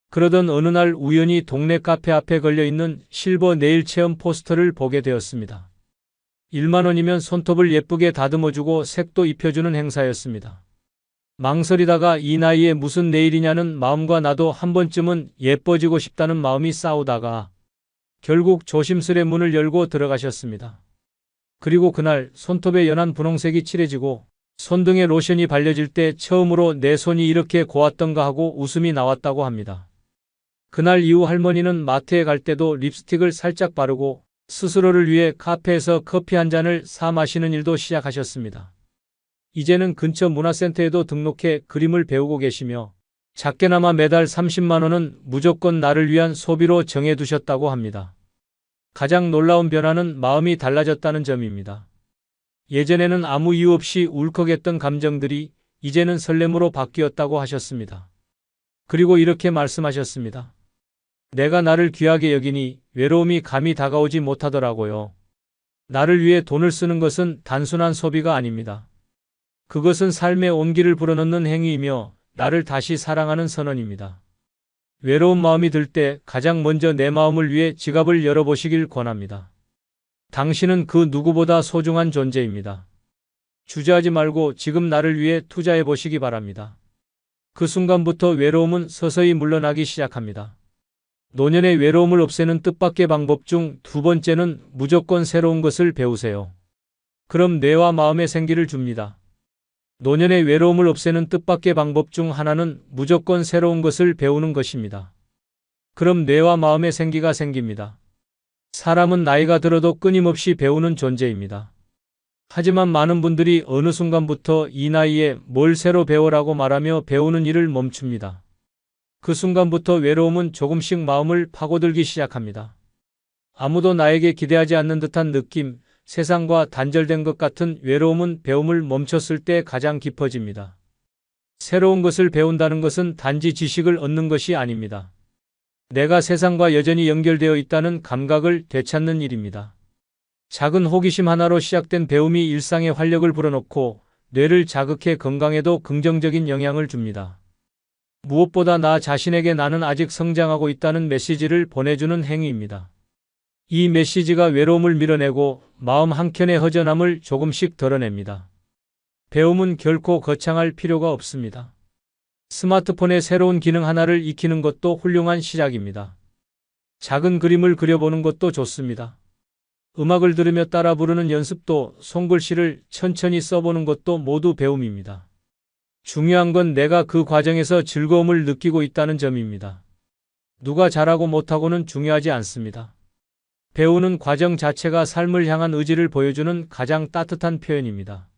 그러던 어느 날 우연히 동네 카페 앞에 걸려있는 실버 네일 체험 포스터를 보게 되었습니다. 1만 원이면 손톱을 예쁘게 다듬어주고 색도 입혀주는 행사였습니다. 망설이다가 이 나이에 무슨 네일이냐는 마음과 나도 한 번쯤은 예뻐지고 싶다는 마음이 싸우다가 결국 조심스레 문을 열고 들어가셨습니다. 그리고 그날 손톱의 연한 분홍색이 칠해지고 손등에 로션이 발려질 때 처음으로 내 손이 이렇게 고왔던가 하고 웃음이 나왔다고 합니다. 그날 이후 할머니는 마트에 갈 때도 립스틱을 살짝 바르고 스스로를 위해 카페에서 커피 한 잔을 사 마시는 일도 시작하셨습니다. 이제는 근처 문화센터에도 등록해 그림을 배우고 계시며 작게나마 매달 30만 원은 무조건 나를 위한 소비로 정해두셨다고 합니다. 가장 놀라운 변화는 마음이 달라졌다는 점입니다. 예전에는 아무 이유 없이 울컥했던 감정들이 이제는 설렘으로 바뀌었다고 하셨습니다. 그리고 이렇게 말씀하셨습니다. 내가 나를 귀하게 여기니 외로움이 감히 다가오지 못하더라고요. 나를 위해 돈을 쓰는 것은 단순한 소비가 아닙니다. 그것은 삶의 온기를 불어넣는 행위이며 나를 다시 사랑하는 선언입니다. 외로운 마음이 들 때 가장 먼저 내 마음을 위해 지갑을 열어보시길 권합니다. 당신은 그 누구보다 소중한 존재입니다. 주저하지 말고 지금 나를 위해 투자해 보시기 바랍니다. 그 순간부터 외로움은 서서히 물러나기 시작합니다. 노년의 외로움을 없애는 뜻밖의 방법 중 2번째는 무조건 새로운 것을 배우세요. 그럼 뇌와 마음에 생기를 줍니다. 노년의 외로움을 없애는 뜻밖의 방법 중 하나는 무조건 새로운 것을 배우는 것입니다. 그럼 뇌와 마음에 생기가 생깁니다. 사람은 나이가 들어도 끊임없이 배우는 존재입니다. 하지만 많은 분들이 어느 순간부터 이 나이에 뭘 새로 배워라고 말하며 배우는 일을 멈춥니다. 그 순간부터 외로움은 조금씩 마음을 파고들기 시작합니다. 아무도 나에게 기대하지 않는 듯한 느낌, 세상과 단절된 것 같은 외로움은 배움을 멈췄을 때 가장 깊어집니다. 새로운 것을 배운다는 것은 단지 지식을 얻는 것이 아닙니다. 내가 세상과 여전히 연결되어 있다는 감각을 되찾는 일입니다. 작은 호기심 하나로 시작된 배움이 일상에 활력을 불어넣고 뇌를 자극해 건강에도 긍정적인 영향을 줍니다. 무엇보다 나 자신에게 나는 아직 성장하고 있다는 메시지를 보내주는 행위입니다. 이 메시지가 외로움을 밀어내고 마음 한켠의 허전함을 조금씩 덜어냅니다. 배움은 결코 거창할 필요가 없습니다. 스마트폰의 새로운 기능 하나를 익히는 것도 훌륭한 시작입니다. 작은 그림을 그려보는 것도 좋습니다. 음악을 들으며 따라 부르는 연습도, 손글씨를 천천히 써보는 것도 모두 배움입니다. 중요한 건 내가 그 과정에서 즐거움을 느끼고 있다는 점입니다. 누가 잘하고 못하고는 중요하지 않습니다. 배우는 과정 자체가 삶을 향한 의지를 보여주는 가장 따뜻한 표현입니다.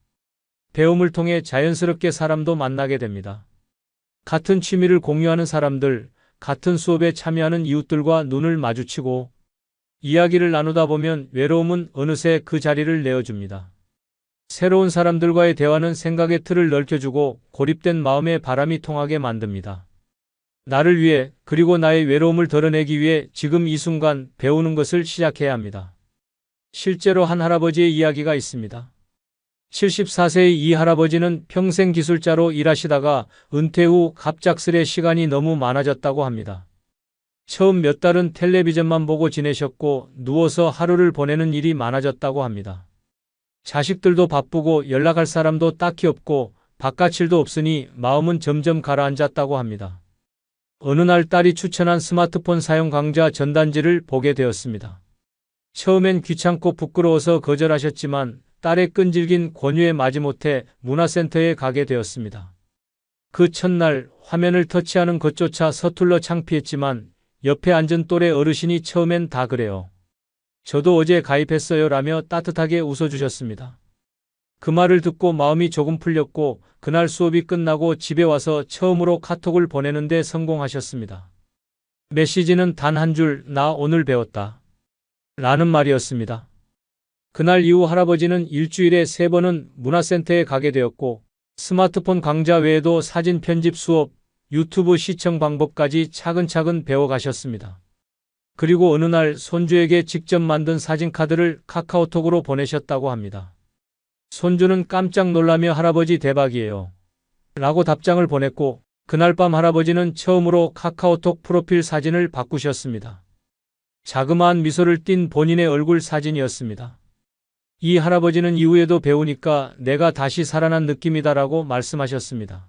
배움을 통해 자연스럽게 사람도 만나게 됩니다. 같은 취미를 공유하는 사람들, 같은 수업에 참여하는 이웃들과 눈을 마주치고 이야기를 나누다 보면 외로움은 어느새 그 자리를 내어줍니다. 새로운 사람들과의 대화는 생각의 틀을 넓혀주고 고립된 마음에 바람이 통하게 만듭니다. 나를 위해, 그리고 나의 외로움을 덜어내기 위해 지금 이 순간 배우는 것을 시작해야 합니다. 실제로 한 할아버지의 이야기가 있습니다. 74세의 이 할아버지는 평생 기술자로 일하시다가 은퇴 후 갑작스레 시간이 너무 많아졌다고 합니다. 처음 몇 달은 텔레비전만 보고 지내셨고 누워서 하루를 보내는 일이 많아졌다고 합니다. 자식들도 바쁘고 연락할 사람도 딱히 없고 바깥일도 없으니 마음은 점점 가라앉았다고 합니다. 어느 날 딸이 추천한 스마트폰 사용 강좌 전단지를 보게 되었습니다. 처음엔 귀찮고 부끄러워서 거절하셨지만 딸의 끈질긴 권유에 마지못해 문화센터에 가게 되었습니다. 그 첫날 화면을 터치하는 것조차 서툴러 창피했지만 옆에 앉은 또래 어르신이 처음엔 다 그래요. 저도 어제 가입했어요 라며 따뜻하게 웃어주셨습니다. 그 말을 듣고 마음이 조금 풀렸고 그날 수업이 끝나고 집에 와서 처음으로 카톡을 보내는데 성공하셨습니다. 메시지는 단 한 줄, 나 오늘 배웠다 라는 말이었습니다. 그날 이후 할아버지는 일주일에 3번은 문화센터에 가게 되었고 스마트폰 강좌 외에도 사진 편집 수업, 유튜브 시청 방법까지 차근차근 배워가셨습니다. 그리고 어느 날 손주에게 직접 만든 사진카드를 카카오톡으로 보내셨다고 합니다. 손주는 깜짝 놀라며 할아버지 대박이에요 라고 답장을 보냈고 그날 밤 할아버지는 처음으로 카카오톡 프로필 사진을 바꾸셨습니다. 자그마한 미소를 띤 본인의 얼굴 사진이었습니다. 이 할아버지는 이후에도 배우니까 내가 다시 살아난 느낌이다라고 말씀하셨습니다.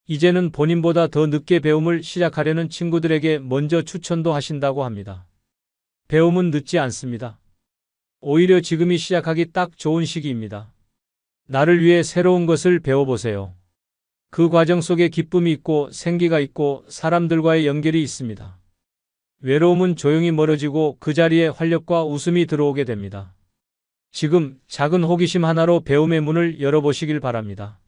이제는 본인보다 더 늦게 배움을 시작하려는 친구들에게 먼저 추천도 하신다고 합니다. 배움은 늦지 않습니다. 오히려 지금이 시작하기 딱 좋은 시기입니다. 나를 위해 새로운 것을 배워보세요. 그 과정 속에 기쁨이 있고 생기가 있고 사람들과의 연결이 있습니다. 외로움은 조용히 멀어지고 그 자리에 활력과 웃음이 들어오게 됩니다. 지금 작은 호기심 하나로 배움의 문을 열어보시길 바랍니다.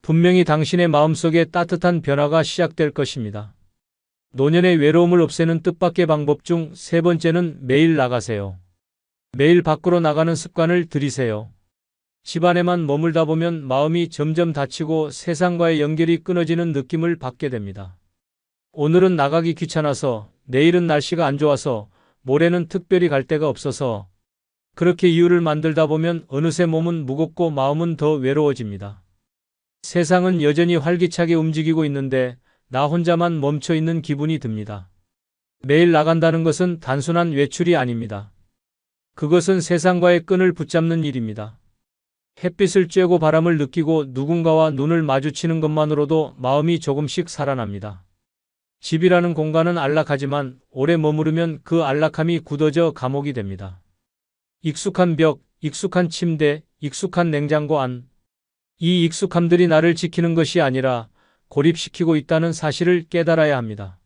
분명히 당신의 마음속에 따뜻한 변화가 시작될 것입니다. 노년의 외로움을 없애는 뜻밖의 방법 중 3번째는 매일 나가세요. 매일 밖으로 나가는 습관을 들이세요. 집 안에만 머물다 보면 마음이 점점 닫히고 세상과의 연결이 끊어지는 느낌을 받게 됩니다. 오늘은 나가기 귀찮아서, 내일은 날씨가 안 좋아서, 모레는 특별히 갈 데가 없어서 그렇게 이유를 만들다 보면 어느새 몸은 무겁고 마음은 더 외로워집니다. 세상은 여전히 활기차게 움직이고 있는데 나 혼자만 멈춰 있는 기분이 듭니다. 매일 나간다는 것은 단순한 외출이 아닙니다. 그것은 세상과의 끈을 붙잡는 일입니다. 햇빛을 쬐고 바람을 느끼고 누군가와 눈을 마주치는 것만으로도 마음이 조금씩 살아납니다. 집이라는 공간은 안락하지만 오래 머무르면 그 안락함이 굳어져 감옥이 됩니다. 익숙한 벽, 익숙한 침대, 익숙한 냉장고 안. 이 익숙함들이 나를 지키는 것이 아니라 고립시키고 있다는 사실을 깨달아야 합니다.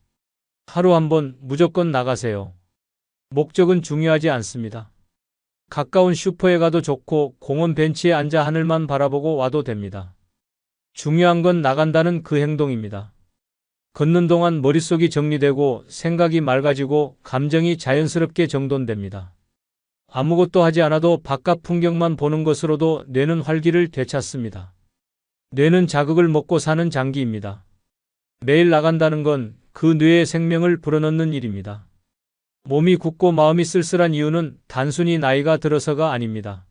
하루 한 번 무조건 나가세요. 목적은 중요하지 않습니다. 가까운 슈퍼에 가도 좋고 공원 벤치에 앉아 하늘만 바라보고 와도 됩니다. 중요한 건 나간다는 그 행동입니다. 걷는 동안 머릿속이 정리되고 생각이 맑아지고 감정이 자연스럽게 정돈됩니다. 아무것도 하지 않아도 바깥 풍경만 보는 것으로도 뇌는 활기를 되찾습니다. 뇌는 자극을 먹고 사는 장기입니다. 매일 나간다는 건 그 뇌의 생명을 불어넣는 일입니다. 몸이 굳고 마음이 쓸쓸한 이유는 단순히 나이가 들어서가 아닙니다.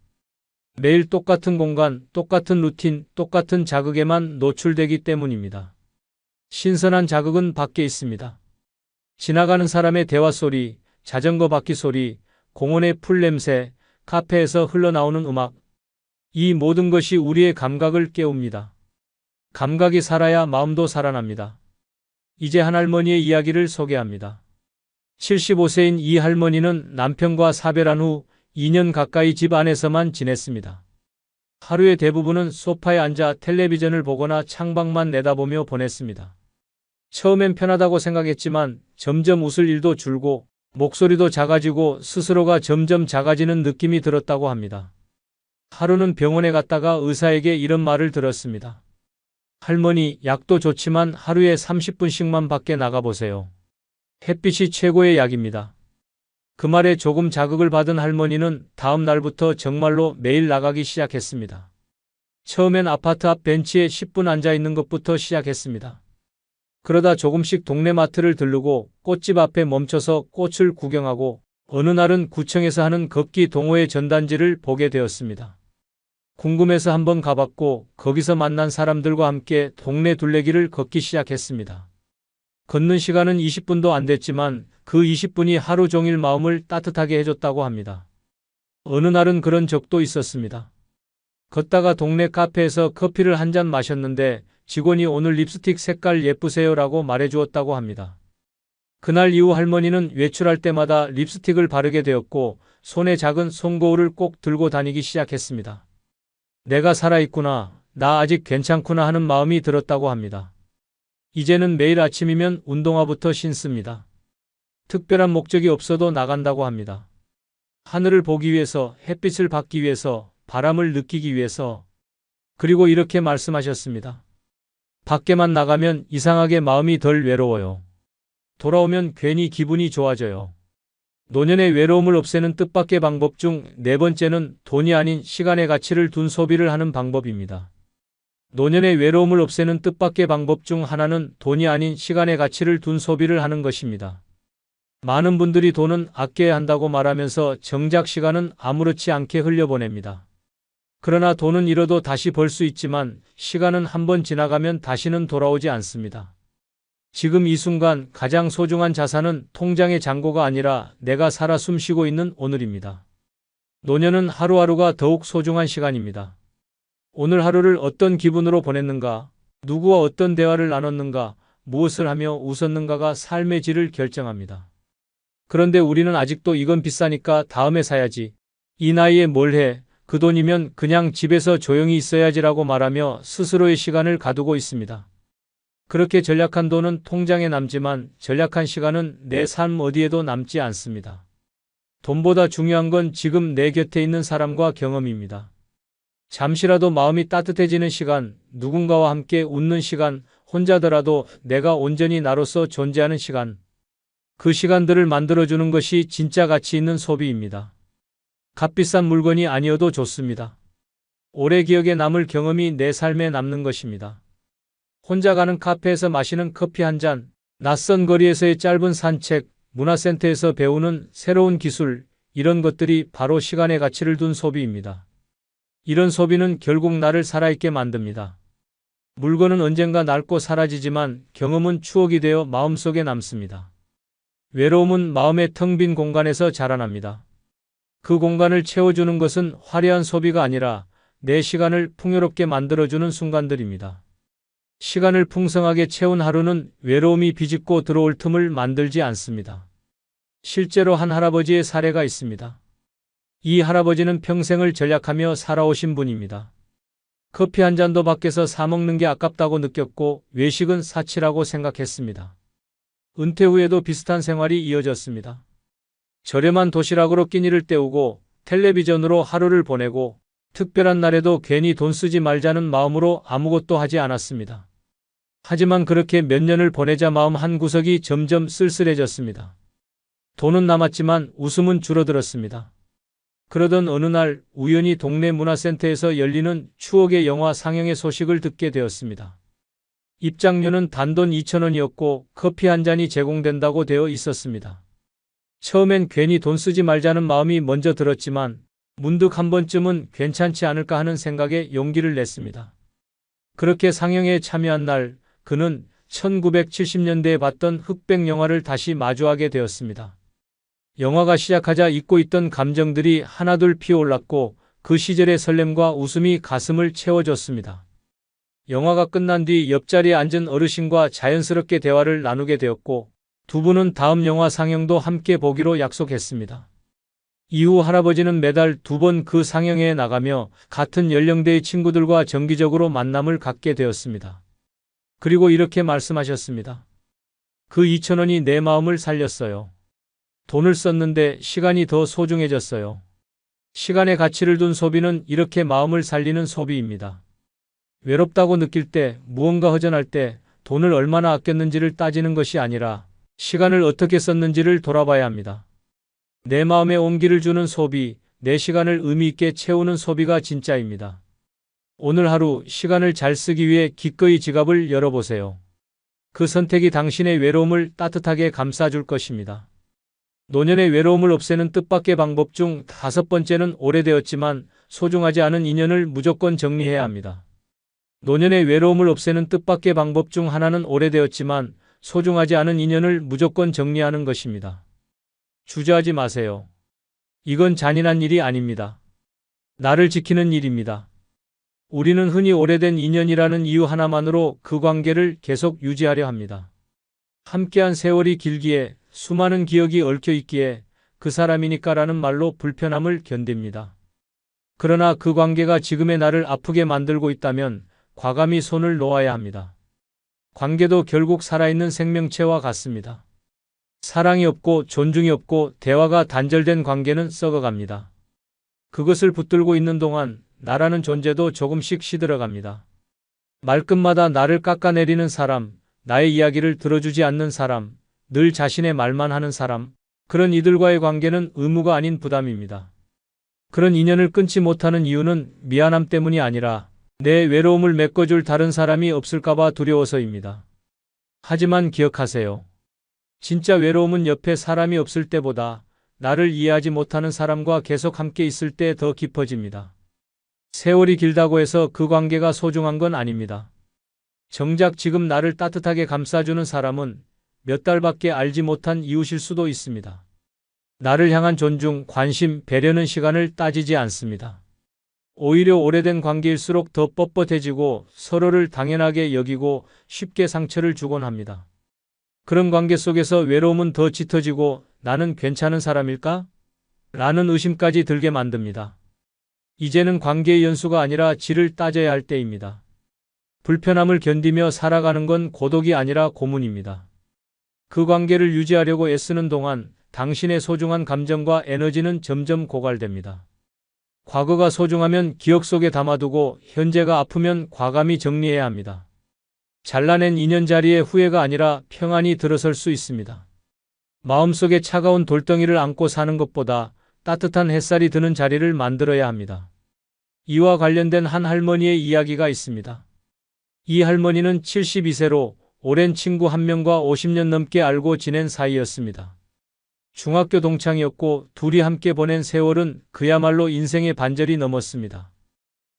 매일 똑같은 공간, 똑같은 루틴, 똑같은 자극에만 노출되기 때문입니다. 신선한 자극은 밖에 있습니다. 지나가는 사람의 대화 소리, 자전거 바퀴 소리, 공원의 풀 냄새, 카페에서 흘러나오는 음악. 이 모든 것이 우리의 감각을 깨웁니다. 감각이 살아야 마음도 살아납니다. 이제 한 할머니의 이야기를 소개합니다. 75세인 이 할머니는 남편과 사별한 후 2년 가까이 집 안에서만 지냈습니다. 하루의 대부분은 소파에 앉아 텔레비전을 보거나 창밖만 내다보며 보냈습니다. 처음엔 편하다고 생각했지만 점점 웃을 일도 줄고 목소리도 작아지고 스스로가 점점 작아지는 느낌이 들었다고 합니다. 하루는 병원에 갔다가 의사에게 이런 말을 들었습니다. 할머니, 약도 좋지만 하루에 30분씩만 밖에 나가보세요. 햇빛이 최고의 약입니다. 그 말에 조금 자극을 받은 할머니는 다음 날부터 정말로 매일 나가기 시작했습니다. 처음엔 아파트 앞 벤치에 10분 앉아 있는 것부터 시작했습니다. 그러다 조금씩 동네 마트를 들르고 꽃집 앞에 멈춰서 꽃을 구경하고 어느 날은 구청에서 하는 걷기 동호회 전단지를 보게 되었습니다. 궁금해서 한번 가봤고 거기서 만난 사람들과 함께 동네 둘레길을 걷기 시작했습니다. 걷는 시간은 20분도 안 됐지만 그 20분이 하루 종일 마음을 따뜻하게 해줬다고 합니다. 어느 날은 그런 적도 있었습니다. 걷다가 동네 카페에서 커피를 한 잔 마셨는데 직원이 오늘 립스틱 색깔 예쁘세요라고 말해주었다고 합니다. 그날 이후 할머니는 외출할 때마다 립스틱을 바르게 되었고 손에 작은 손거울을 꼭 들고 다니기 시작했습니다. 내가 살아있구나, 나 아직 괜찮구나 하는 마음이 들었다고 합니다. 이제는 매일 아침이면 운동화부터 신습니다. 특별한 목적이 없어도 나간다고 합니다. 하늘을 보기 위해서, 햇빛을 받기 위해서, 바람을 느끼기 위해서. 그리고 이렇게 말씀하셨습니다. 밖에만 나가면 이상하게 마음이 덜 외로워요. 돌아오면 괜히 기분이 좋아져요. 노년의 외로움을 없애는 뜻밖의 방법 중 네 번째는 돈이 아닌 시간의 가치를 둔 소비를 하는 방법입니다. 노년의 외로움을 없애는 뜻밖의 방법 중 하나는 돈이 아닌 시간의 가치를 둔 소비를 하는 것입니다. 많은 분들이 돈은 아껴야 한다고 말하면서 정작 시간은 아무렇지 않게 흘려보냅니다. 그러나 돈은 잃어도 다시 벌 수 있지만 시간은 한번 지나가면 다시는 돌아오지 않습니다. 지금 이 순간 가장 소중한 자산은 통장의 잔고가 아니라 내가 살아 숨쉬고 있는 오늘입니다. 노년은 하루하루가 더욱 소중한 시간입니다. 오늘 하루를 어떤 기분으로 보냈는가, 누구와 어떤 대화를 나눴는가, 무엇을 하며 웃었는가가 삶의 질을 결정합니다. 그런데 우리는 아직도 이건 비싸니까 다음에 사야지, 이 나이에 뭘 해, 그 돈이면 그냥 집에서 조용히 있어야지라고 말하며 스스로의 시간을 가두고 있습니다. 그렇게 전략한 돈은 통장에 남지만 전략한 시간은 내 삶 어디에도 남지 않습니다. 돈보다 중요한 건 지금 내 곁에 있는 사람과 경험입니다. 잠시라도 마음이 따뜻해지는 시간, 누군가와 함께 웃는 시간, 혼자더라도 내가 온전히 나로서 존재하는 시간. 그 시간들을 만들어주는 것이 진짜 가치 있는 소비입니다. 값비싼 물건이 아니어도 좋습니다. 오래 기억에 남을 경험이 내 삶에 남는 것입니다. 혼자 가는 카페에서 마시는 커피 한 잔, 낯선 거리에서의 짧은 산책, 문화센터에서 배우는 새로운 기술, 이런 것들이 바로 시간의 가치를 둔 소비입니다. 이런 소비는 결국 나를 살아있게 만듭니다. 물건은 언젠가 낡고 사라지지만 경험은 추억이 되어 마음속에 남습니다. 외로움은 마음의 텅 빈 공간에서 자라납니다. 그 공간을 채워주는 것은 화려한 소비가 아니라 내 시간을 풍요롭게 만들어주는 순간들입니다. 시간을 풍성하게 채운 하루는 외로움이 비집고 들어올 틈을 만들지 않습니다. 실제로 한 할아버지의 사례가 있습니다. 이 할아버지는 평생을 전략하며 살아오신 분입니다. 커피 한 잔도 밖에서 사 먹는 게 아깝다고 느꼈고 외식은 사치라고 생각했습니다. 은퇴 후에도 비슷한 생활이 이어졌습니다. 저렴한 도시락으로 끼니를 때우고 텔레비전으로 하루를 보내고 특별한 날에도 괜히 돈 쓰지 말자는 마음으로 아무것도 하지 않았습니다. 하지만 그렇게 몇 년을 보내자 마음 한구석이 점점 쓸쓸해졌습니다. 돈은 남았지만 웃음은 줄어들었습니다. 그러던 어느 날 우연히 동네 문화센터에서 열리는 추억의 영화 상영의 소식을 듣게 되었습니다. 입장료는 단돈 2,000원이었고 커피 한 잔이 제공된다고 되어 있었습니다. 처음엔 괜히 돈 쓰지 말자는 마음이 먼저 들었지만 문득 한 번쯤은 괜찮지 않을까 하는 생각에 용기를 냈습니다. 그렇게 상영에 참여한 날 그는 1970년대에 봤던 흑백 영화를 다시 마주하게 되었습니다. 영화가 시작하자 잊고 있던 감정들이 하나둘 피어올랐고 그 시절의 설렘과 웃음이 가슴을 채워줬습니다. 영화가 끝난 뒤 옆자리에 앉은 어르신과 자연스럽게 대화를 나누게 되었고 두 분은 다음 영화 상영도 함께 보기로 약속했습니다. 이후 할아버지는 매달 2번 그 상영회에 나가며 같은 연령대의 친구들과 정기적으로 만남을 갖게 되었습니다. 그리고 이렇게 말씀하셨습니다. 그 2,000원이 내 마음을 살렸어요. 돈을 썼는데 시간이 더 소중해졌어요. 시간의 가치를 둔 소비는 이렇게 마음을 살리는 소비입니다. 외롭다고 느낄 때, 무언가 허전할 때 돈을 얼마나 아꼈는지를 따지는 것이 아니라 시간을 어떻게 썼는지를 돌아봐야 합니다. 내 마음에 온기를 주는 소비, 내 시간을 의미 있게 채우는 소비가 진짜입니다. 오늘 하루 시간을 잘 쓰기 위해 기꺼이 지갑을 열어보세요. 그 선택이 당신의 외로움을 따뜻하게 감싸줄 것입니다. 노년의 외로움을 없애는 뜻밖의 방법 중 5번째는 오래되었지만 소중하지 않은 인연을 무조건 정리해야 합니다. 노년의 외로움을 없애는 뜻밖의 방법 중 하나는 오래되었지만 소중하지 않은 인연을 무조건 정리하는 것입니다. 주저하지 마세요. 이건 잔인한 일이 아닙니다. 나를 지키는 일입니다. 우리는 흔히 오래된 인연이라는 이유 하나만으로 그 관계를 계속 유지하려 합니다. 함께한 세월이 길기에 수많은 기억이 얽혀 있기에 그 사람이니까라는 말로 불편함을 견딥니다. 그러나 그 관계가 지금의 나를 아프게 만들고 있다면 과감히 손을 놓아야 합니다. 관계도 결국 살아있는 생명체와 같습니다. 사랑이 없고 존중이 없고 대화가 단절된 관계는 썩어갑니다. 그것을 붙들고 있는 동안 나라는 존재도 조금씩 시들어갑니다. 말끝마다 나를 깎아내리는 사람, 나의 이야기를 들어주지 않는 사람, 늘 자신의 말만 하는 사람, 그런 이들과의 관계는 의무가 아닌 부담입니다. 그런 인연을 끊지 못하는 이유는 미안함 때문이 아니라 내 외로움을 메꿔줄 다른 사람이 없을까봐 두려워서입니다. 하지만 기억하세요. 진짜 외로움은 옆에 사람이 없을 때보다 나를 이해하지 못하는 사람과 계속 함께 있을 때 더 깊어집니다. 세월이 길다고 해서 그 관계가 소중한 건 아닙니다. 정작 지금 나를 따뜻하게 감싸주는 사람은 몇 달밖에 알지 못한 이웃일 수도 있습니다. 나를 향한 존중, 관심, 배려는 시간을 따지지 않습니다. 오히려 오래된 관계일수록 더 뻣뻣해지고 서로를 당연하게 여기고 쉽게 상처를 주곤 합니다. 그런 관계 속에서 외로움은 더 짙어지고 나는 괜찮은 사람일까? 라는 의심까지 들게 만듭니다. 이제는 관계의 연수가 아니라 질을 따져야 할 때입니다. 불편함을 견디며 살아가는 건 고독이 아니라 고문입니다. 그 관계를 유지하려고 애쓰는 동안 당신의 소중한 감정과 에너지는 점점 고갈됩니다. 과거가 소중하면 기억 속에 담아두고 현재가 아프면 과감히 정리해야 합니다. 잘라낸 인연 자리에 후회가 아니라 평안이 들어설 수 있습니다. 마음속에 차가운 돌덩이를 안고 사는 것보다 따뜻한 햇살이 드는 자리를 만들어야 합니다. 이와 관련된 한 할머니의 이야기가 있습니다. 이 할머니는 72세로 오랜 친구 한 명과 50년 넘게 알고 지낸 사이였습니다. 중학교 동창이었고 둘이 함께 보낸 세월은 그야말로 인생의 반절이 넘었습니다.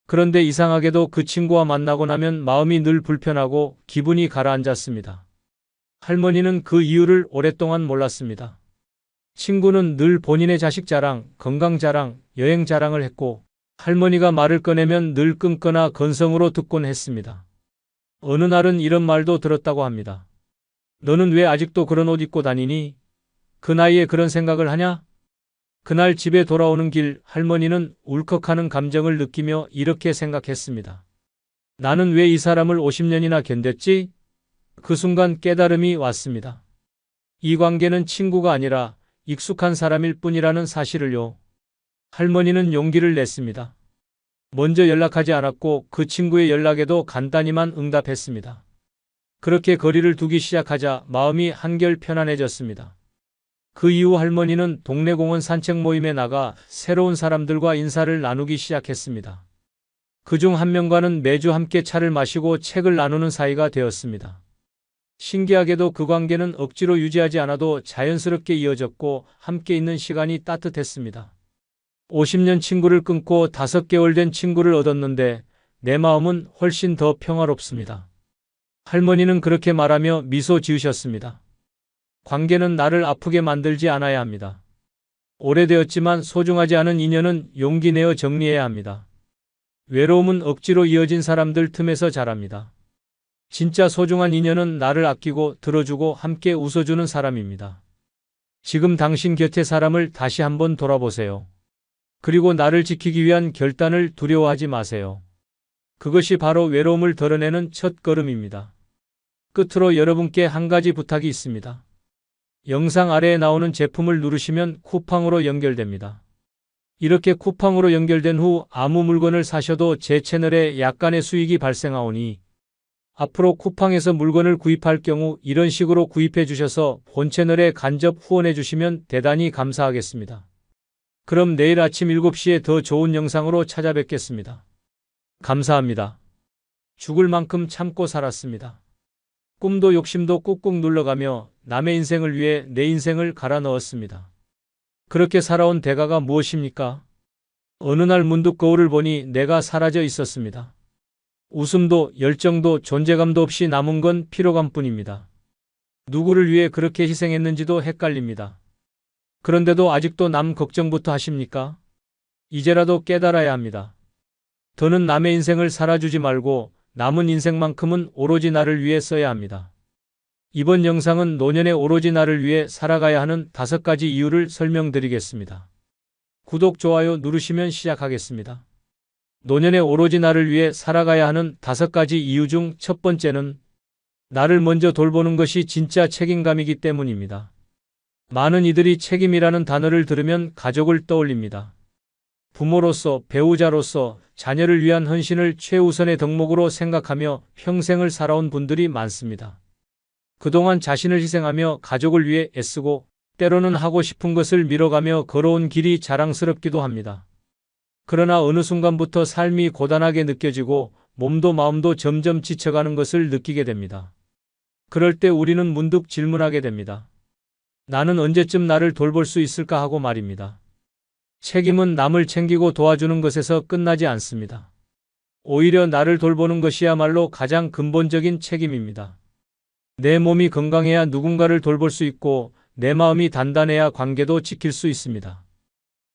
그런데 이상하게도 그 친구와 만나고 나면 마음이 늘 불편하고 기분이 가라앉았습니다. 할머니는 그 이유를 오랫동안 몰랐습니다. 친구는 늘 본인의 자식 자랑, 건강 자랑, 여행 자랑을 했고 할머니가 말을 꺼내면 늘 끊거나 건성으로 듣곤 했습니다. 어느 날은 이런 말도 들었다고 합니다. 너는 왜 아직도 그런 옷 입고 다니니? 그 나이에 그런 생각을 하냐? 그날 집에 돌아오는 길 할머니는 울컥하는 감정을 느끼며 이렇게 생각했습니다. 나는 왜 이 사람을 50년이나 견뎠지? 그 순간 깨달음이 왔습니다. 이 관계는 친구가 아니라 익숙한 사람일 뿐이라는 사실을요. 할머니는 용기를 냈습니다. 먼저 연락하지 않았고 그 친구의 연락에도 간단히만 응답했습니다. 그렇게 거리를 두기 시작하자 마음이 한결 편안해졌습니다. 그 이후 할머니는 동네 공원 산책 모임에 나가 새로운 사람들과 인사를 나누기 시작했습니다. 그중 한 명과는 매주 함께 차를 마시고 책을 나누는 사이가 되었습니다. 신기하게도 그 관계는 억지로 유지하지 않아도 자연스럽게 이어졌고 함께 있는 시간이 따뜻했습니다. 50년 친구를 끊고 5개월 된 친구를 얻었는데 내 마음은 훨씬 더 평화롭습니다. 할머니는 그렇게 말하며 미소 지으셨습니다. 관계는 나를 아프게 만들지 않아야 합니다. 오래되었지만 소중하지 않은 인연은 용기 내어 정리해야 합니다. 외로움은 억지로 이어진 사람들 틈에서 자랍니다. 진짜 소중한 인연은 나를 아끼고 들어주고 함께 웃어주는 사람입니다. 지금 당신 곁의 사람을 다시 한번 돌아보세요. 그리고 나를 지키기 위한 결단을 두려워하지 마세요. 그것이 바로 외로움을 덜어내는 첫 걸음입니다. 끝으로 여러분께 한 가지 부탁이 있습니다. 영상 아래에 나오는 제품을 누르시면 쿠팡으로 연결됩니다. 이렇게 쿠팡으로 연결된 후 아무 물건을 사셔도 제 채널에 약간의 수익이 발생하오니 앞으로 쿠팡에서 물건을 구입할 경우 이런 식으로 구입해 주셔서 본 채널에 간접 후원해 주시면 대단히 감사하겠습니다. 그럼 내일 아침 7시에 더 좋은 영상으로 찾아뵙겠습니다. 감사합니다. 죽을 만큼 참고 살았습니다. 꿈도 욕심도 꾹꾹 눌러가며 남의 인생을 위해 내 인생을 갈아 넣었습니다. 그렇게 살아온 대가가 무엇입니까? 어느 날 문득 거울을 보니 내가 사라져 있었습니다. 웃음도 열정도 존재감도 없이 남은 건 피로감뿐입니다. 누구를 위해 그렇게 희생했는지도 헷갈립니다. 그런데도 아직도 남 걱정부터 하십니까? 이제라도 깨달아야 합니다. 더는 남의 인생을 살아주지 말고 남은 인생만큼은 오로지 나를 위해 써야 합니다. 이번 영상은 노년에 오로지 나를 위해 살아가야 하는 5가지 이유를 설명드리겠습니다. 구독, 좋아요 누르시면 시작하겠습니다. 노년에 오로지 나를 위해 살아가야 하는 5가지 이유 중 첫 번째는 나를 먼저 돌보는 것이 진짜 책임감이기 때문입니다. 많은 이들이 책임이라는 단어를 들으면 가족을 떠올립니다. 부모로서, 배우자로서 자녀를 위한 헌신을 최우선의 덕목으로 생각하며 평생을 살아온 분들이 많습니다. 그동안 자신을 희생하며 가족을 위해 애쓰고 때로는 하고 싶은 것을 미뤄가며 걸어온 길이 자랑스럽기도 합니다. 그러나 어느 순간부터 삶이 고단하게 느껴지고 몸도 마음도 점점 지쳐가는 것을 느끼게 됩니다. 그럴 때 우리는 문득 질문하게 됩니다. 나는 언제쯤 나를 돌볼 수 있을까 하고 말입니다. 책임은 남을 챙기고 도와주는 것에서 끝나지 않습니다. 오히려 나를 돌보는 것이야말로 가장 근본적인 책임입니다. 내 몸이 건강해야 누군가를 돌볼 수 있고 내 마음이 단단해야 관계도 지킬 수 있습니다.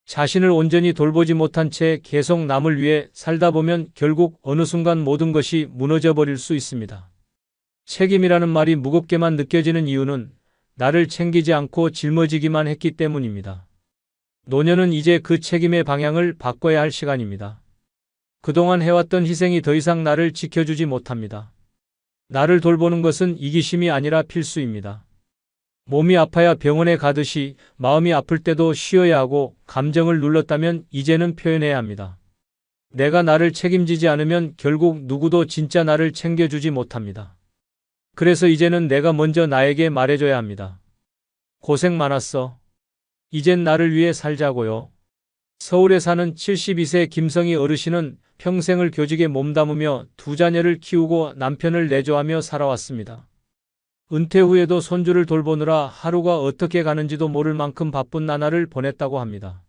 자신을 온전히 돌보지 못한 채 계속 남을 위해 살다 보면 결국 어느 순간 모든 것이 무너져 버릴 수 있습니다. 책임이라는 말이 무겁게만 느껴지는 이유는 나를 챙기지 않고 짊어지기만 했기 때문입니다. 노년은 이제 그 책임의 방향을 바꿔야 할 시간입니다. 그동안 해왔던 희생이 더 이상 나를 지켜주지 못합니다. 나를 돌보는 것은 이기심이 아니라 필수입니다. 몸이 아파야 병원에 가듯이 마음이 아플 때도 쉬어야 하고 감정을 눌렀다면 이제는 표현해야 합니다. 내가 나를 책임지지 않으면 결국 누구도 진짜 나를 챙겨주지 못합니다. 그래서 이제는 내가 먼저 나에게 말해줘야 합니다. 고생 많았어. 이젠 나를 위해 살자고요. 서울에 사는 72세 김성희 어르신은 평생을 교직에 몸담으며 2자녀를 키우고 남편을 내조하며 살아왔습니다. 은퇴 후에도 손주를 돌보느라 하루가 어떻게 가는지도 모를 만큼 바쁜 나날을 보냈다고 합니다.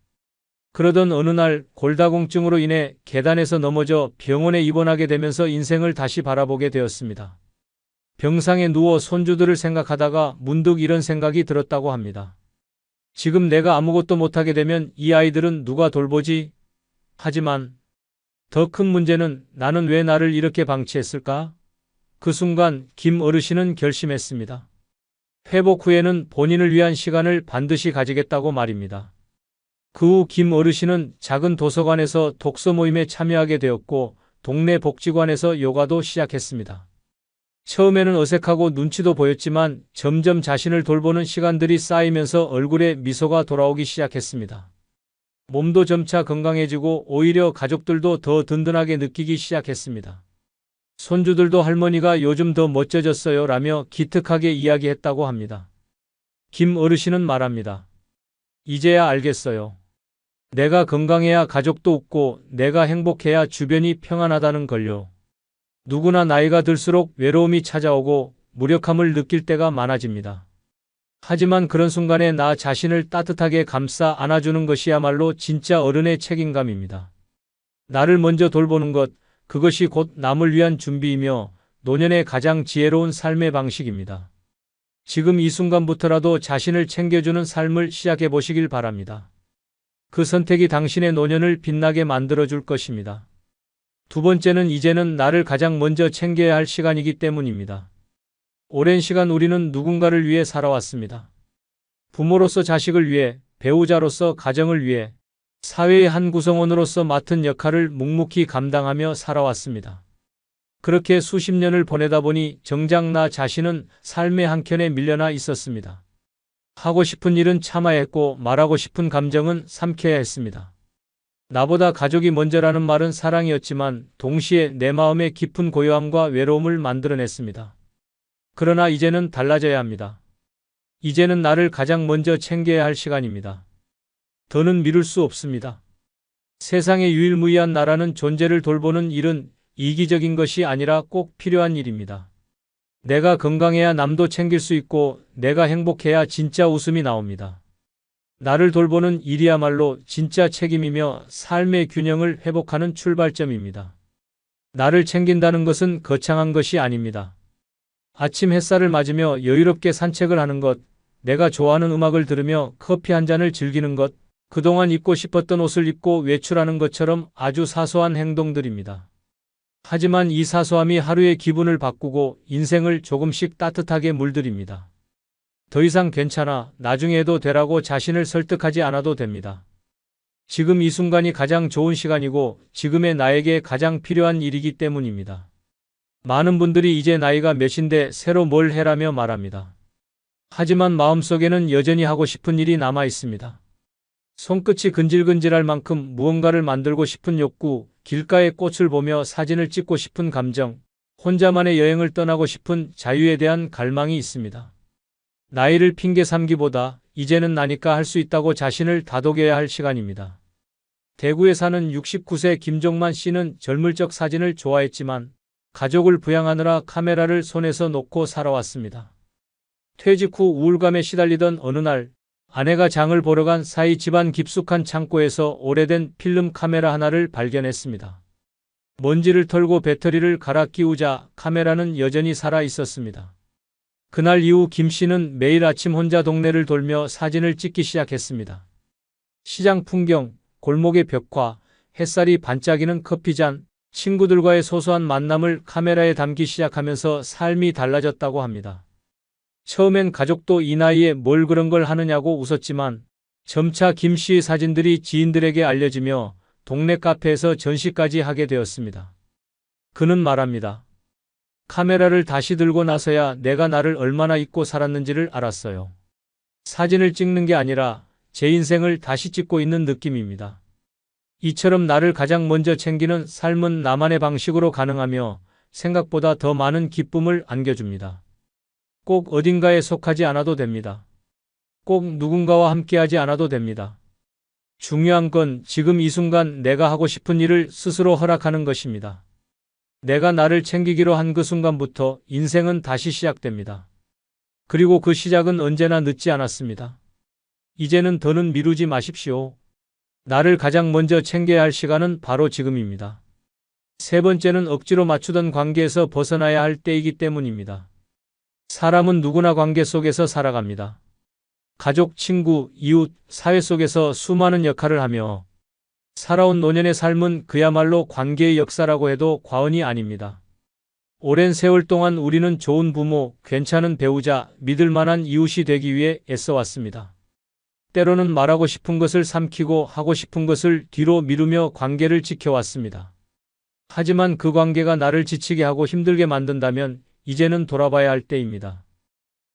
그러던 어느 날 골다공증으로 인해 계단에서 넘어져 병원에 입원하게 되면서 인생을 다시 바라보게 되었습니다. 병상에 누워 손주들을 생각하다가 문득 이런 생각이 들었다고 합니다. 지금 내가 아무것도 못하게 되면 이 아이들은 누가 돌보지? 하지만 더 큰 문제는 나는 왜 나를 이렇게 방치했을까? 그 순간 김 어르신은 결심했습니다. 회복 후에는 본인을 위한 시간을 반드시 가지겠다고 말입니다. 그 후 김 어르신은 작은 도서관에서 독서 모임에 참여하게 되었고 동네 복지관에서 요가도 시작했습니다. 처음에는 어색하고 눈치도 보였지만 점점 자신을 돌보는 시간들이 쌓이면서 얼굴에 미소가 돌아오기 시작했습니다. 몸도 점차 건강해지고 오히려 가족들도 더 든든하게 느끼기 시작했습니다. 손주들도 할머니가 요즘 더 멋져졌어요 라며 기특하게 이야기했다고 합니다. 김 어르신은 말합니다. 이제야 알겠어요. 내가 건강해야 가족도 웃고 내가 행복해야 주변이 평안하다는 걸요. 누구나 나이가 들수록 외로움이 찾아오고 무력함을 느낄 때가 많아집니다. 하지만 그런 순간에 나 자신을 따뜻하게 감싸 안아주는 것이야말로 진짜 어른의 책임감입니다. 나를 먼저 돌보는 것, 그것이 곧 남을 위한 준비이며 노년의 가장 지혜로운 삶의 방식입니다. 지금 이 순간부터라도 자신을 챙겨주는 삶을 시작해 보시길 바랍니다. 그 선택이 당신의 노년을 빛나게 만들어줄 것입니다. 두 번째는 이제는 나를 가장 먼저 챙겨야 할 시간이기 때문입니다. 오랜 시간 우리는 누군가를 위해 살아왔습니다. 부모로서 자식을 위해, 배우자로서 가정을 위해, 사회의 한 구성원으로서 맡은 역할을 묵묵히 감당하며 살아왔습니다. 그렇게 수십 년을 보내다 보니 정작 나 자신은 삶의 한켠에 밀려나 있었습니다. 하고 싶은 일은 참아야 했고 말하고 싶은 감정은 삼켜야 했습니다. 나보다 가족이 먼저라는 말은 사랑이었지만 동시에 내 마음의 깊은 고요함과 외로움을 만들어냈습니다. 그러나 이제는 달라져야 합니다. 이제는 나를 가장 먼저 챙겨야 할 시간입니다. 더는 미룰 수 없습니다. 세상에 유일무이한 나라는 존재를 돌보는 일은 이기적인 것이 아니라 꼭 필요한 일입니다. 내가 건강해야 남도 챙길 수 있고 내가 행복해야 진짜 웃음이 나옵니다. 나를 돌보는 일이야말로 진짜 책임이며 삶의 균형을 회복하는 출발점입니다. 나를 챙긴다는 것은 거창한 것이 아닙니다. 아침 햇살을 맞으며 여유롭게 산책을 하는 것, 내가 좋아하는 음악을 들으며 커피 한 잔을 즐기는 것, 그동안 입고 싶었던 옷을 입고 외출하는 것처럼 아주 사소한 행동들입니다. 하지만 이 사소함이 하루의 기분을 바꾸고 인생을 조금씩 따뜻하게 물들입니다. 더 이상 괜찮아, 나중에 해도 되라고 자신을 설득하지 않아도 됩니다. 지금 이 순간이 가장 좋은 시간이고 지금의 나에게 가장 필요한 일이기 때문입니다. 많은 분들이 이제 나이가 몇인데 새로 뭘 해라며 말합니다. 하지만 마음속에는 여전히 하고 싶은 일이 남아 있습니다. 손끝이 근질근질할 만큼 무언가를 만들고 싶은 욕구, 길가의 꽃을 보며 사진을 찍고 싶은 감정, 혼자만의 여행을 떠나고 싶은 자유에 대한 갈망이 있습니다. 나이를 핑계 삼기보다 이제는 나니까 할 수 있다고 자신을 다독여야 할 시간입니다. 대구에 사는 69세 김종만 씨는 젊을 적 사진을 좋아했지만 가족을 부양하느라 카메라를 손에서 놓고 살아왔습니다. 퇴직 후 우울감에 시달리던 어느 날 아내가 장을 보러 간 사이 집안 깊숙한 창고에서 오래된 필름 카메라 하나를 발견했습니다. 먼지를 털고 배터리를 갈아 끼우자 카메라는 여전히 살아 있었습니다. 그날 이후 김 씨는 매일 아침 혼자 동네를 돌며 사진을 찍기 시작했습니다. 시장 풍경, 골목의 벽화, 햇살이 반짝이는 커피잔, 친구들과의 소소한 만남을 카메라에 담기 시작하면서 삶이 달라졌다고 합니다. 처음엔 가족도 이 나이에 뭘 그런 걸 하느냐고 웃었지만 점차 김 씨의 사진들이 지인들에게 알려지며 동네 카페에서 전시까지 하게 되었습니다. 그는 말합니다. 카메라를 다시 들고 나서야 내가 나를 얼마나 잊고 살았는지를 알았어요. 사진을 찍는 게 아니라 제 인생을 다시 찍고 있는 느낌입니다. 이처럼 나를 가장 먼저 챙기는 삶은 나만의 방식으로 가능하며 생각보다 더 많은 기쁨을 안겨줍니다. 꼭 어딘가에 속하지 않아도 됩니다. 꼭 누군가와 함께하지 않아도 됩니다. 중요한 건 지금 이 순간 내가 하고 싶은 일을 스스로 허락하는 것입니다. 내가 나를 챙기기로 한 그 순간부터 인생은 다시 시작됩니다. 그리고 그 시작은 언제나 늦지 않았습니다. 이제는 더는 미루지 마십시오. 나를 가장 먼저 챙겨야 할 시간은 바로 지금입니다. 세 번째는 억지로 맞추던 관계에서 벗어나야 할 때이기 때문입니다. 사람은 누구나 관계 속에서 살아갑니다. 가족, 친구, 이웃, 사회 속에서 수많은 역할을 하며 살아온 노년의 삶은 그야말로 관계의 역사라고 해도 과언이 아닙니다. 오랜 세월 동안 우리는 좋은 부모, 괜찮은 배우자, 믿을 만한 이웃이 되기 위해 애써왔습니다. 때로는 말하고 싶은 것을 삼키고 하고 싶은 것을 뒤로 미루며 관계를 지켜왔습니다. 하지만 그 관계가 나를 지치게 하고 힘들게 만든다면 이제는 돌아봐야 할 때입니다.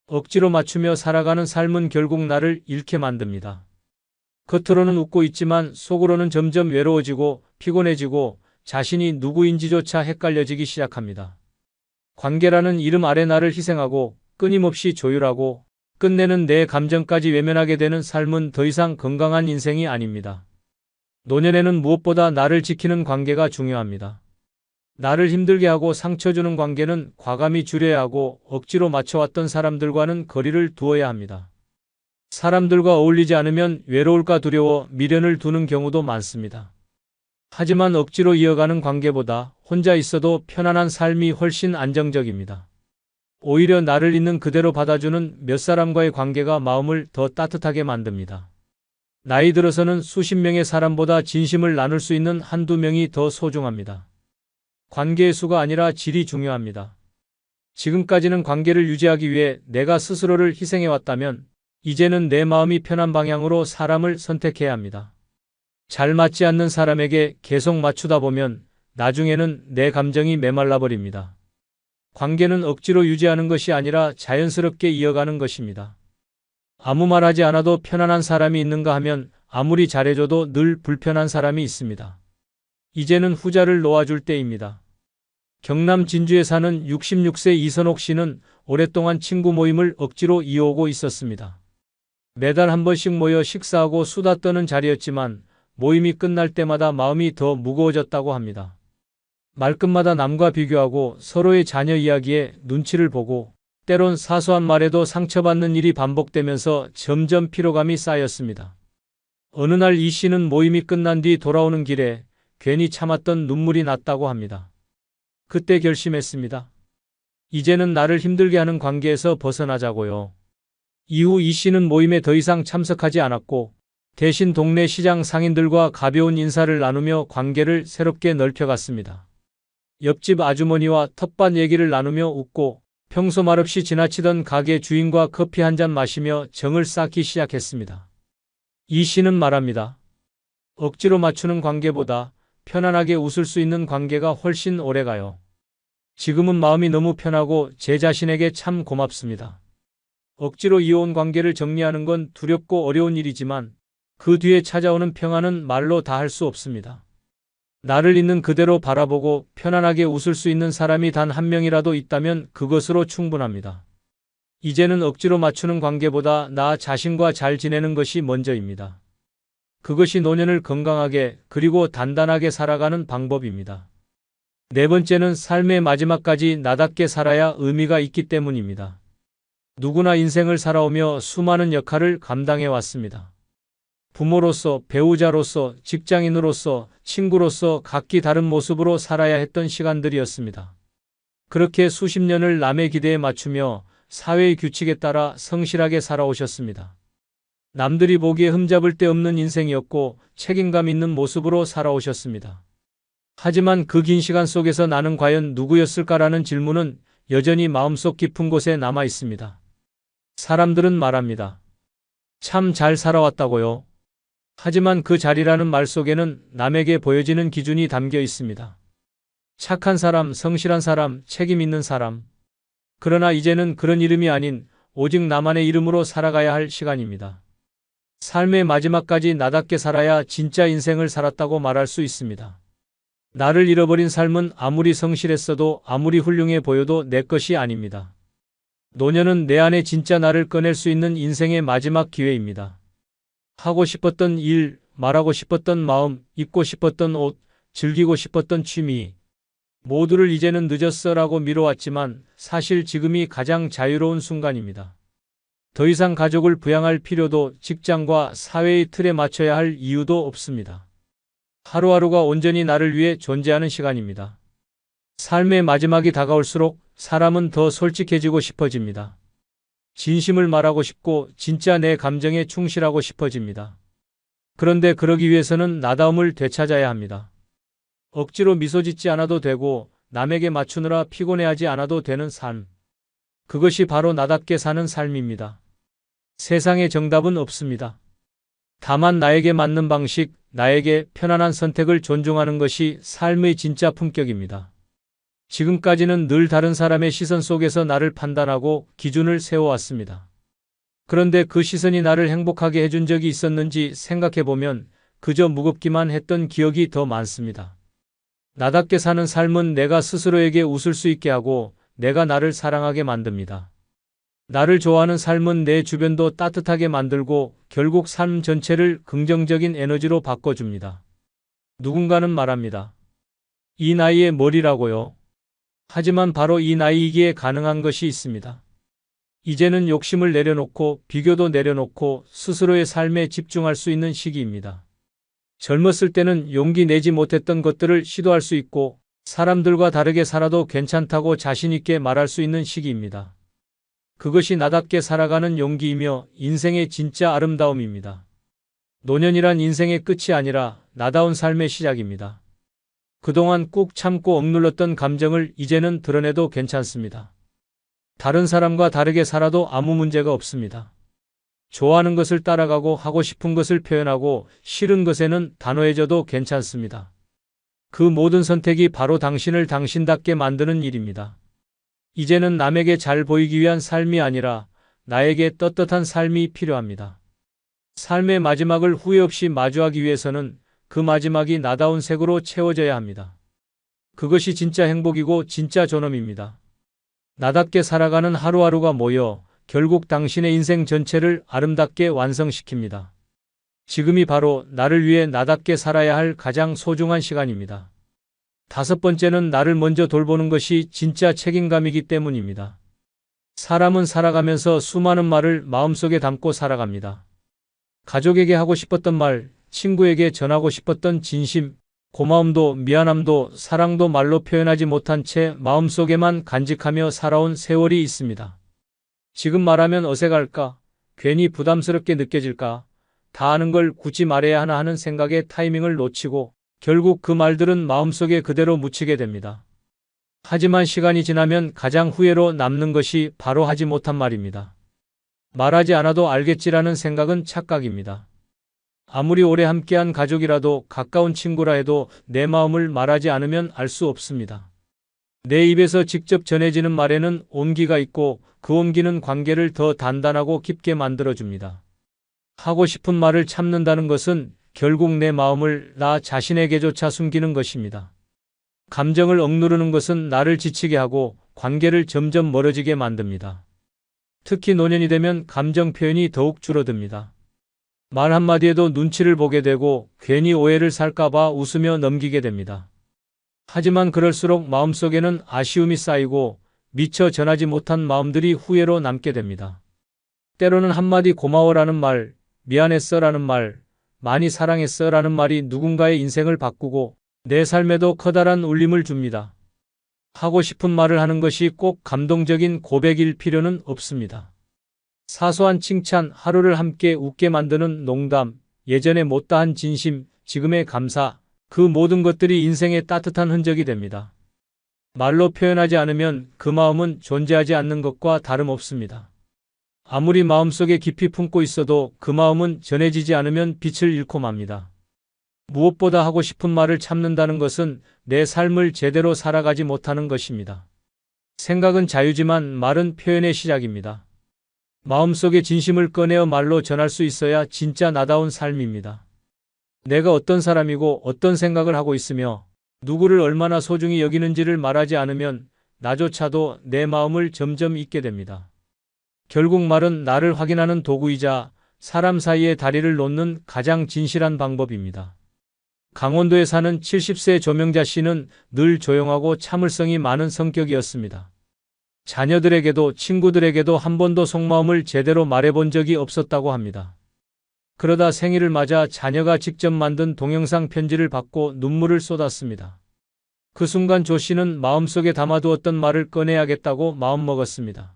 억지로 맞추며 살아가는 삶은 결국 나를 잃게 만듭니다. 겉으로는 웃고 있지만 속으로는 점점 외로워지고 피곤해지고 자신이 누구인지조차 헷갈려지기 시작합니다. 관계라는 이름 아래 나를 희생하고 끊임없이 조율하고 끝내는 내 감정까지 외면하게 되는 삶은 더 이상 건강한 인생이 아닙니다. 노년에는 무엇보다 나를 지키는 관계가 중요합니다. 나를 힘들게 하고 상처 주는 관계는 과감히 줄여야 하고 억지로 맞춰왔던 사람들과는 거리를 두어야 합니다. 사람들과 어울리지 않으면 외로울까 두려워 미련을 두는 경우도 많습니다. 하지만 억지로 이어가는 관계보다 혼자 있어도 편안한 삶이 훨씬 안정적입니다. 오히려 나를 있는 그대로 받아주는 몇 사람과의 관계가 마음을 더 따뜻하게 만듭니다. 나이 들어서는 수십 명의 사람보다 진심을 나눌 수 있는 한두 명이 더 소중합니다. 관계의 수가 아니라 질이 중요합니다. 지금까지는 관계를 유지하기 위해 내가 스스로를 희생해왔다면 이제는 내 마음이 편한 방향으로 사람을 선택해야 합니다. 잘 맞지 않는 사람에게 계속 맞추다 보면 나중에는 내 감정이 메말라 버립니다. 관계는 억지로 유지하는 것이 아니라 자연스럽게 이어가는 것입니다. 아무 말 하지 않아도 편안한 사람이 있는가 하면 아무리 잘해줘도 늘 불편한 사람이 있습니다. 이제는 후자를 놓아줄 때입니다. 경남 진주에 사는 66세 이선옥 씨는 오랫동안 친구 모임을 억지로 이어오고 있었습니다. 매달 한 번씩 모여 식사하고 수다 떠는 자리였지만 모임이 끝날 때마다 마음이 더 무거워졌다고 합니다. 말끝마다 남과 비교하고 서로의 자녀 이야기에 눈치를 보고 때론 사소한 말에도 상처받는 일이 반복되면서 점점 피로감이 쌓였습니다. 어느 날 이 씨는 모임이 끝난 뒤 돌아오는 길에 괜히 참았던 눈물이 났다고 합니다. 그때 결심했습니다. 이제는 나를 힘들게 하는 관계에서 벗어나자고요. 이후 이 씨는 모임에 더 이상 참석하지 않았고 대신 동네 시장 상인들과 가벼운 인사를 나누며 관계를 새롭게 넓혀갔습니다. 옆집 아주머니와 텃밭 얘기를 나누며 웃고 평소 말없이 지나치던 가게 주인과 커피 한 잔 마시며 정을 쌓기 시작했습니다. 이 씨는 말합니다. 억지로 맞추는 관계보다 편안하게 웃을 수 있는 관계가 훨씬 오래가요. 지금은 마음이 너무 편하고 제 자신에게 참 고맙습니다. 억지로 이어온 관계를 정리하는 건 두렵고 어려운 일이지만 그 뒤에 찾아오는 평안은 말로 다 할 수 없습니다. 나를 있는 그대로 바라보고 편안하게 웃을 수 있는 사람이 단 한 명이라도 있다면 그것으로 충분합니다. 이제는 억지로 맞추는 관계보다 나 자신과 잘 지내는 것이 먼저입니다. 그것이 노년을 건강하게 그리고 단단하게 살아가는 방법입니다. 네 번째는 삶의 마지막까지 나답게 살아야 의미가 있기 때문입니다. 누구나 인생을 살아오며 수많은 역할을 감당해 왔습니다. 부모로서, 배우자로서, 직장인으로서, 친구로서 각기 다른 모습으로 살아야 했던 시간들이었습니다. 그렇게 수십 년을 남의 기대에 맞추며 사회의 규칙에 따라 성실하게 살아오셨습니다. 남들이 보기에 흠잡을 데 없는 인생이었고 책임감 있는 모습으로 살아오셨습니다. 하지만 그 긴 시간 속에서 나는 과연 누구였을까라는 질문은 여전히 마음속 깊은 곳에 남아 있습니다. 사람들은 말합니다. 참 잘 살아왔다고요. 하지만 그 잘이라는 말 속에는 남에게 보여지는 기준이 담겨 있습니다. 착한 사람, 성실한 사람, 책임 있는 사람. 그러나 이제는 그런 이름이 아닌 오직 나만의 이름으로 살아가야 할 시간입니다. 삶의 마지막까지 나답게 살아야 진짜 인생을 살았다고 말할 수 있습니다. 나를 잃어버린 삶은 아무리 성실했어도 아무리 훌륭해 보여도 내 것이 아닙니다. 노년은 내 안에 진짜 나를 꺼낼 수 있는 인생의 마지막 기회입니다. 하고 싶었던 일, 말하고 싶었던 마음, 입고 싶었던 옷, 즐기고 싶었던 취미. 모두를 이제는 늦었어라고 미뤄왔지만 사실 지금이 가장 자유로운 순간입니다. 더 이상 가족을 부양할 필요도 직장과 사회의 틀에 맞춰야 할 이유도 없습니다. 하루하루가 온전히 나를 위해 존재하는 시간입니다. 삶의 마지막이 다가올수록 사람은 더 솔직해지고 싶어집니다. 진심을 말하고 싶고 진짜 내 감정에 충실하고 싶어집니다. 그런데 그러기 위해서는 나다움을 되찾아야 합니다. 억지로 미소 짓지 않아도 되고 남에게 맞추느라 피곤해하지 않아도 되는 삶. 그것이 바로 나답게 사는 삶입니다. 세상에 정답은 없습니다. 다만 나에게 맞는 방식, 나에게 편안한 선택을 존중하는 것이 삶의 진짜 품격입니다. 지금까지는 늘 다른 사람의 시선 속에서 나를 판단하고 기준을 세워왔습니다. 그런데 그 시선이 나를 행복하게 해준 적이 있었는지 생각해보면 그저 무겁기만 했던 기억이 더 많습니다. 나답게 사는 삶은 내가 스스로에게 웃을 수 있게 하고 내가 나를 사랑하게 만듭니다. 나를 좋아하는 삶은 내 주변도 따뜻하게 만들고 결국 삶 전체를 긍정적인 에너지로 바꿔줍니다. 누군가는 말합니다. 이 나이에 뭘이라고요? 하지만 바로 이 나이이기에 가능한 것이 있습니다. 이제는 욕심을 내려놓고 비교도 내려놓고 스스로의 삶에 집중할 수 있는 시기입니다. 젊었을 때는 용기 내지 못했던 것들을 시도할 수 있고 사람들과 다르게 살아도 괜찮다고 자신 있게 말할 수 있는 시기입니다. 그것이 나답게 살아가는 용기이며 인생의 진짜 아름다움입니다. 노년이란 인생의 끝이 아니라 나다운 삶의 시작입니다. 그동안 꾹 참고 억눌렀던 감정을 이제는 드러내도 괜찮습니다. 다른 사람과 다르게 살아도 아무 문제가 없습니다. 좋아하는 것을 따라가고 하고 싶은 것을 표현하고 싫은 것에는 단호해져도 괜찮습니다. 그 모든 선택이 바로 당신을 당신답게 만드는 일입니다. 이제는 남에게 잘 보이기 위한 삶이 아니라 나에게 떳떳한 삶이 필요합니다. 삶의 마지막을 후회 없이 마주하기 위해서는 그 마지막이 나다운 색으로 채워져야 합니다. 그것이 진짜 행복이고 진짜 존엄입니다. 나답게 살아가는 하루하루가 모여 결국 당신의 인생 전체를 아름답게 완성시킵니다. 지금이 바로 나를 위해 나답게 살아야 할 가장 소중한 시간입니다. 5번째는 나를 먼저 돌보는 것이 진짜 책임감이기 때문입니다. 사람은 살아가면서 수많은 말을 마음속에 담고 살아갑니다. 가족에게 하고 싶었던 말, 친구에게 전하고 싶었던 진심, 고마움도 미안함도 사랑도 말로 표현하지 못한 채 마음속에만 간직하며 살아온 세월이 있습니다. 지금 말하면 어색할까? 괜히 부담스럽게 느껴질까? 다 아는 걸 굳이 말해야 하나 하는 생각에 타이밍을 놓치고 결국 그 말들은 마음속에 그대로 묻히게 됩니다. 하지만 시간이 지나면 가장 후회로 남는 것이 바로 하지 못한 말입니다. 말하지 않아도 알겠지라는 생각은 착각입니다. 아무리 오래 함께한 가족이라도 가까운 친구라 해도 내 마음을 말하지 않으면 알 수 없습니다. 내 입에서 직접 전해지는 말에는 온기가 있고 그 온기는 관계를 더 단단하고 깊게 만들어줍니다. 하고 싶은 말을 참는다는 것은 결국 내 마음을 나 자신에게조차 숨기는 것입니다. 감정을 억누르는 것은 나를 지치게 하고 관계를 점점 멀어지게 만듭니다. 특히 노년이 되면 감정 표현이 더욱 줄어듭니다. 말 한마디에도 눈치를 보게 되고 괜히 오해를 살까봐 웃으며 넘기게 됩니다. 하지만 그럴수록 마음속에는 아쉬움이 쌓이고 미처 전하지 못한 마음들이 후회로 남게 됩니다. 때로는 한마디 고마워라는 말, 미안했어라는 말, 많이 사랑했어라는 말이 누군가의 인생을 바꾸고 내 삶에도 커다란 울림을 줍니다. 하고 싶은 말을 하는 것이 꼭 감동적인 고백일 필요는 없습니다. 사소한 칭찬, 하루를 함께 웃게 만드는 농담, 예전에 못다한 진심, 지금의 감사, 그 모든 것들이 인생의 따뜻한 흔적이 됩니다. 말로 표현하지 않으면 그 마음은 존재하지 않는 것과 다름없습니다. 아무리 마음속에 깊이 품고 있어도 그 마음은 전해지지 않으면 빛을 잃고 맙니다. 무엇보다 하고 싶은 말을 참는다는 것은 내 삶을 제대로 살아가지 못하는 것입니다. 생각은 자유지만 말은 표현의 시작입니다. 마음속의 진심을 꺼내어 말로 전할 수 있어야 진짜 나다운 삶입니다. 내가 어떤 사람이고 어떤 생각을 하고 있으며 누구를 얼마나 소중히 여기는지를 말하지 않으면 나조차도 내 마음을 점점 잊게 됩니다. 결국 말은 나를 확인하는 도구이자 사람 사이에 다리를 놓는 가장 진실한 방법입니다. 강원도에 사는 70세 조명자 씨는 늘 조용하고 참을성이 많은 성격이었습니다. 자녀들에게도 친구들에게도 한 번도 속마음을 제대로 말해본 적이 없었다고 합니다. 그러다 생일을 맞아 자녀가 직접 만든 동영상 편지를 받고 눈물을 쏟았습니다. 그 순간 조 씨는 마음속에 담아두었던 말을 꺼내야겠다고 마음먹었습니다.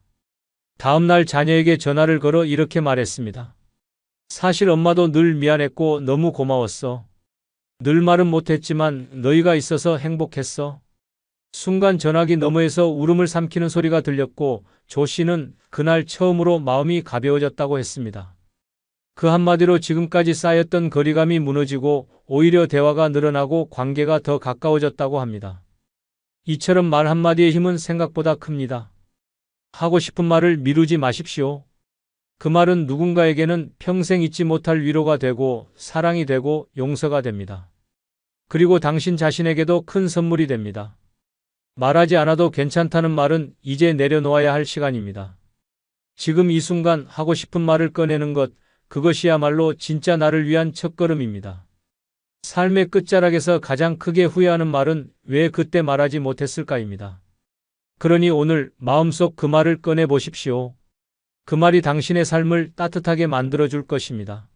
다음 날 자녀에게 전화를 걸어 이렇게 말했습니다. 사실 엄마도 늘 미안했고 너무 고마웠어. 늘 말은 못했지만 너희가 있어서 행복했어. 순간 전화기 너머에서 울음을 삼키는 소리가 들렸고 조 씨는 그날 처음으로 마음이 가벼워졌다고 했습니다. 그 한마디로 지금까지 쌓였던 거리감이 무너지고 오히려 대화가 늘어나고 관계가 더 가까워졌다고 합니다. 이처럼 말 한마디의 힘은 생각보다 큽니다. 하고 싶은 말을 미루지 마십시오. 그 말은 누군가에게는 평생 잊지 못할 위로가 되고 사랑이 되고 용서가 됩니다. 그리고 당신 자신에게도 큰 선물이 됩니다. 말하지 않아도 괜찮다는 말은 이제 내려놓아야 할 시간입니다. 지금 이 순간 하고 싶은 말을 꺼내는 것, 그것이야말로 진짜 나를 위한 첫걸음입니다. 삶의 끝자락에서 가장 크게 후회하는 말은 왜 그때 말하지 못했을까입니다. 그러니 오늘 마음속 그 말을 꺼내 보십시오. 그 말이 당신의 삶을 따뜻하게 만들어줄 것입니다.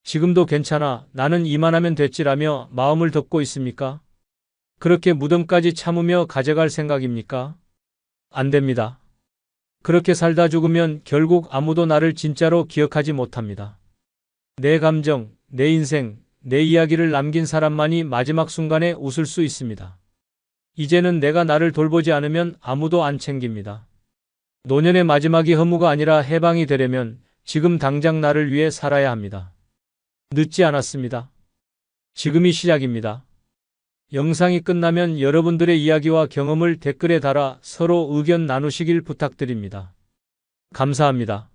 지금도 괜찮아, 나는 이만하면 됐지라며 마음을 덮고 있습니까? 그렇게 무덤까지 참으며 가져갈 생각입니까? 안 됩니다. 그렇게 살다 죽으면 결국 아무도 나를 진짜로 기억하지 못합니다. 내 감정, 내 인생, 내 이야기를 남긴 사람만이 마지막 순간에 웃을 수 있습니다. 이제는 내가 나를 돌보지 않으면 아무도 안 챙깁니다. 노년의 마지막이 허무가 아니라 해방이 되려면 지금 당장 나를 위해 살아야 합니다. 늦지 않았습니다. 지금이 시작입니다. 영상이 끝나면 여러분들의 이야기와 경험을 댓글에 달아 서로 의견 나누시길 부탁드립니다. 감사합니다.